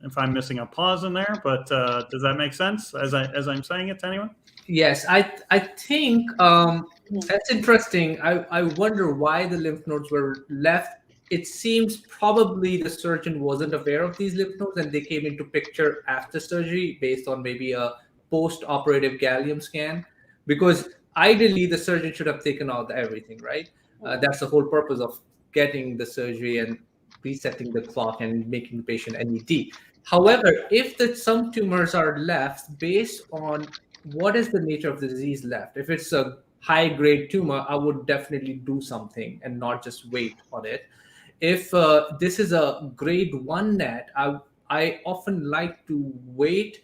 if I'm missing a pause in there, but does that make sense as I'm saying it to anyone? Yes, I think that's interesting. I wonder why the lymph nodes were left. It seems probably the surgeon wasn't aware of these lymph nodes and they came into picture after surgery based on maybe a post-operative gallium scan, because ideally the surgeon should have taken out everything, right? That's the whole purpose of getting the surgery and resetting the clock and making the patient NET. However, if some tumors are left based on what is the nature of the disease left, if it's a high-grade tumor, I would definitely do something and not just wait on it. If this is a grade 1 NET, I often like to wait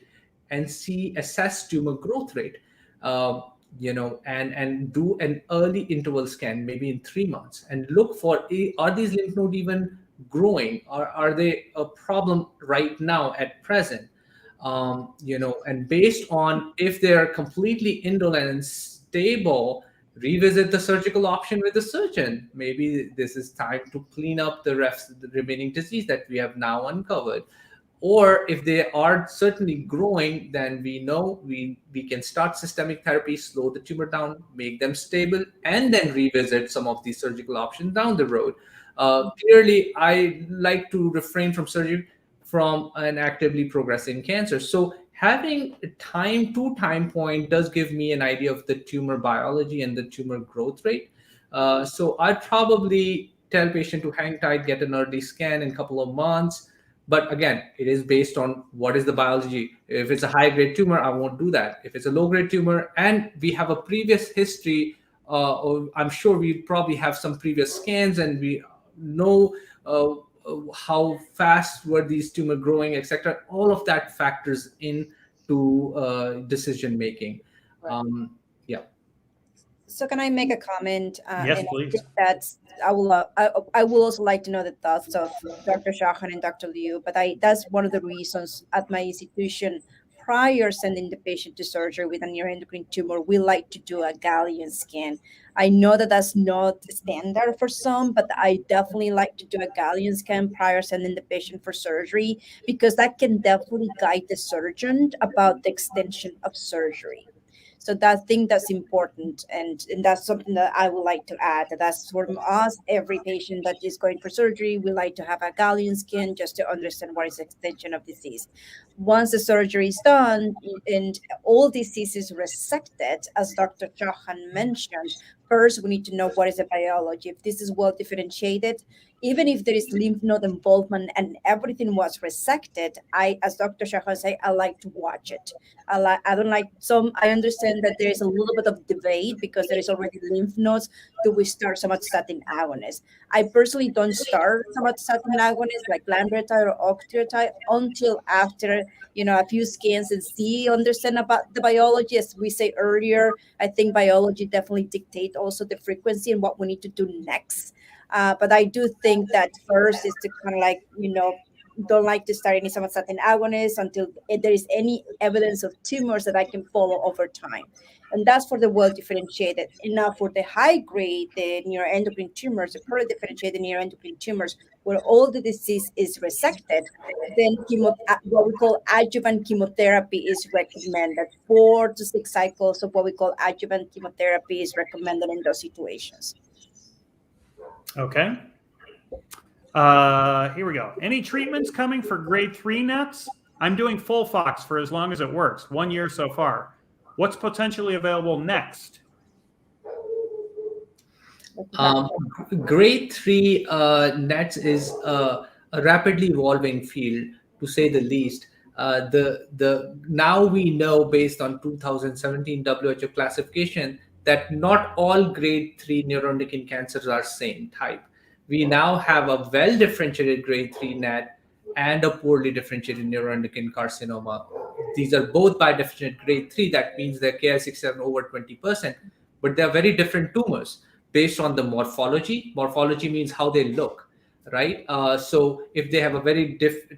and assess tumor growth rate, and do an early interval scan, maybe in 3 months, and look for, are these lymph nodes even growing? Are they a problem right now at present? And based on if they're completely indolent and stable, revisit the surgical option with the surgeon. Maybe this is time to clean up the remaining disease that we have now uncovered. Or if they are certainly growing, then we know we can start systemic therapy, slow the tumor down, make them stable, and then revisit some of these surgical options down the road. Clearly, I like to refrain from surgery from an actively progressing cancer. So having a time point does give me an idea of the tumor biology and the tumor growth rate. So I'd probably tell patient to hang tight, get an early scan in a couple of months. But again, it is based on what is the biology. If it's a high-grade tumor, I won't do that. If it's a low-grade tumor and we have a previous history, I'm sure we probably have some previous scans and we know how fast were these tumor growing, etc. All of that factors in to decision making. Yeah. So can I make a comment? Yes, And I please. think that's I will also like to know the thoughts of Dr. Chauhan and Dr. Liu. But that's one of the reasons at my institution, prior sending the patient to surgery with a neuroendocrine tumor, we like to do a gallium scan. I know that that's not standard for some, but I definitely like to do a gallium scan prior sending the patient for surgery, because that can definitely guide the surgeon about the extension of surgery. So that thing that's important, and that's something that I would like to add. That's for us. Every patient that is going for surgery, we like to have a gallium scan just to understand what is the extension of disease. Once the surgery is done and all disease is resected, as Dr. Chauhan mentioned, first we need to know what is the biology. If this is well differentiated, even if there is lymph node involvement and everything was resected, as Dr. Chauhan said, I like to watch it. I don't like some. I understand that there is a little bit of debate because there is already lymph nodes. Do we start somatostatin agonist? I personally don't start somatostatin agonist like lanreotide or octreotide until after a few scans and understand about the biology. As we say earlier, I think biology definitely dictate also the frequency and what we need to do next. But I do think that first is to kind of don't like to start any somatostatin agonists until there is any evidence of tumors that I can follow over time. And that's for the well differentiated. And now for the high grade, the neuroendocrine tumors, the poorly differentiated neuroendocrine tumors, where all the disease is resected, then what we call adjuvant chemotherapy is recommended. 4 to 6 cycles of what we call adjuvant chemotherapy is recommended in those situations. Okay. Here we go. Any treatments coming for grade 3 nets? I'm doing FOLFOX for as long as it works. 1 year so far. What's potentially available next? Grade 3 nets is a rapidly evolving field, to say the least. Now we know, based on 2017 WHO classification, that not all grade 3 neuroendocrine cancers are same type. We now have a well-differentiated grade 3 NET and a poorly differentiated neuroendocrine carcinoma. These are both by definition grade 3. That means they're Ki-67 over 20%, but they're very different tumors based on the morphology. Morphology means how they look, right? So if they have a very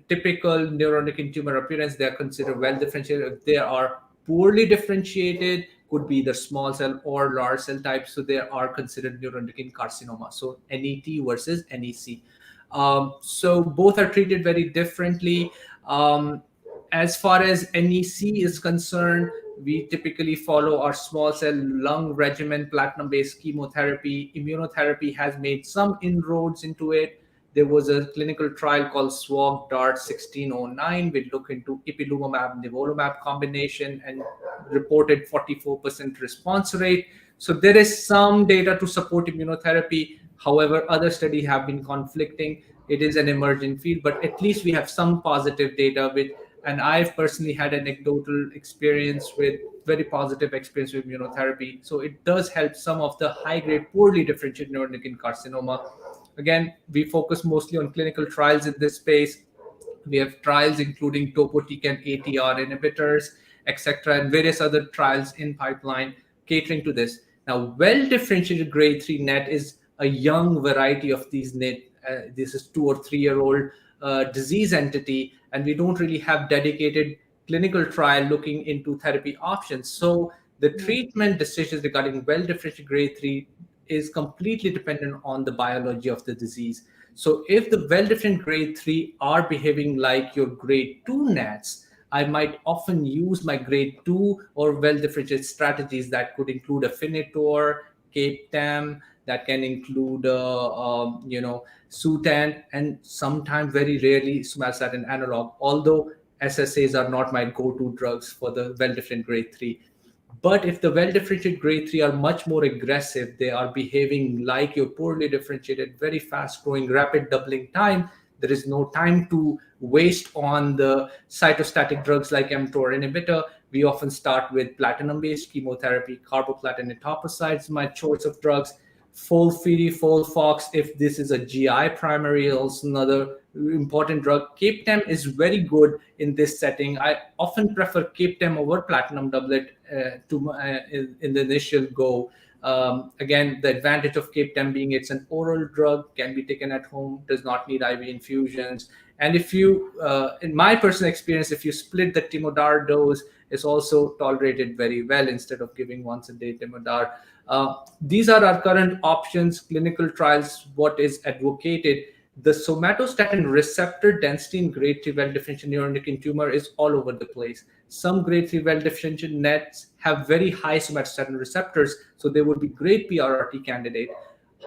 typical neuroendocrine tumor appearance, they're considered well-differentiated. If they are poorly differentiated, could be the small cell or large cell type, so they are considered neuroendocrine carcinoma. So NET versus NEC. So both are treated very differently. As far as NEC is concerned, we typically follow our small cell lung regimen, platinum-based chemotherapy. Immunotherapy has made some inroads into it. There was a clinical trial called SWOG DART 1609, which looked into ipilimumab nivolumab combination and reported 44% response rate. So there is some data to support immunotherapy. However, other studies have been conflicting. It is an emerging field, but at least we have some positive data and I've personally had anecdotal experience with very positive experience with immunotherapy. So it does help some of the high-grade, poorly differentiated neuroendocrine carcinoma. Again, we focus mostly on clinical trials in this space. We have trials including topotecan ATR inhibitors, etc., and various other trials in pipeline catering to this. Now, well-differentiated grade 3 NET is a young variety of these NET. This is 2 or 3 year old disease entity, and we don't really have dedicated clinical trial looking into therapy options. So the treatment decisions regarding well-differentiated grade 3 is completely dependent on the biology of the disease. So if the well-differentiated grade 3 are behaving like your grade 2 NETs, I might often use my grade 2 or well-differentiated strategies that could include Afinitor, Cape-TAM, that can include Sutent, and sometimes, very rarely, somatostatin analog, although SSAs are not my go-to drugs for the well-differentiated grade 3. But if the well-differentiated grade 3 are much more aggressive, they are behaving like your poorly differentiated, very fast-growing, rapid doubling time, there is no time to waste on the cytostatic drugs like mTOR inhibitor. We often start with platinum-based chemotherapy, carboplatin etoposide, my choice of drugs. FOLFIRI, FOLFOX, if this is a GI primary, also another important drug. Captem is very good in this setting. I often prefer Captem over platinum doublet in the initial go. Again, the advantage of Captem being it's an oral drug, can be taken at home, does not need IV infusions. And if you, in my personal experience, if you split the Timodar dose, it's also tolerated very well instead of giving once a day Timodar. These are our current options, clinical trials, what is advocated. The somatostatin receptor density in grade 3 well-differentiated neuroendocrine tumor is all over the place. Some grade 3 well-differentiated NETs have very high somatostatin receptors, so they would be great PRRT candidate.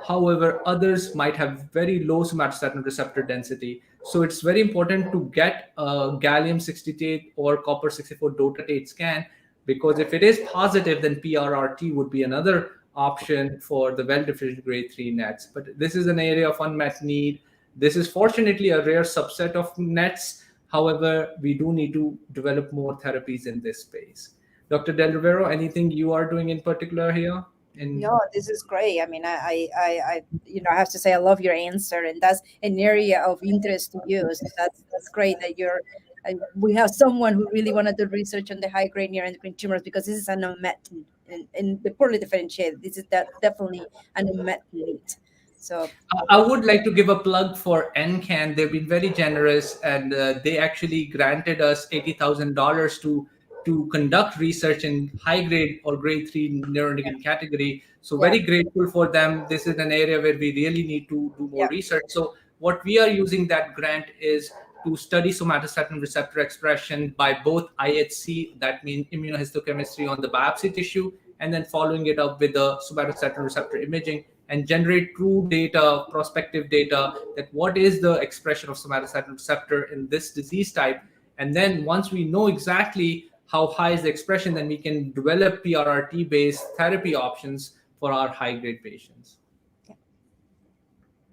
However, others might have very low somatostatin receptor density. So it's very important to get a gallium-68 or copper-64 dotatate scan, because if it is positive, then PRRT would be another option for the well-differentiated grade 3 NETs. But this is an area of unmet need. This is fortunately a rare subset of NETs. However, we do need to develop more therapies in this space. Dr. Del Rivero, anything you are doing in particular here? No, this is great. I mean, I I have to say I love your answer, and that's an area of interest to you. So that's great that we have someone who really want to do research on the high grade neuroendocrine tumors, because this is an unmet in the poorly differentiated. This is definitely an unmet need. So I would like to give a plug for NCAN. They've been very generous, and they actually granted us $80,000 to conduct research in high grade or grade 3 neuroendocrine category. So very grateful for them. This is an area where we really need to do more research. So what we are using that grant is to study somatostatin receptor expression by both IHC, that means immunohistochemistry on the biopsy tissue, and then following it up with the somatostatin receptor imaging, and generate true data, prospective data, that what is the expression of somatostatin receptor in this disease type. And then once we know exactly how high is the expression, then we can develop PRRT-based therapy options for our high-grade patients.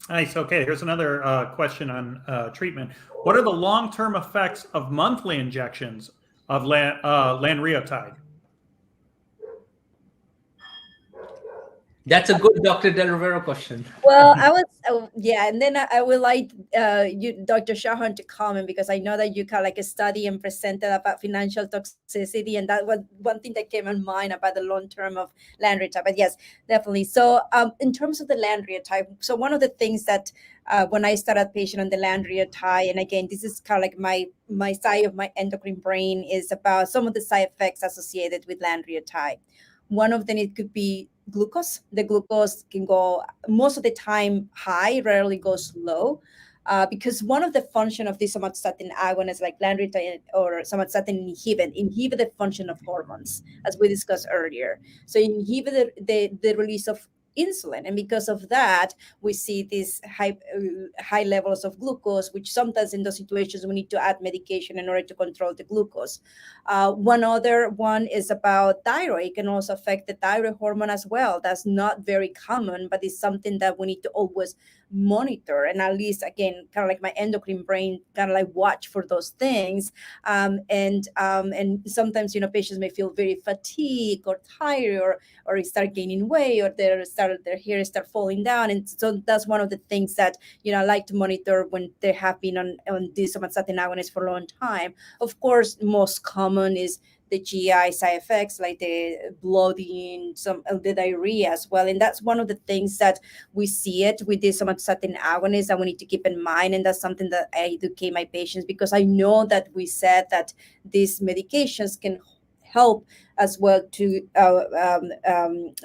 Nice. Okay, here's another question on treatment. What are the long-term effects of monthly injections of lanreotide? That's a good Dr. Del Rivero question. Well, and then I would like you, Dr. Chauhan, to comment, because I know that you kind of like a study and presented about financial toxicity, and that was one thing that came in mind about the long term of lanreotide. But yes, definitely. So in terms of the lanreotide, so one of the things that when I started patient on the lanreotide, and again, this is kind of like my side of my endocrine brain, is about some of the side effects associated with lanreotide. One of them, it could be glucose. The glucose can go most of the time high, rarely goes low, because one of the function of these somatostatin agonists like lanreotide or somatostatin inhibit the function of hormones, as we discussed earlier. So inhibit the release of insulin, and because of that we see these high levels of glucose, which sometimes in those situations we need to add medication in order to control the glucose. One other one is about thyroid. It can also affect the thyroid hormone as well. That's not very common, but it's something that we need to always monitor, and at least, again, kind of like my endocrine brain kind of like watch for those things. And sometimes patients may feel very fatigued or tired, or start gaining weight, or their hair start falling down. And so that's one of the things that I like to monitor when they have been on these somatostatin agonists for a long time. Of course, most common is the GI side effects, like the bloating, the diarrhea as well. And that's one of the things that we see it with the somatostatin agonists that we need to keep in mind. And that's something that I educate my patients, because I know that we said that these medications can help as well to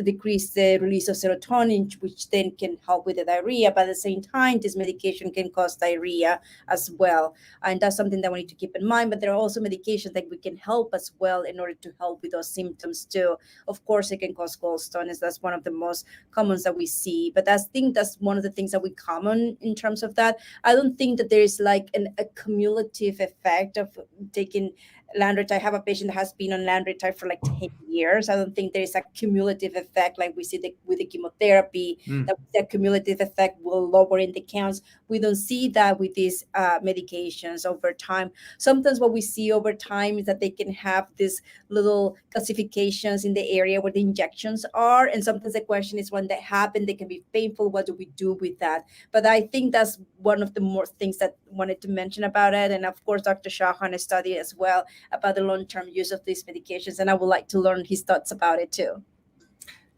decrease the release of serotonin, which then can help with the diarrhea. But at the same time, this medication can cause diarrhea as well. And that's something that we need to keep in mind. But there are also medications that we can help as well in order to help with those symptoms too. Of course, it can cause gallstones. That's one of the most commons that we see. But I think that's one of the things that we common in terms of that. I don't think that there is like a cumulative effect of taking lanreotide. I have a patient that has been on lanreotide for like 10 years. I don't think there is a cumulative effect like we see with the chemotherapy, that the cumulative effect will lower in the counts. We don't see that with these medications over time. Sometimes what we see over time is that they can have these little calcifications in the area where the injections are. And sometimes the question is, when that happens, they can be painful. What do we do with that? But I think that's one of the more things that I wanted to mention about it. And of course, Dr. Chauhan studied as well about the long-term use of these medications. And I would like to learn his thoughts about it too.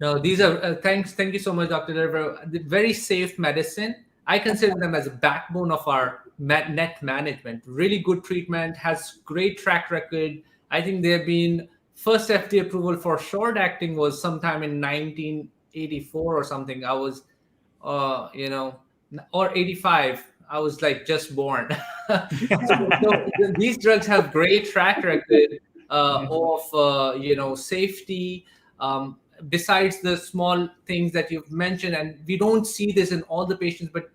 No, these are, thank you so much, Dr. Rivero. Very safe medicine. I consider them as a backbone of our net management. Really good treatment, has great track record. I think they've been, first FDA approval for short acting was sometime in 1984 or something. I was, or 85. I was like just born. so these drugs have great track record of safety. Besides the small things that you've mentioned, and we don't see this in all the patients, but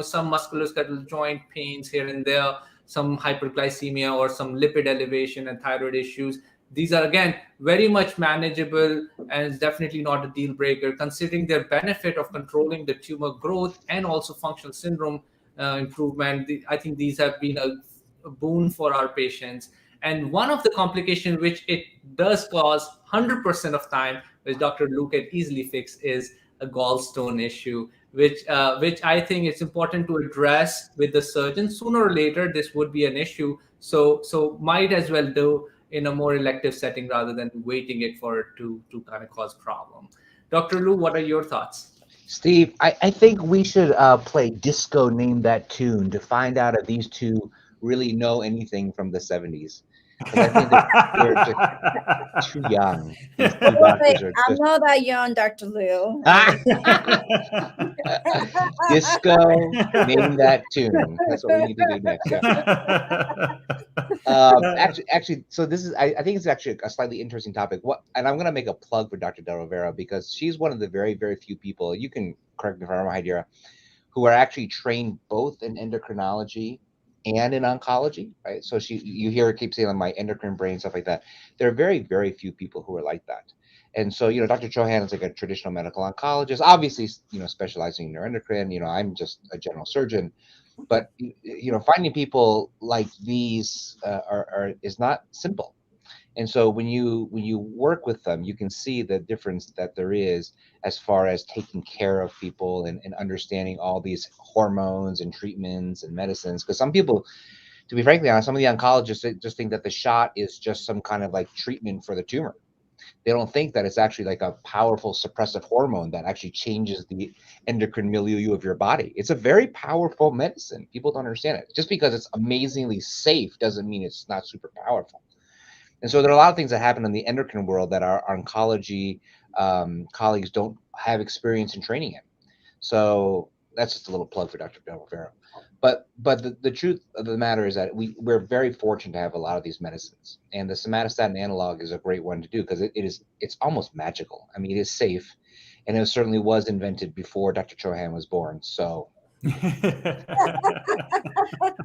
some musculoskeletal joint pains here and there, some hyperglycemia or some lipid elevation and thyroid issues. These are, again, very much manageable, and it's definitely not a deal breaker, considering their benefit of controlling the tumor growth and also functional syndrome improvement. I think these have been a boon for our patients. And one of the complications which it does cause 100% of time, which Dr. Lu can easily fix, is a gallstone issue, which I think it's important to address with the surgeon. Sooner or later, this would be an issue. So might as well do in a more elective setting rather than waiting it for it to kind of cause problem. Dr. Lu, what are your thoughts? Steve, I think we should play Disco Name That Tune to find out if these two really know anything from the 70s. Because I think they're just too young. These two doctors are I'm not that young, Dr. Lu. Disco Name That Tune. That's what we need to do next. Yeah. Actually, so this is, I think it's actually a slightly interesting topic. And I'm going to make a plug for Dr. Del Rivero, because she's one of the very, very few people, you can correct me if I'm wrong, Jaydira, who are actually trained both in endocrinology and in oncology, right? So you hear her keep saying on my endocrine brain, stuff like that. There are very, very few people who are like that. And so, Dr. Chauhan is like a traditional medical oncologist, obviously, specializing in neuroendocrine. I'm just a general surgeon, but finding people like these is not simple. And so when you work with them, you can see the difference that there is as far as taking care of people and understanding all these hormones and treatments and medicines. Because some people, to be frankly honest, some of the oncologists just think that the shot is just some kind of like treatment for the tumor. They don't think that it's actually like a powerful suppressive hormone that actually changes the endocrine milieu of your body. It's a very powerful medicine. People don't understand it. Just because it's amazingly safe doesn't mean it's not super powerful. And so there are a lot of things that happen in the endocrine world that our oncology colleagues don't have experience in training in. So that's just a little plug for Dr. Del Rivero. But the truth of the matter is that we're very fortunate to have a lot of these medicines. And the somatostatin analog is a great one to do, because it's almost magical. I mean, it is safe, and it certainly was invented before Dr. Chauhan was born. So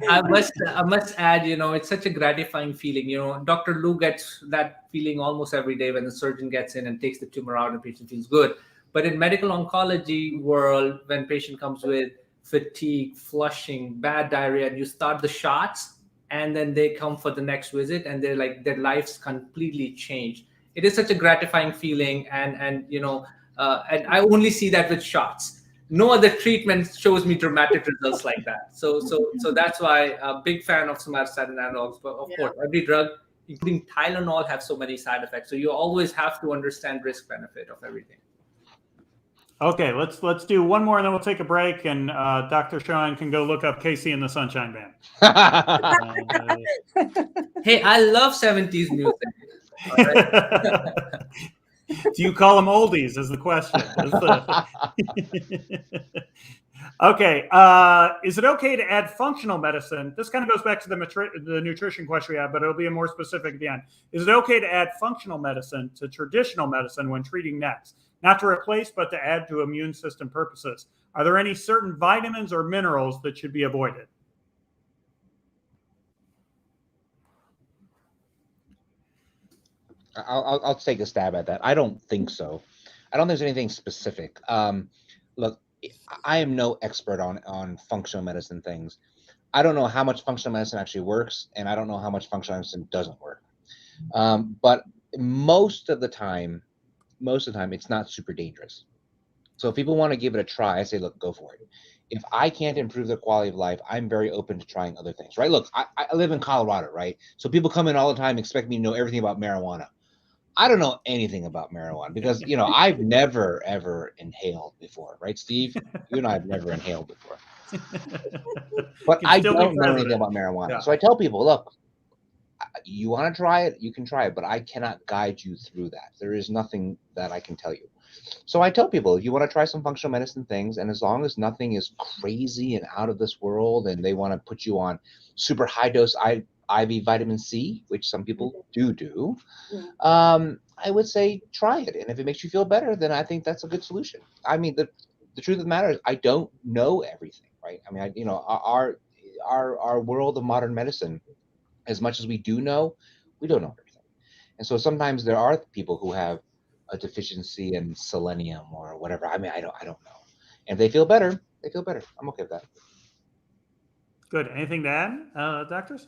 I must add, it's such a gratifying feeling. Dr. Lu gets that feeling almost every day when the surgeon gets in and takes the tumor out and the patient feels good. But in medical oncology world, when patient comes with fatigue, flushing, bad diarrhea, and you start the shots, and then they come for the next visit, and they're like, their lives completely changed. It is such a gratifying feeling, and I only see that with shots. No other treatment shows me dramatic results like that. So that's why I'm a big fan of somatostatin analogs. But of course, every drug, including Tylenol, have so many side effects. So you always have to understand risk benefit of everything. Okay, let's do one more, and then we'll take a break, and Dr. Chauhan can go look up Casey and the Sunshine Band. Hey, I love 70s music. All right? Do you call them oldies is the question. Okay. Is it okay to add functional medicine? This kind of goes back to the nutrition question we had, but it'll be a more specific at the end. Is it okay to add functional medicine to traditional medicine when treating NETs? Not to replace, but to add to immune system purposes. Are there any certain vitamins or minerals that should be avoided? I'll take a stab at that. I don't think so. I don't think there's anything specific. Look, I am no expert on functional medicine things. I don't know how much functional medicine actually works, and I don't know how much functional medicine doesn't work. But most of the time, it's not super dangerous. So if people want to give it a try, I say, look, go for it. If I can't improve their quality of life, I'm very open to trying other things, right? Look, I live in Colorado, right? So people come in all the time, expect me to know everything about marijuana. I don't know anything about marijuana because, I've never, ever inhaled before, right, Steve? You and I have never inhaled before. But I don't know anything about marijuana. Yeah. So I tell people, look, you want to try it, you can try it, but I cannot guide you through that. There is nothing that I can tell you. So I tell people, if you want to try some functional medicine things, and as long as nothing is crazy and out of this world, and they want to put you on super high dose IV vitamin C, which some people do, I would say try it. And if it makes you feel better, then I think that's a good solution. I mean, the truth of the matter is I don't know everything, right? I mean, our world of modern medicine, as much as we do know, we don't know everything. And so sometimes there are people who have a deficiency in selenium or whatever. I mean, I don't know. And if they feel better, they feel better. I'm okay with that. Good. Anything to add, doctors?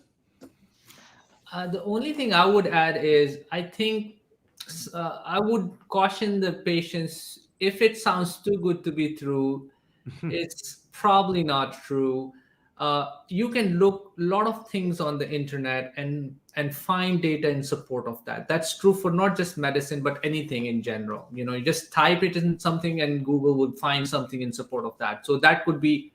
The only thing I would add is I think I would caution the patients, if it sounds too good to be true, it's probably not true. You can look a lot of things on the internet and find data in support of that. That's true for not just medicine, but anything in general. You just type it in something and Google would find something in support of that. So that could be,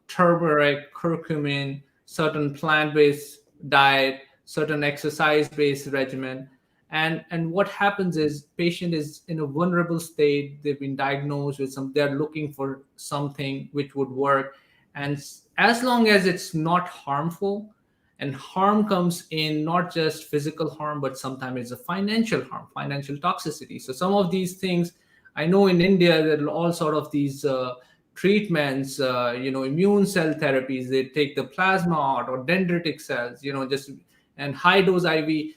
turmeric, curcumin, certain plant-based diet, certain exercise-based regimen. And what happens is patient is in a vulnerable state. They've been diagnosed with they're looking for something which would work. And as long as it's not harmful, and harm comes in not just physical harm, but sometimes it's a financial harm, financial toxicity. So some of these things, I know in India, there are all sort of these treatments, immune cell therapies. They take the plasma out or dendritic cells, and high dose IV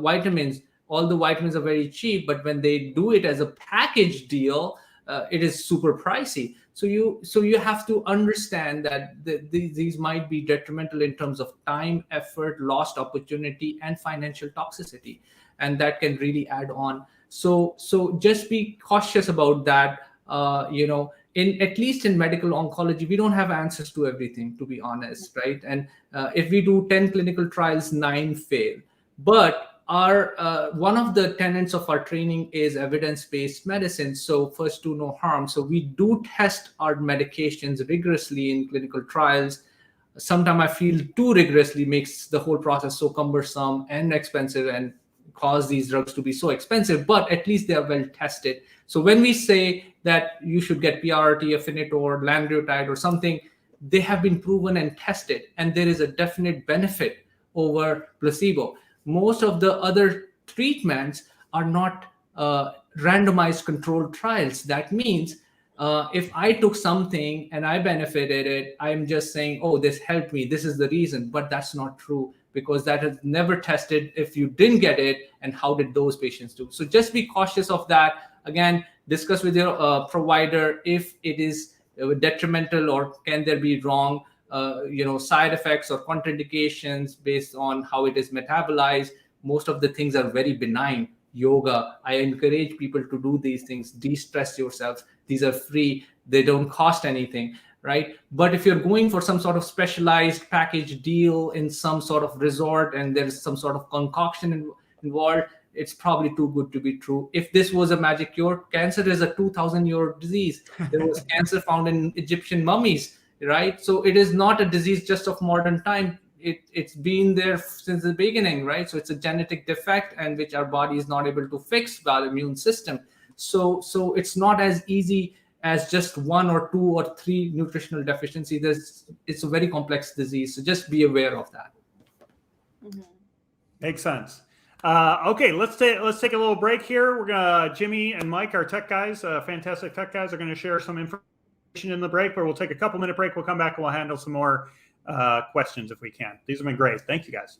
vitamins. All the vitamins are very cheap, but when they do it as a package deal, it is super pricey. So you have to understand that these might be detrimental in terms of time, effort, lost opportunity, and financial toxicity, and that can really add on. So just be cautious about that. At least in medical oncology, we don't have answers to everything, to be honest, right? And if we do 10 clinical trials, 9 fail. But our one of the tenets of our training is evidence-based medicine. So first, do no harm. So we do test our medications rigorously in clinical trials. Sometimes I feel too rigorously makes the whole process so cumbersome and expensive and cause these drugs to be so expensive, but at least they are well tested. So when we say that you should get PRRT, Afinitor, lanreotide or something, they have been proven and tested, and there is a definite benefit over placebo. Most of the other treatments are not randomized controlled trials. That means if I took something and I benefited it, I'm just saying, oh, this helped me, this is the reason. But that's not true, because that has never tested if you didn't get it and how did those patients do. So just be cautious of that. Again, discuss with your provider if it is detrimental or can there be wrong side effects or contraindications based on how it is metabolized. Most of the things are very benign. Yoga, I encourage people to do these things. De-stress yourselves. These are free. They don't cost anything, right? But if you're going for some sort of specialized package deal in some sort of resort and there's some sort of concoction involved, it's probably too good to be true. If this was a magic cure, cancer is a 2,000-year disease. There was cancer found in Egyptian mummies, right? So it is not a disease just of modern time. It's been there since the beginning, right? So it's a genetic defect and which our body is not able to fix by the immune system. So it's not as easy as just 1 or 2 or 3 nutritional deficiency. It's a very complex disease. So just be aware of that. Mm-hmm. Makes sense. Okay, let's take a little break here. We're gonna Jimmy and Mike, our tech guys, fantastic tech guys, are going to share some information in the break. But we'll take a couple-minute break. We'll come back and we'll handle some more questions if we can. These have been great. Thank you, guys.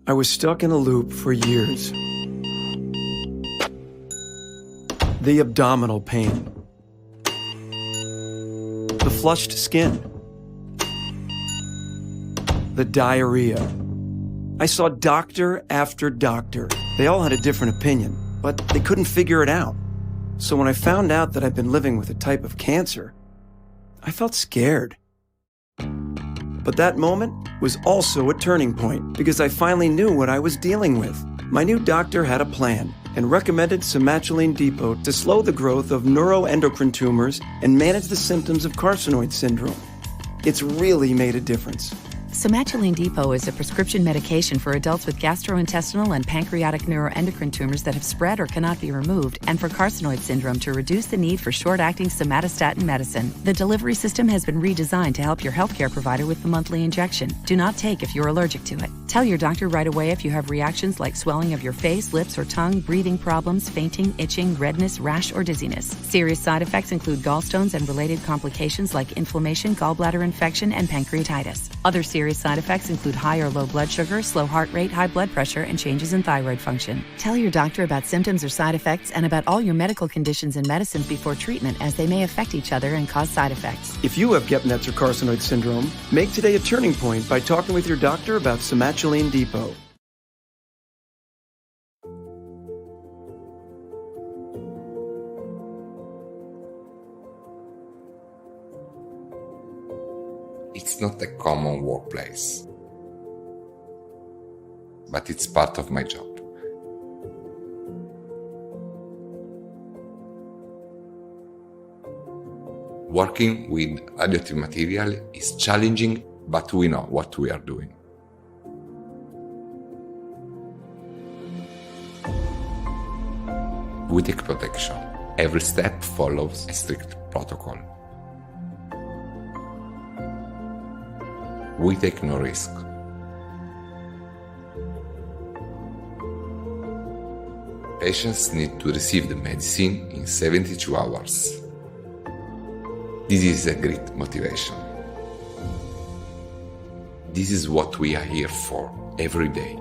I was stuck in a loop for years. The abdominal pain. The flushed skin. The diarrhea. I saw doctor after doctor. They all had a different opinion, but they couldn't figure it out. So when I found out that I'd been living with a type of cancer, I felt scared. But that moment was also a turning point because I finally knew what I was dealing with. My new doctor had a plan and recommended Somatuline Depot to slow the growth of neuroendocrine tumors and manage the symptoms of carcinoid syndrome. It's really made a difference. Somatuline Depot is a prescription medication for adults with gastrointestinal and pancreatic neuroendocrine tumors that have spread or cannot be removed, and for carcinoid syndrome to reduce the need for short-acting somatostatin medicine. The delivery system has been redesigned to help your healthcare provider with the monthly injection. Do not take if you're allergic to it. Tell your doctor right away if you have reactions like swelling of your face, lips, or tongue, breathing problems, fainting, itching, redness, rash, or dizziness. Serious side effects include gallstones and related complications like inflammation, gallbladder infection, and pancreatitis. Other serious side effects include high or low blood sugar, slow heart rate, high blood pressure, and changes in thyroid function. Tell your doctor about symptoms or side effects and about all your medical conditions and medicines before treatment, as they may affect each other and cause side effects. If you have Gepnets or carcinoid syndrome, make today a turning point by talking with your doctor about Somatuline Depot. It's not a common workplace, but it's part of my job. Working with radioactive material is challenging, but we know what we are doing. We take protection. Every step follows a strict protocol. We take no risk. Patients need to receive the medicine in 72 hours. This is a great motivation. This is what we are here for every day.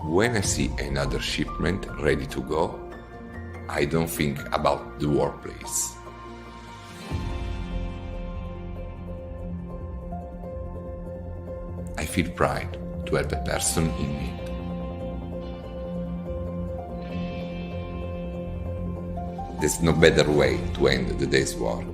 When I see another shipment ready to go, I don't think about the workplace. I feel pride to help a person in need. There's no better way to end the day's work.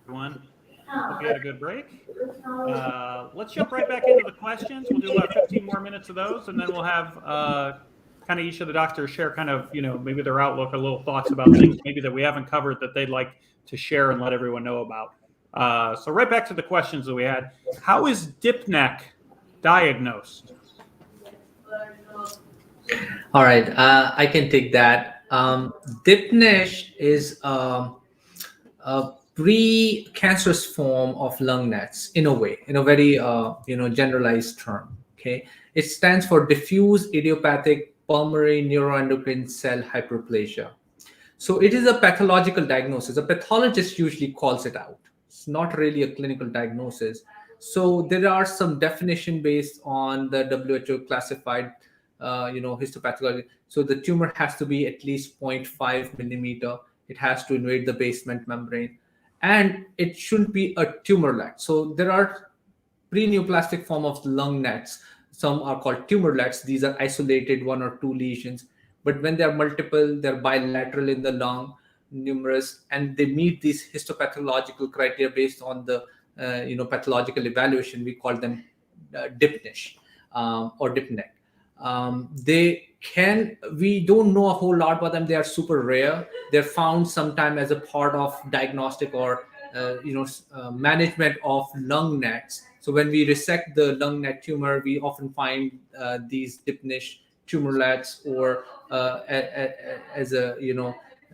Everyone. Hope you had a good break. Let's jump right back into the questions. We'll do about 15 more minutes of those, and then we'll have kind of each of the doctors share kind of, maybe their outlook or little thoughts about things maybe that we haven't covered that they'd like to share and let everyone know about. So right back to the questions that we had. How is dip neck diagnosed? All right, I can take that. Dipnish is a pre-cancerous form of lung nets in a way, in a very generalized term. Okay, it stands for diffuse idiopathic pulmonary neuroendocrine cell hyperplasia. So it is a pathological diagnosis. A pathologist usually calls it out. It's not really a clinical diagnosis. So there are some definition based on the WHO classified histopathology. So the tumor has to be at least 0.5 millimeter. It has to invade the basement membrane, and it shouldn't be a tumorlet. So there are pre-neoplastic form of lung nets. Some are called tumorlets. These are isolated 1 or 2 lesions. But when they're multiple, they're bilateral in the lung, numerous, and they meet these histopathological criteria based on the pathological evaluation. We call them dipnish or dipneck. We don't know a whole lot about them. They are super rare. They're found sometime as a part of diagnostic or management of lung nets. So when we resect the lung net tumor, we often find these dipnish tumorlets or as a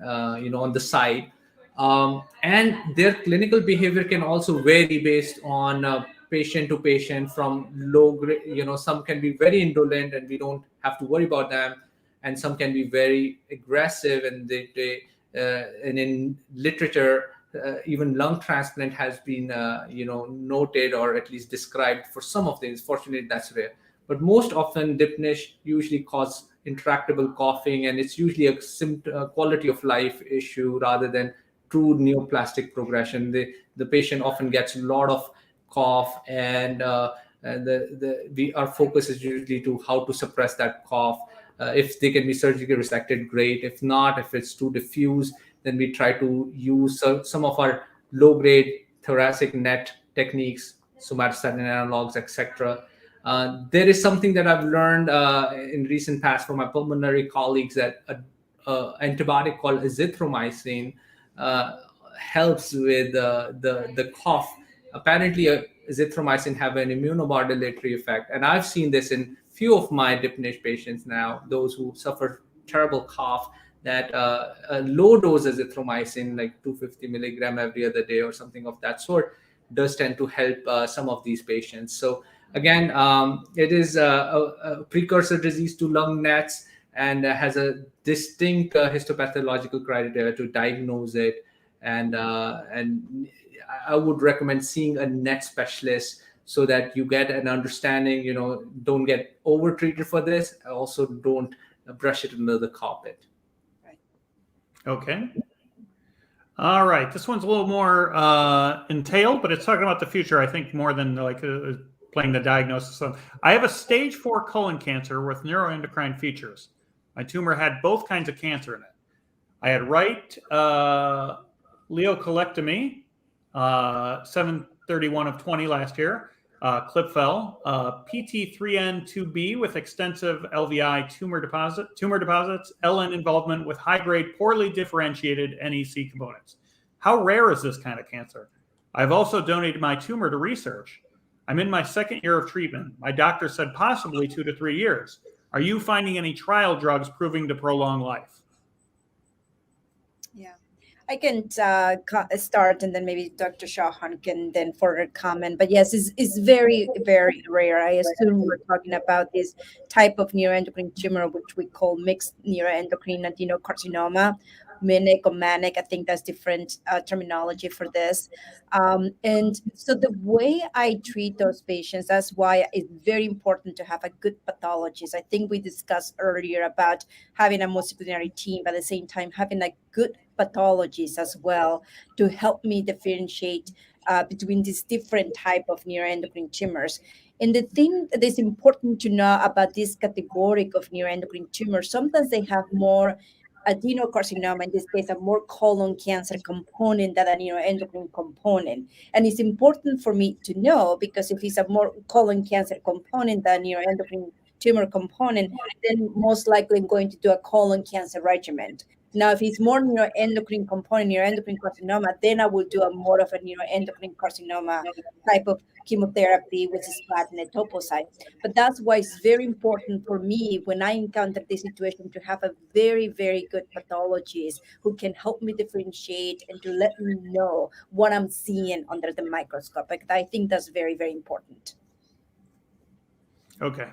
on the side, and their clinical behavior can also vary based on patient to patient. From low grade, some can be very indolent and we don't have to worry about them, and some can be very aggressive, and and in literature even lung transplant has been noted or at least described for some of things. Fortunately, that's rare. But most often, dipnish usually cause intractable coughing, and it's usually a quality of life issue rather than true neoplastic progression. The patient often gets a lot of cough, and our focus is usually to how to suppress that cough. If they can be surgically resected, great. If not, if it's too diffuse, then we try to use some of our low-grade thoracic net techniques, somatostatin analogs, etc. There is something that I've learned in recent past from my pulmonary colleagues, that an antibiotic called azithromycin helps with the cough. Apparently, azithromycin have an immunomodulatory effect, and I've seen this in few of my dipnish patients now, those who suffer terrible cough, that a low dose azithromycin, like 250 milligram every other day or something of that sort, does tend to help some of these patients. So again, it is a precursor disease to lung nets, and has a distinct histopathological criteria to diagnose it. And I would recommend seeing a net specialist so that you get an understanding. Don't get over treated for this. Also, don't brush it under the carpet. Okay. All right. This one's a little more entailed, but it's talking about the future, I think, more than playing the diagnosis. So I have a stage 4 colon cancer with neuroendocrine features. My tumor had both kinds of cancer in it. I had right leucolectomy, 7/31 of 20 last year. Clipfel, PT3N2B with extensive LVI tumor deposits, LN involvement with high-grade, poorly differentiated NEC components. How rare is this kind of cancer? I've also donated my tumor to research. I'm in my 2nd year of treatment. My doctor said possibly 2 to 3 years. Are you finding any trial drugs proving to prolong life? Yeah, I can start, and then maybe Dr. Chauhan can then further comment. But yes, it's very, very rare. I assume we're talking about this type of neuroendocrine tumor, which we call mixed neuroendocrine adenocarcinoma. Minic or manic, I think that's different terminology for this. And so the way I treat those patients, that's why it's very important to have a good pathologist. I think we discussed earlier about having a multidisciplinary team, but at the same time having a good pathologist as well to help me differentiate between these different type of neuroendocrine tumors. And the thing that is important to know about this category of neuroendocrine tumors, sometimes they have more adenocarcinoma, in this case, a more colon cancer component than a neuroendocrine component. And it's important for me to know, because if it's a more colon cancer component than neuroendocrine tumor component, then most likely I'm going to do a colon cancer regimen. Now, if it's more neuroendocrine component, neuroendocrine carcinoma, then I will do a more of a neuroendocrine carcinoma type of chemotherapy with cisplatin and etoposide. But that's why it's very important for me when I encounter this situation to have a very, very good pathologist who can help me differentiate and to let me know what I'm seeing under the microscope. Like, I think that's very, very important. Okay.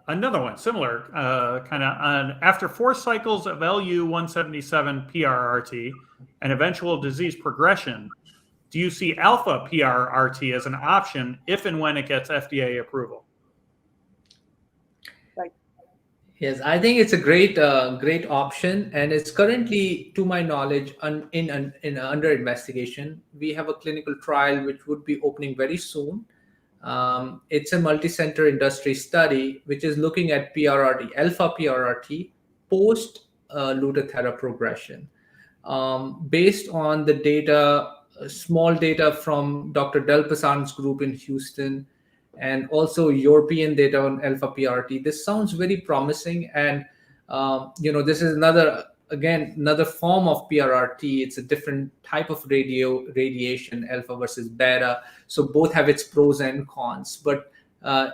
Another one, similar, kind of on after 4 cycles of LU-177 PRRT and eventual disease progression, do you see alpha PRRT as an option if and when it gets FDA approval? Yes, I think it's a great option, and it's currently, to my knowledge, under investigation. We have a clinical trial which would be opening very soon. It's a multi-center industry study which is looking at PRRT, alpha PRRT, post Lutathera progression. Based on the data, small data from Dr. Del Pasan's group in Houston, and also European data on alpha PRRT, this sounds very promising. And this is another form of PRRT. It's a different type of radiation, alpha versus beta. So both have its pros and cons, but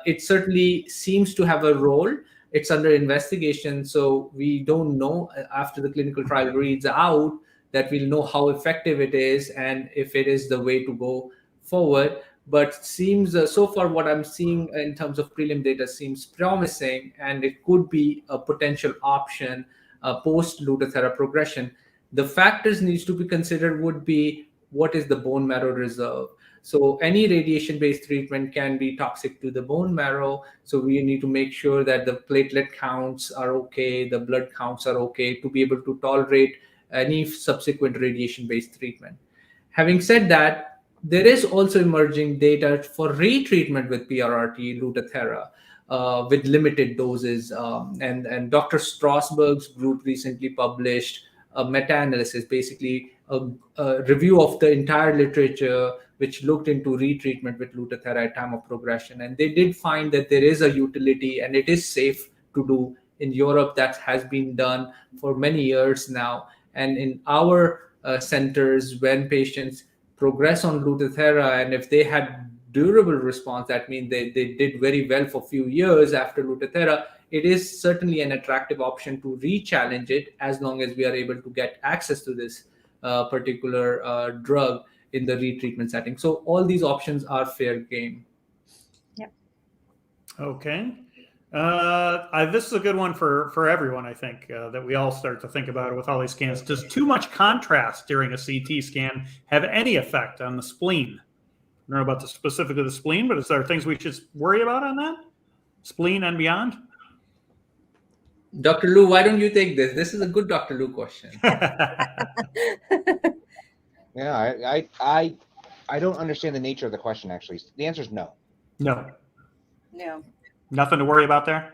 it certainly seems to have a role. It's under investigation, so we don't know after the clinical trial reads out that we'll know how effective it is and if it is the way to go forward. But seems so far what I'm seeing in terms of prelim data seems promising, and it could be a potential option post Lutathera progression. The factors needs to be considered would be what is the bone marrow reserve. So any radiation-based treatment can be toxic to the bone marrow. So we need to make sure that the platelet counts are okay, the blood counts are okay to be able to tolerate any subsequent radiation-based treatment. Having said that, there is also emerging data for retreatment with PRRT, Lutathera, with limited doses. And Dr. Strasberg's group recently published a meta-analysis, basically a review of the entire literature, which looked into retreatment with Lutathera at time of progression. And they did find that there is a utility and it is safe to do. In Europe, that has been done for many years now. And in our centers, when patients progress on Lutathera, and if they had durable response, that means they did very well for a few years after Lutathera, it is certainly an attractive option to re-challenge it as long as we are able to get access to this particular drug in the retreatment setting. So all these options are fair game. Yep. Okay. This is a good one for everyone, I think, that we all start to think about it with all these scans. Does too much contrast during a CT scan have any effect on the spleen? I don't know about specifically the spleen, but is there things we should worry about on that? Spleen and beyond? Dr. Lu, why don't you take this? This is a good Dr. Lu question. Yeah, I don't understand the nature of the question, actually. The answer is no. No. No. Nothing to worry about there?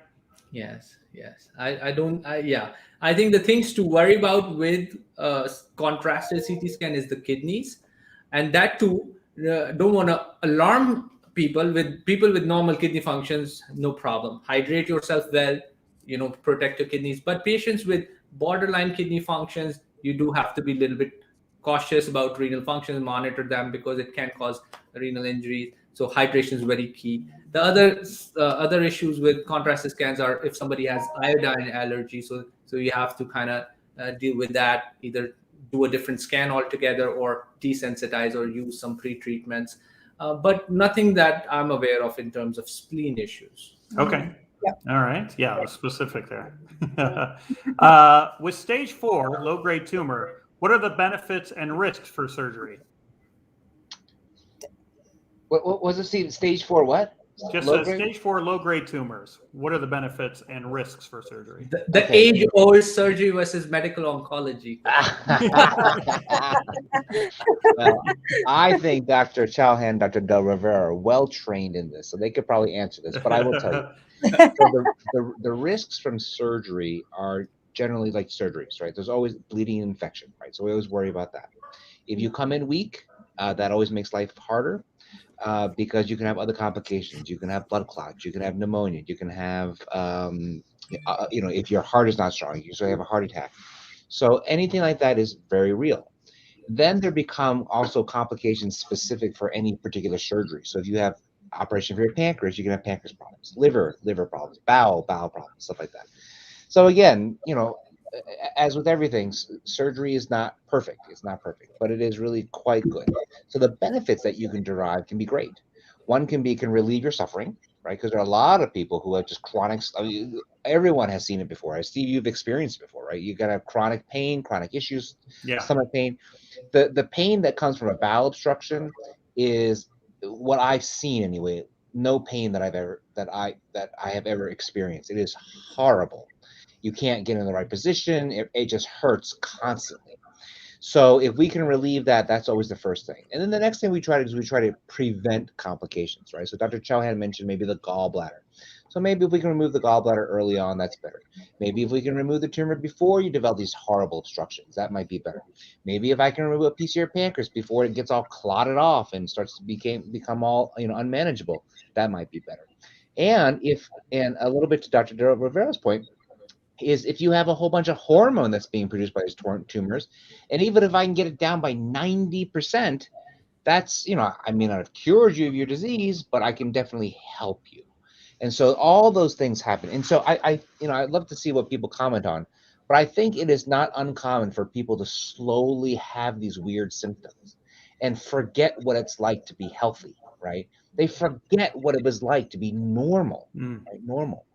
Yes. I think the things to worry about with contrasted CT scan is the kidneys. And that too, don't want to alarm people with normal kidney functions, no problem. Hydrate yourself well, protect your kidneys. But patients with borderline kidney functions, you do have to be a little bit cautious about renal functions, monitor them because it can cause renal injuries. So hydration is very key. The other issues with contrasted scans are if somebody has iodine allergy. So you have to kind of deal with that, either do a different scan altogether or desensitize or use some pre-treatments. But nothing that I'm aware of in terms of spleen issues. Okay. Yep. All right. Yeah, specific there. With stage 4, low-grade tumor, what are the benefits and risks for surgery? What was it? Stage 4 what? Just stage 4 low-grade tumors. What are the benefits and risks for surgery? The age-old surgery versus medical oncology. Well, I think Dr. Chauhan, Dr. Del Rivero are well trained in this, so they could probably answer this. But I will tell you, so the risks from surgery are generally like surgeries, right? There's always bleeding and infection, right? So we always worry about that. If you come in weak, that always makes life harder because you can have other complications. You can have blood clots. You can have pneumonia. You can have, if your heart is not strong, you usually have a heart attack. So anything like that is very real. Then there become also complications specific for any particular surgery. So if you have operation for your pancreas, you can have pancreas problems, liver problems, bowel problems, stuff like that. So again, as with everything, surgery is not perfect. It's not perfect, but it is really quite good. So the benefits that you can derive can be great. One can relieve your suffering, right? Because there are a lot of people who have just chronic. Everyone has seen it before. As Steve, you've experienced it before, right? You got have chronic pain, chronic issues, stomach pain. The pain that comes from a bowel obstruction is what I've seen anyway. No pain that I have ever experienced. It is horrible. You can't get in the right position. It just hurts constantly. So if we can relieve that, that's always the first thing. And then the next thing we try to do is we try to prevent complications, right? So Dr. Chauhan mentioned maybe the gallbladder. So maybe if we can remove the gallbladder early on, that's better. Maybe if we can remove the tumor before you develop these horrible obstructions, that might be better. Maybe if I can remove a piece of your pancreas before it gets all clotted off and starts to become all unmanageable, that might be better. And a little bit to Dr. Rivero's point, is if you have a whole bunch of hormone that's being produced by these tumors, and even if I can get it down by 90%, that's, I may not have cured you of your disease, but I can definitely help you. And so all those things happen. And so I'd love to see what people comment on, but I think it is not uncommon for people to slowly have these weird symptoms and forget what it's like to be healthy, right? They forget what it was like to be normal, right? Normal.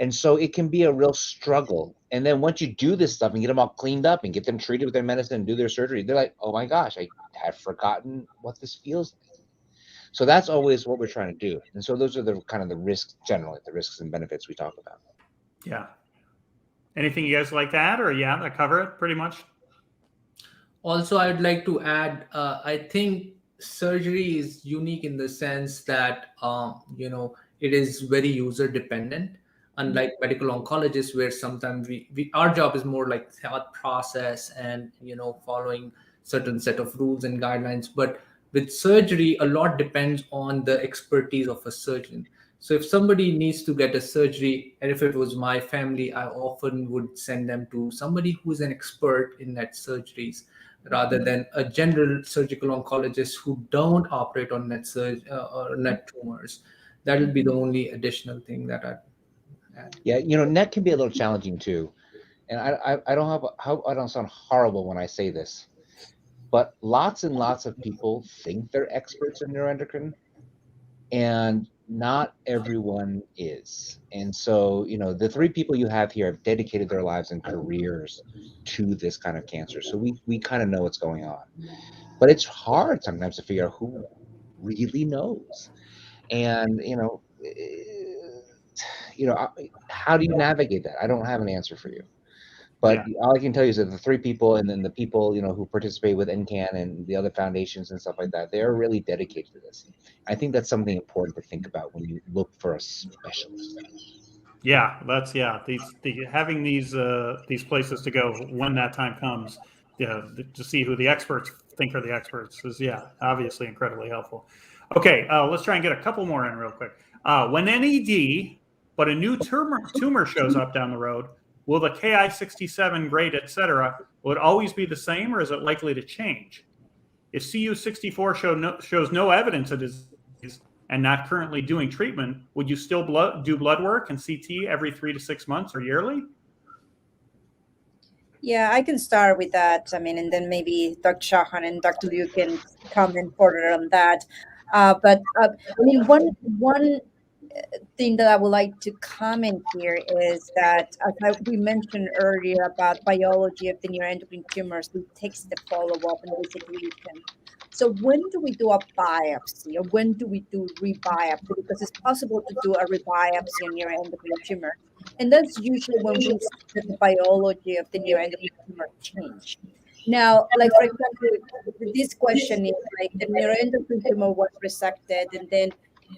And so it can be a real struggle. And then once you do this stuff and get them all cleaned up and get them treated with their medicine and do their surgery, they're like, oh my gosh, I had forgotten what this feels like. So that's always what we're trying to do. And so those are the kind of the risks, generally, the risks and benefits we talk about. Yeah. Anything you guys like to add, or that cover it pretty much? Also, I'd like to add, I think surgery is unique in the sense that, it is very user dependent. Unlike medical oncologists, where sometimes our job is more like thought process and following certain set of rules and guidelines. But with surgery, a lot depends on the expertise of a surgeon. So if somebody needs to get a surgery, and if it was my family, I often would send them to somebody who's an expert in net surgeries, rather than a general surgical oncologist who don't operate on net tumors. That will be the only additional thing that I'd. Yeah, net can be a little challenging too, and I don't sound horrible when I say this, but lots and lots of people think they're experts in neuroendocrine, and not everyone is. And so the three people you have here have dedicated their lives and careers to this kind of cancer, so we kind of know what's going on, but it's hard sometimes to figure out who really knows, and how do you navigate that? I don't have an answer for you. But all I can tell you is that the three people and then the people, who participate with NCAN and the other foundations and stuff like that, they are really dedicated to this. I think that's something important to think about when you look for a specialist. Yeah, that's having these places to go when that time comes, to see who the experts think are the experts is obviously incredibly helpful. Okay, let's try and get a couple more in real quick. When NED, but a new tumor shows up down the road, will the Ki-67 grade, et cetera, will it always be the same, or is it likely to change? If CU64 shows no evidence of disease and not currently doing treatment, would you still do blood work and CT every 3 to 6 months or yearly? Yeah, I can start with that. And then maybe Dr. Chauhan and Dr. Liu can comment further on that. One thing that I would like to comment here is that, as we mentioned earlier about biology of the neuroendocrine tumors, it takes the follow-up in this situation. So when do we do a biopsy, or when do we do rebiopsy? Because it's possible to do a rebiopsy on neuroendocrine tumor, and that's usually when we see that the biology of the neuroendocrine tumor change. Now, like for example, this question is like the neuroendocrine tumor was resected, and then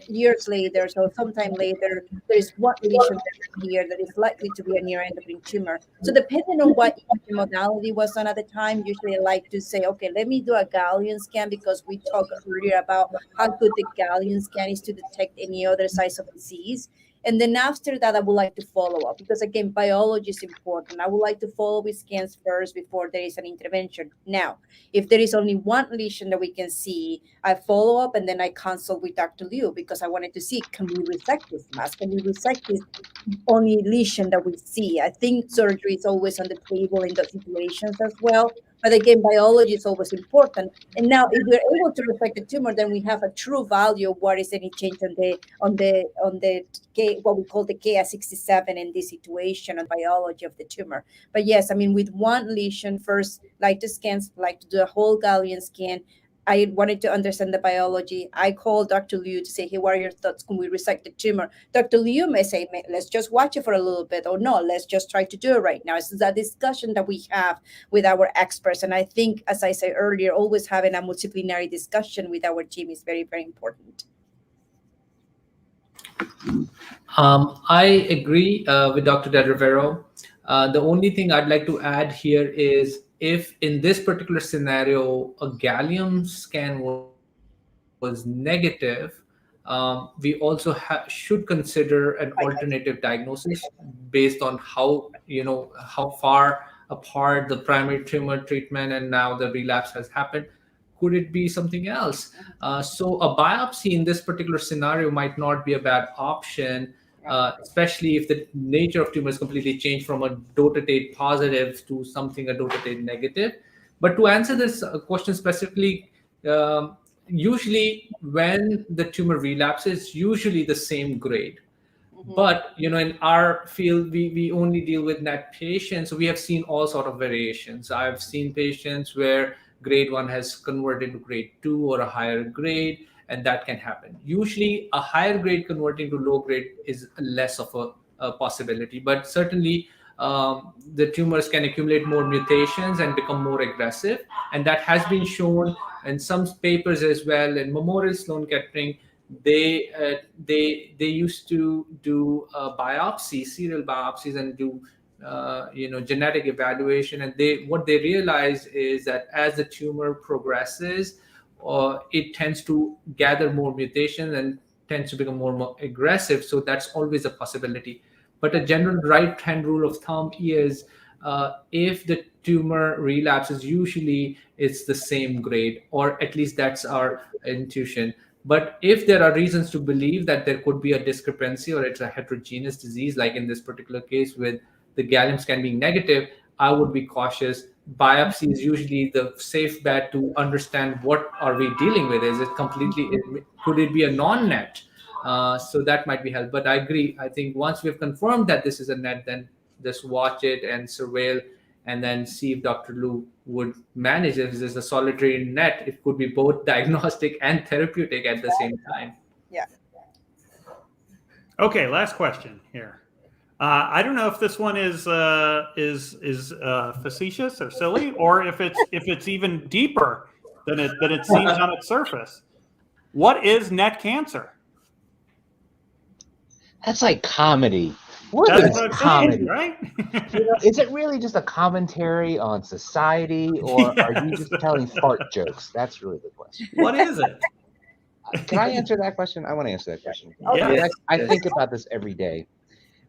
years later, so sometime later, there is one lesion here that is likely to be a neuroendocrine tumor. So depending on what modality was done at the time, usually I like to say, okay, let me do a gallium scan, because we talked earlier about how good the gallium scan is to detect any other signs of disease. And then after that, I would like to follow up, because again, biology is important. I would like to follow with scans first before there is an intervention. Now, if there is only one lesion that we can see, I follow up and then I consult with Dr. Liu, because I wanted to see, can we resect this mass? Can we resect this only lesion that we see? I think surgery is always on the table in those situations as well. But again, biology is always important. And now, if we're able to resect the tumor, then we have a true value of what is any change on the K, what we call the Ki-67 in this situation on biology of the tumor. But yes, I mean, with one lesion, first, like the scans, like to do a whole gallium scan. I wanted to understand the biology. I called Dr. Liu to say, hey, what are your thoughts? Can we resect the tumor? Dr. Liu may say, let's just watch it for a little bit, or no, let's just try to do it right now. It's a discussion that we have with our experts. And I think, as I said earlier, always having a multidisciplinary discussion with our team is very, very important. I agree with Dr. Del Rivero. The only thing I'd like to add here is, if in this particular scenario a gallium scan was negative, we also should consider an alternative diagnosis based on how far apart the primary tumor treatment and now the relapse has happened. Could it be something else? So a biopsy in this particular scenario might not be a bad option, especially if the nature of tumor is completely changed from a dotatate positive to something a dotatate negative. But to answer this question specifically, usually when the tumor relapses, usually the same grade. But in our field, we only deal with NET patients, so we have seen all sort of variations. I've seen patients where grade 1 has converted to grade 2 or a higher grade, and that can happen. Usually a higher grade converting to low grade is less of a possibility, but certainly the tumors can accumulate more mutations and become more aggressive, and that has been shown in some papers as well. In Memorial Sloan Kettering, they used to do serial biopsies, and do genetic evaluation, and what they realize is that as the tumor progresses, it tends to gather more mutations and tends to become more aggressive. So that's always a possibility. But a general right hand rule of thumb is, if the tumor relapses, usually it's the same grade, or at least that's our intuition. But if there are reasons to believe that there could be a discrepancy, or it's a heterogeneous disease, like in this particular case with the gallium scan being negative, I would be cautious. Biopsy is usually the safe bet to understand what are we dealing with. Is it completely, could it be a non-net? So that might be helpful. But I agree. I think once we've confirmed that this is a net, then just watch it and surveil, and then see if Dr. Liu would manage it. If this is a solitary net, it could be both diagnostic and therapeutic at the same time. Yeah. Okay, last question here. I don't know if this one is facetious or silly, or if it's even deeper than it seems on its surface. What is NET cancer? That's like comedy. What is comedy? Right? Is it really just a commentary on society, or are you just telling fart jokes? That's really the question. What is it? Can I answer that question? I want to answer that question. Yes. I think about this every day.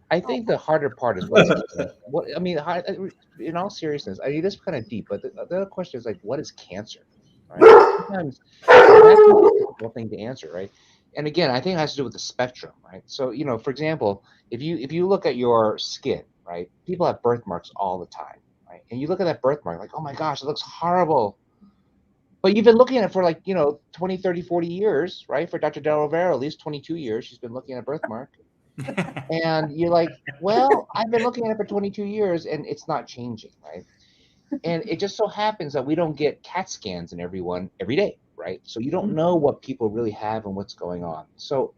I think the harder part is what I mean, in all seriousness, I mean, this is kind of deep, but the other question is like, what is cancer? Right? Sometimes that's a difficult thing to answer, right? And again, I think it has to do with the spectrum, right? So, for example, if you look at your skin, right, people have birthmarks all the time, right? And you look at that birthmark, like, oh my gosh, it looks horrible. But you've been looking at it for 20, 30, 40 years, right? For Dr. Del Rivero, at least 22 years, she's been looking at a birthmark. And you're like, well, I've been looking at it for 22 years and it's not changing, right? And it just so happens that we don't get CAT scans in everyone every day, right? So you don't know what people really have and what's going on. So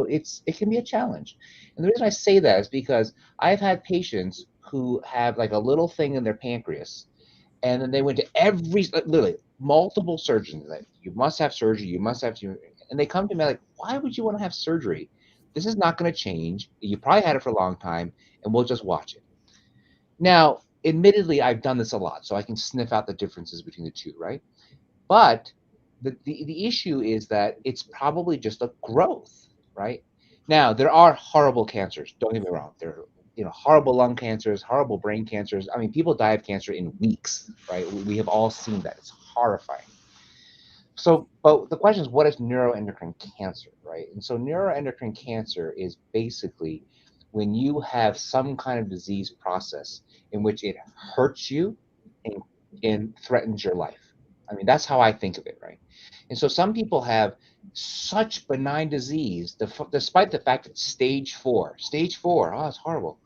it can be a challenge. And the reason I say that is because I've had patients who have like a little thing in their pancreas, and then they went to literally multiple surgeons. Like, you must have surgery, you must have surgery. And they come to me like, why would you want to have surgery? This is not going to change. You probably had it for a long time, and we'll just watch it. Now, admittedly, I've done this a lot, so I can sniff out the differences between the two, right? But the issue is that it's probably just a growth, right? Now, there are horrible cancers. Don't get me wrong. There are, horrible lung cancers, horrible brain cancers. I mean, people die of cancer in weeks, right? We have all seen that. It's horrifying. So, but the question is, what is neuroendocrine cancer, right? And so neuroendocrine cancer is basically when you have some kind of disease process in which it hurts you and threatens your life. I mean, that's how I think of it, right? And so some people have such benign disease, despite the fact it's stage 4. Stage 4, oh, it's horrible.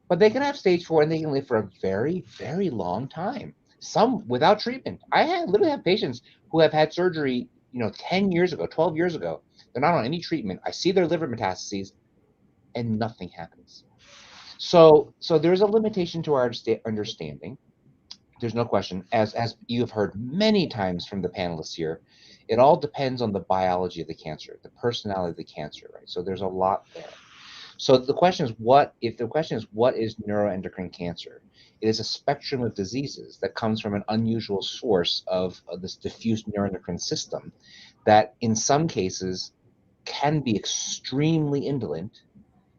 But they can have stage 4 and they can live for a very, very long time. Some without treatment. I literally have patients who have had surgery, 10 years ago, 12 years ago. They're not on any treatment. I see their liver metastases and nothing happens. So there's a limitation to our understanding. There's no question. As you have heard many times from the panelists here, it all depends on the biology of the cancer, the personality of the cancer, right? So there's a lot there. So the question is, what is neuroendocrine cancer? It is a spectrum of diseases that comes from an unusual source of this diffuse neuroendocrine system that in some cases can be extremely indolent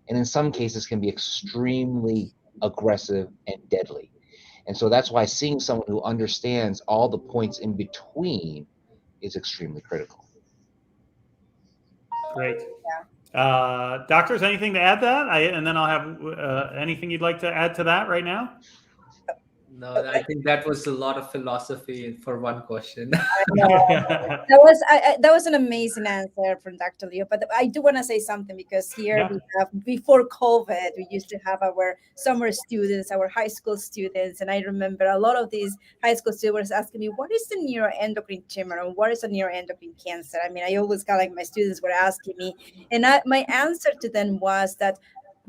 and in some cases can be extremely aggressive and deadly. And so that's why seeing someone who understands all the points in between is extremely critical. Great. Doctors, anything to add to that? And then I'll have anything you'd like to add to that right now? No, I think that was a lot of philosophy for one question. That was an amazing answer from Dr. Leo. But I do want to say something because here we have, before COVID, we used to have our summer students, our high school students. And I remember a lot of these high school students asking me, what is the neuroendocrine tumor and what is a neuroendocrine cancer? I mean, I always got like my students were asking me. And my answer to them was that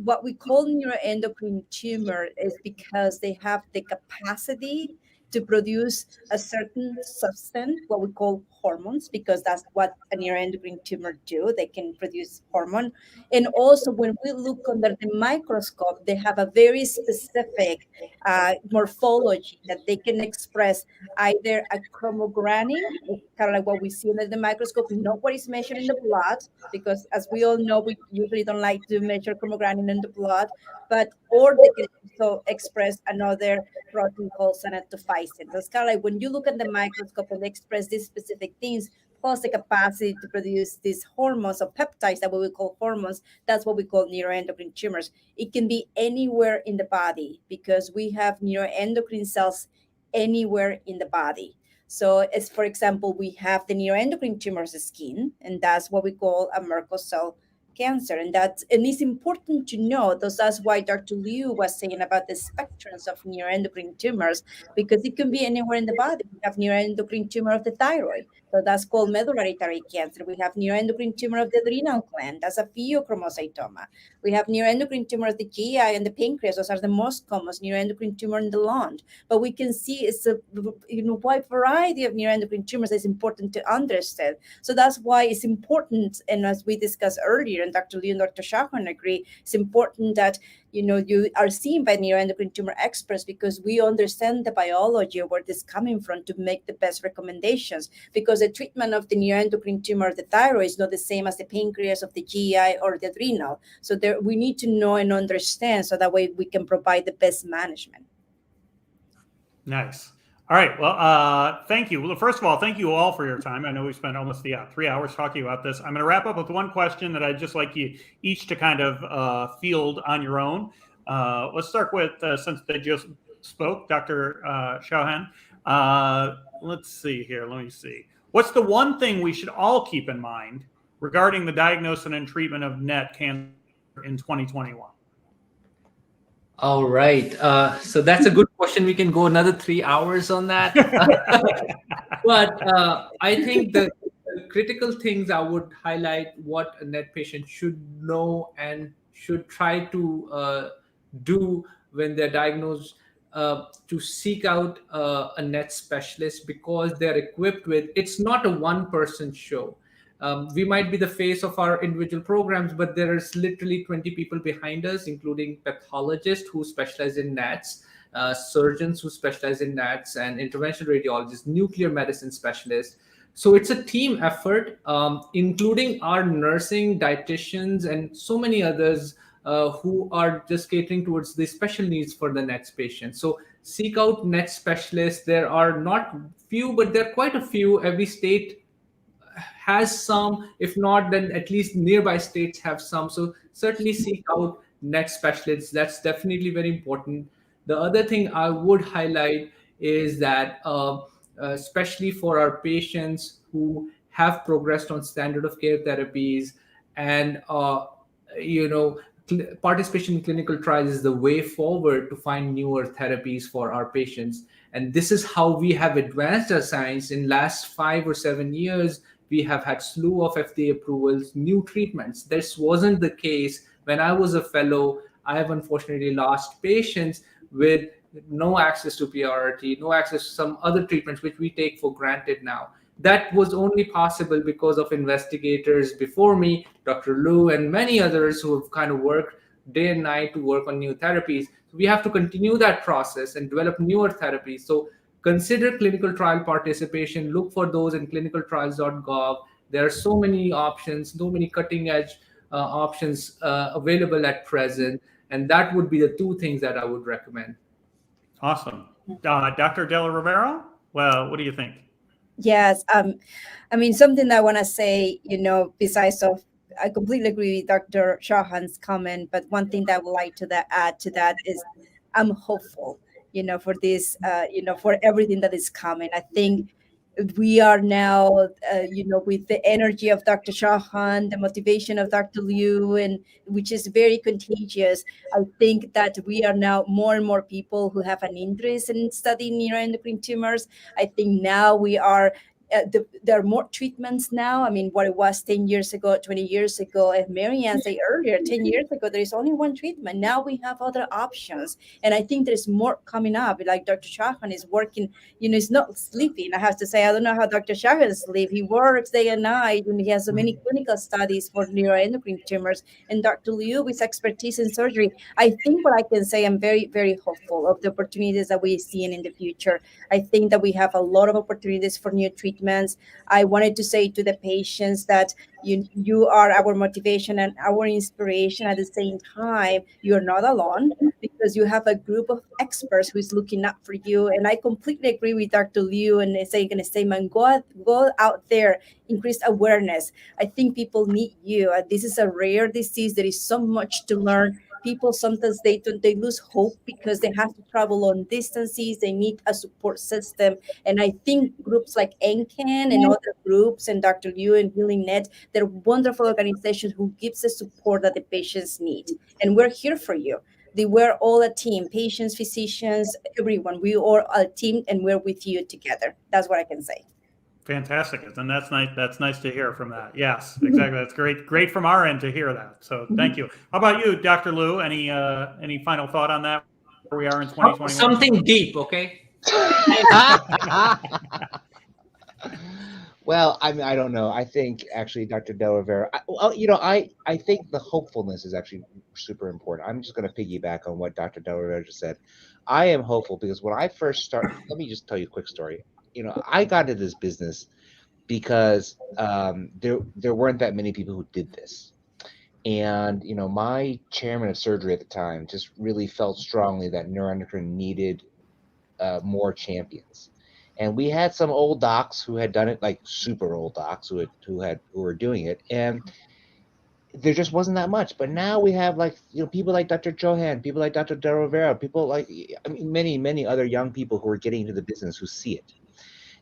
what we call neuroendocrine tumor is because they have the capacity to produce a certain substance, what we call hormones, because that's what a neuroendocrine tumor do. They can produce hormone. And also when we look under the microscope, they have a very specific morphology that they can express either a chromogranin, kind of like what we see under the microscope, not what is measured in the blood, because as we all know, we usually don't like to measure chromogranin in the blood, or they can also express another protein called synaptophysin. So it's kind of like when you look at the microscope and they express these specific things, plus the capacity to produce these hormones or peptides that we call hormones, that's what we call neuroendocrine tumors. It can be anywhere in the body because we have neuroendocrine cells anywhere in the body. So as for example, we have the neuroendocrine tumors skin, and that's what we call a Merkel cell cancer. And it's important to know, that's why Dr. Liu was saying about the spectrums of neuroendocrine tumors, because it can be anywhere in the body. We have neuroendocrine tumor of the thyroid, so that's called medullary thyroid cancer. We have neuroendocrine tumor of the adrenal gland, that's a pheochromocytoma. We have neuroendocrine tumor of the GI and the pancreas, those are the most common. Neuroendocrine tumor in the lung. But we can see it's a wide variety of neuroendocrine tumors that's important to understand. So that's why it's important, and as we discussed earlier, and Dr. Liu and Dr. Chauhan agree, it's important that you are seen by neuroendocrine tumor experts because we understand the biology of where this is coming from to make the best recommendations, because the treatment of the neuroendocrine tumor of the thyroid is not the same as the pancreas of the GI or the adrenal. So we need to know and understand so that way we can provide the best management. Nice. All right. Well, thank you. Well, first of all, thank you all for your time. I know we spent almost 3 hours talking about this. I'm going to wrap up with one question that I'd just like you each to kind of field on your own. Let's start with, since they just spoke, Dr. Chauhan. Let's see here. Let me see. What's the one thing we should all keep in mind regarding the diagnosis and treatment of NET cancer in 2021? All right. So that's a good question. We can go another 3 hours on that. But I think the critical things I would highlight what a NET patient should know and should try to do when they're diagnosed, to seek out a NET specialist, because they're equipped with, it's not a one-person show. We might be the face of our individual programs, but there is literally 20 people behind us, including pathologists who specialize in NATs, surgeons who specialize in NATs, and interventional radiologists, nuclear medicine specialists. So it's a team effort, including our nursing, dietitians, and so many others who are just catering towards the special needs for the NETs patients. So seek out NET specialists. There are not few, but there are quite a few. Every state has some. If not, then at least nearby states have some. So certainly seek out NET specialists. That's definitely very important. The other thing I would highlight is that especially for our patients who have progressed on standard of care therapies, and participation in clinical trials is the way forward to find newer therapies for our patients. And this is how we have advanced our science. In last 5 or 7 years, we have had slew of FDA approvals, new treatments. This wasn't the case when I was a fellow. I have unfortunately lost patients with no access to PRRT, no access to some other treatments which we take for granted now. That was only possible because of investigators before me, Dr. Liu, and many others who have kind of worked day and night to work on new therapies. So we have to continue that process and develop newer therapies. So consider clinical trial participation. Look for those in clinicaltrials.gov. There are so many options, so many cutting edge options available at present. And that would be the 2 things that I would recommend. Awesome. Dr. Della Rivero, well, what do you think? Yes. I mean, something I want to say, besides of, I completely agree with Dr. Chauhan's comment, but one thing that I would like to add to that is I'm hopeful, for this, for everything that is coming. I think we are now, with the energy of Dr. Chauhan, the motivation of Dr. Liu, and which is very contagious. I think that we are now more and more people who have an interest in studying neuroendocrine tumors. I think now we are. There are more treatments now. I mean, what it was 10 years ago, 20 years ago, as Maryann said earlier, 10 years ago, there is only one treatment. Now we have other options. And I think there's more coming up. Like Dr. Chauhan is working, he's not sleeping. I have to say, I don't know how Dr. Chauhan sleeps. He works day and night, and he has so many clinical studies for neuroendocrine tumors. And Dr. Liu, with expertise in surgery, I think what I can say, I'm very, very hopeful of the opportunities that we see in the future. I think that we have a lot of opportunities for new treatments. I wanted to say to the patients that you are our motivation and our inspiration at the same time. You're not alone because you have a group of experts who is looking up for you. And I completely agree with Dr. Liu and saying in a statement, go out there, increase awareness. I think people need you. This is a rare disease. There is so much to learn. People sometimes they lose hope because they have to travel long distances. They need a support system, and I think groups like NCAN and other groups and Dr. Liu and Healing Net, they're wonderful organizations who gives the support that the patients need, and we're here for you. We're all a team: patients, physicians, everyone. We are a team, and we're with you together. That's what I can say. Fantastic, and that's nice. That's nice to hear from that. Yes, exactly. That's great from our end to hear that. So thank you. How about you, Dr. Liu? Any final thought on that? Where we are in 2021? Something deep, okay? Well, I mean, I don't know. I think actually, Dr. Della Rivera, I think the hopefulness is actually super important. I'm just going to piggyback on what Dr. Della Rivera just said. I am hopeful because when I first started, let me just tell you a quick story. I got into this business because there weren't that many people who did this. And, my chairman of surgery at the time just really felt strongly that neuroendocrine needed more champions. And we had some old docs who had done it, like super old docs who were doing it. And there just wasn't that much. But now we have people like Dr. Chauhan, people like Dr. Della Rivera, people like, many, many other young people who are getting into the business who see it.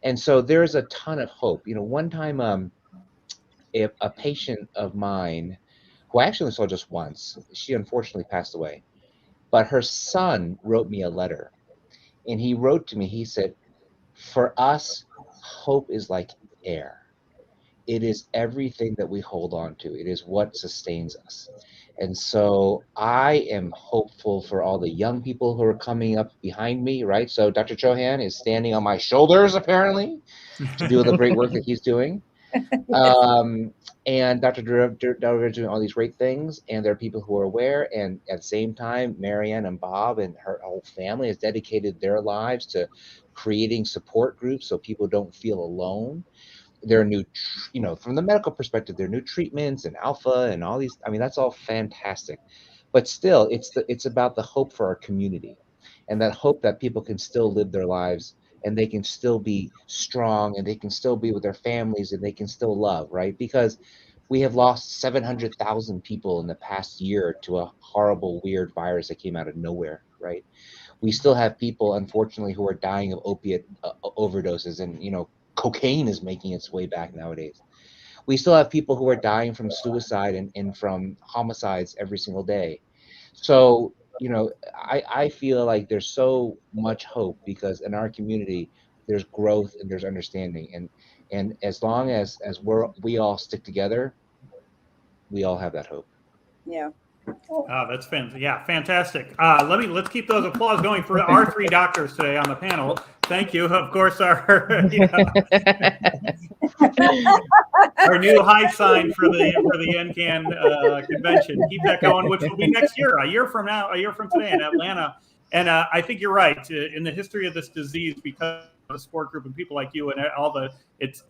And so there's a ton of hope. One time, a patient of mine, who I actually saw just once, she unfortunately passed away, but her son wrote me a letter. And he wrote to me, he said, "For us, hope is like air. It is everything that we hold on to. It is what sustains us." And so I am hopeful for all the young people who are coming up behind me, right? So Dr. Chauhan is standing on my shoulders, apparently, to do the great work that he's doing. And Dr. Rivero is doing all these great things, and there are people who are aware. And at the same time, Maryann and Bob and her whole family has dedicated their lives to creating support groups so people don't feel alone. There are new, from the medical perspective, there are new treatments and alpha and all these. I mean, that's all fantastic, but still, it's about the hope for our community, and that hope that people can still live their lives and they can still be strong and they can still be with their families and they can still love, right? Because we have lost 700,000 people in the past year to a horrible, weird virus that came out of nowhere, right? We still have people, unfortunately, who are dying of opiate overdoses, and cocaine is making its way back nowadays. We still have people who are dying from suicide and from homicides every single day. So, I feel like there's so much hope because in our community, there's growth and there's understanding. And as long as we all stick together, we all have that hope. Yeah. That's fantastic. Let's keep those applause going for our three doctors today on the panel. Thank you. Of course, our our new high sign for the NCAN convention. Keep that going, which will be next year, a year from today in Atlanta. And I think you're right. In the history of this disease, because of the support group and people like you and it's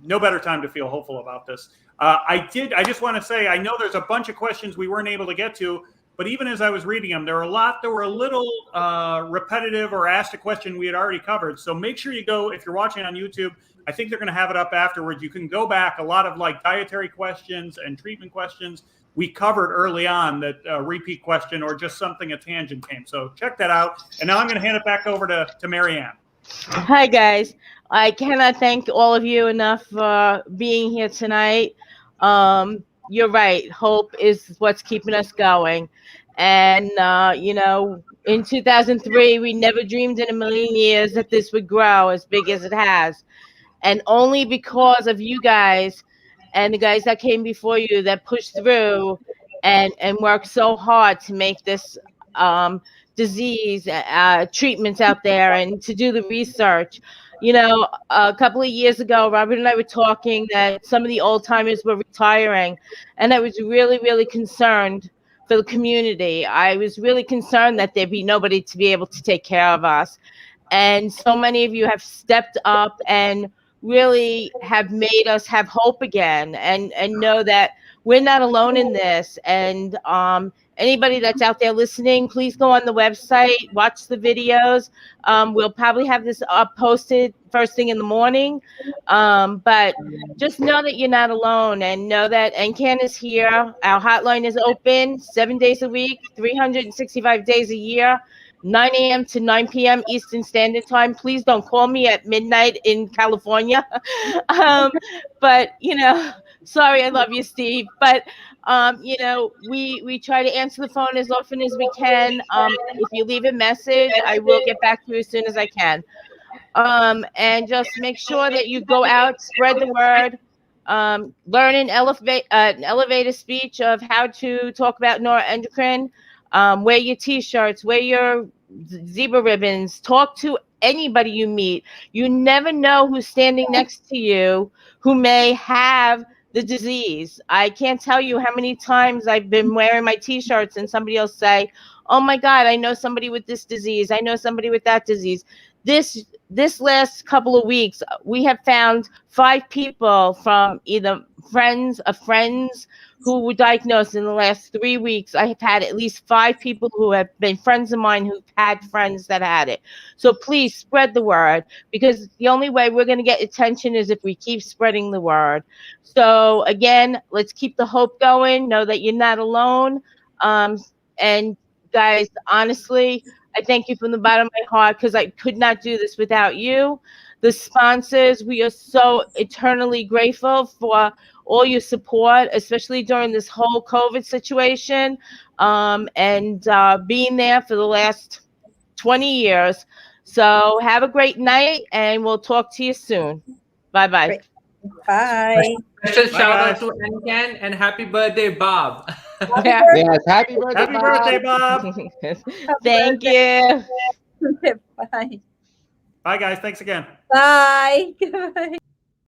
no better time to feel hopeful about this. I just want to say, I know there's a bunch of questions we weren't able to get to, but even as I was reading them, there were a lot that were a little repetitive or asked a question we had already covered. So make sure you go, if you're watching on YouTube, I think they're going to have it up afterwards. You can go back, a lot of like dietary questions and treatment questions we covered early on, that repeat question or just something a tangent came. So check that out. And now I'm going to hand it back over to Maryann. Hi, guys. I cannot thank all of you enough for being here tonight. You're right. Hope is what's keeping us going. And, in 2003, we never dreamed in a million years that this would grow as big as it has. And only because of you guys and the guys that came before you that pushed through and worked so hard to make this disease treatments out there and to do the research. A couple of years ago, Robert and I were talking that some of the old timers were retiring, and I was really, really concerned for the community. I was really concerned that there'd be nobody to be able to take care of us. And so many of you have stepped up and really have made us have hope again and know that we're not alone in this. And anybody that's out there listening, please go on the website, watch the videos. We'll probably have this up posted first thing in the morning. But just know that you're not alone and know that NCAN is here. Our hotline is open 7 days a week, 365 days a year. 9 a.m. to 9 p.m. Eastern Standard Time. Please don't call me at midnight in California. But, sorry, I love you, Steve. But, we try to answer the phone as often as we can. If you leave a message, I will get back to you as soon as I can. And just make sure that you go out, spread the word, learn an elevator speech of how to talk about neuroendocrine. Wear your t-shirts, wear your zebra ribbons, talk to anybody you meet. You never know who's standing next to you who may have the disease. I can't tell you how many times I've been wearing my t-shirts and somebody else say, oh my God, I know somebody with this disease. I know somebody with that disease. This last couple of weeks, we have found 5 people from either friends of friends who were diagnosed in the last 3 weeks. I have had at least 5 people who have been friends of mine who've had friends that had it. So please spread the word, because the only way we're going to get attention is if we keep spreading the word. So again, let's keep the hope going. Know that you're not alone. And guys, honestly, I thank you from the bottom of my heart, because I could not do this without you. The sponsors, we are so eternally grateful for all your support, especially during this whole COVID situation, and being there for the last 20 years. So have a great night, and we'll talk to you soon. Bye-bye. Great. Bye. Special shout out to NCAN and happy birthday, Bob. Yes, happy birthday, Happy birthday, Bob. Thank you. Bye. Bye, guys. Thanks again. Bye.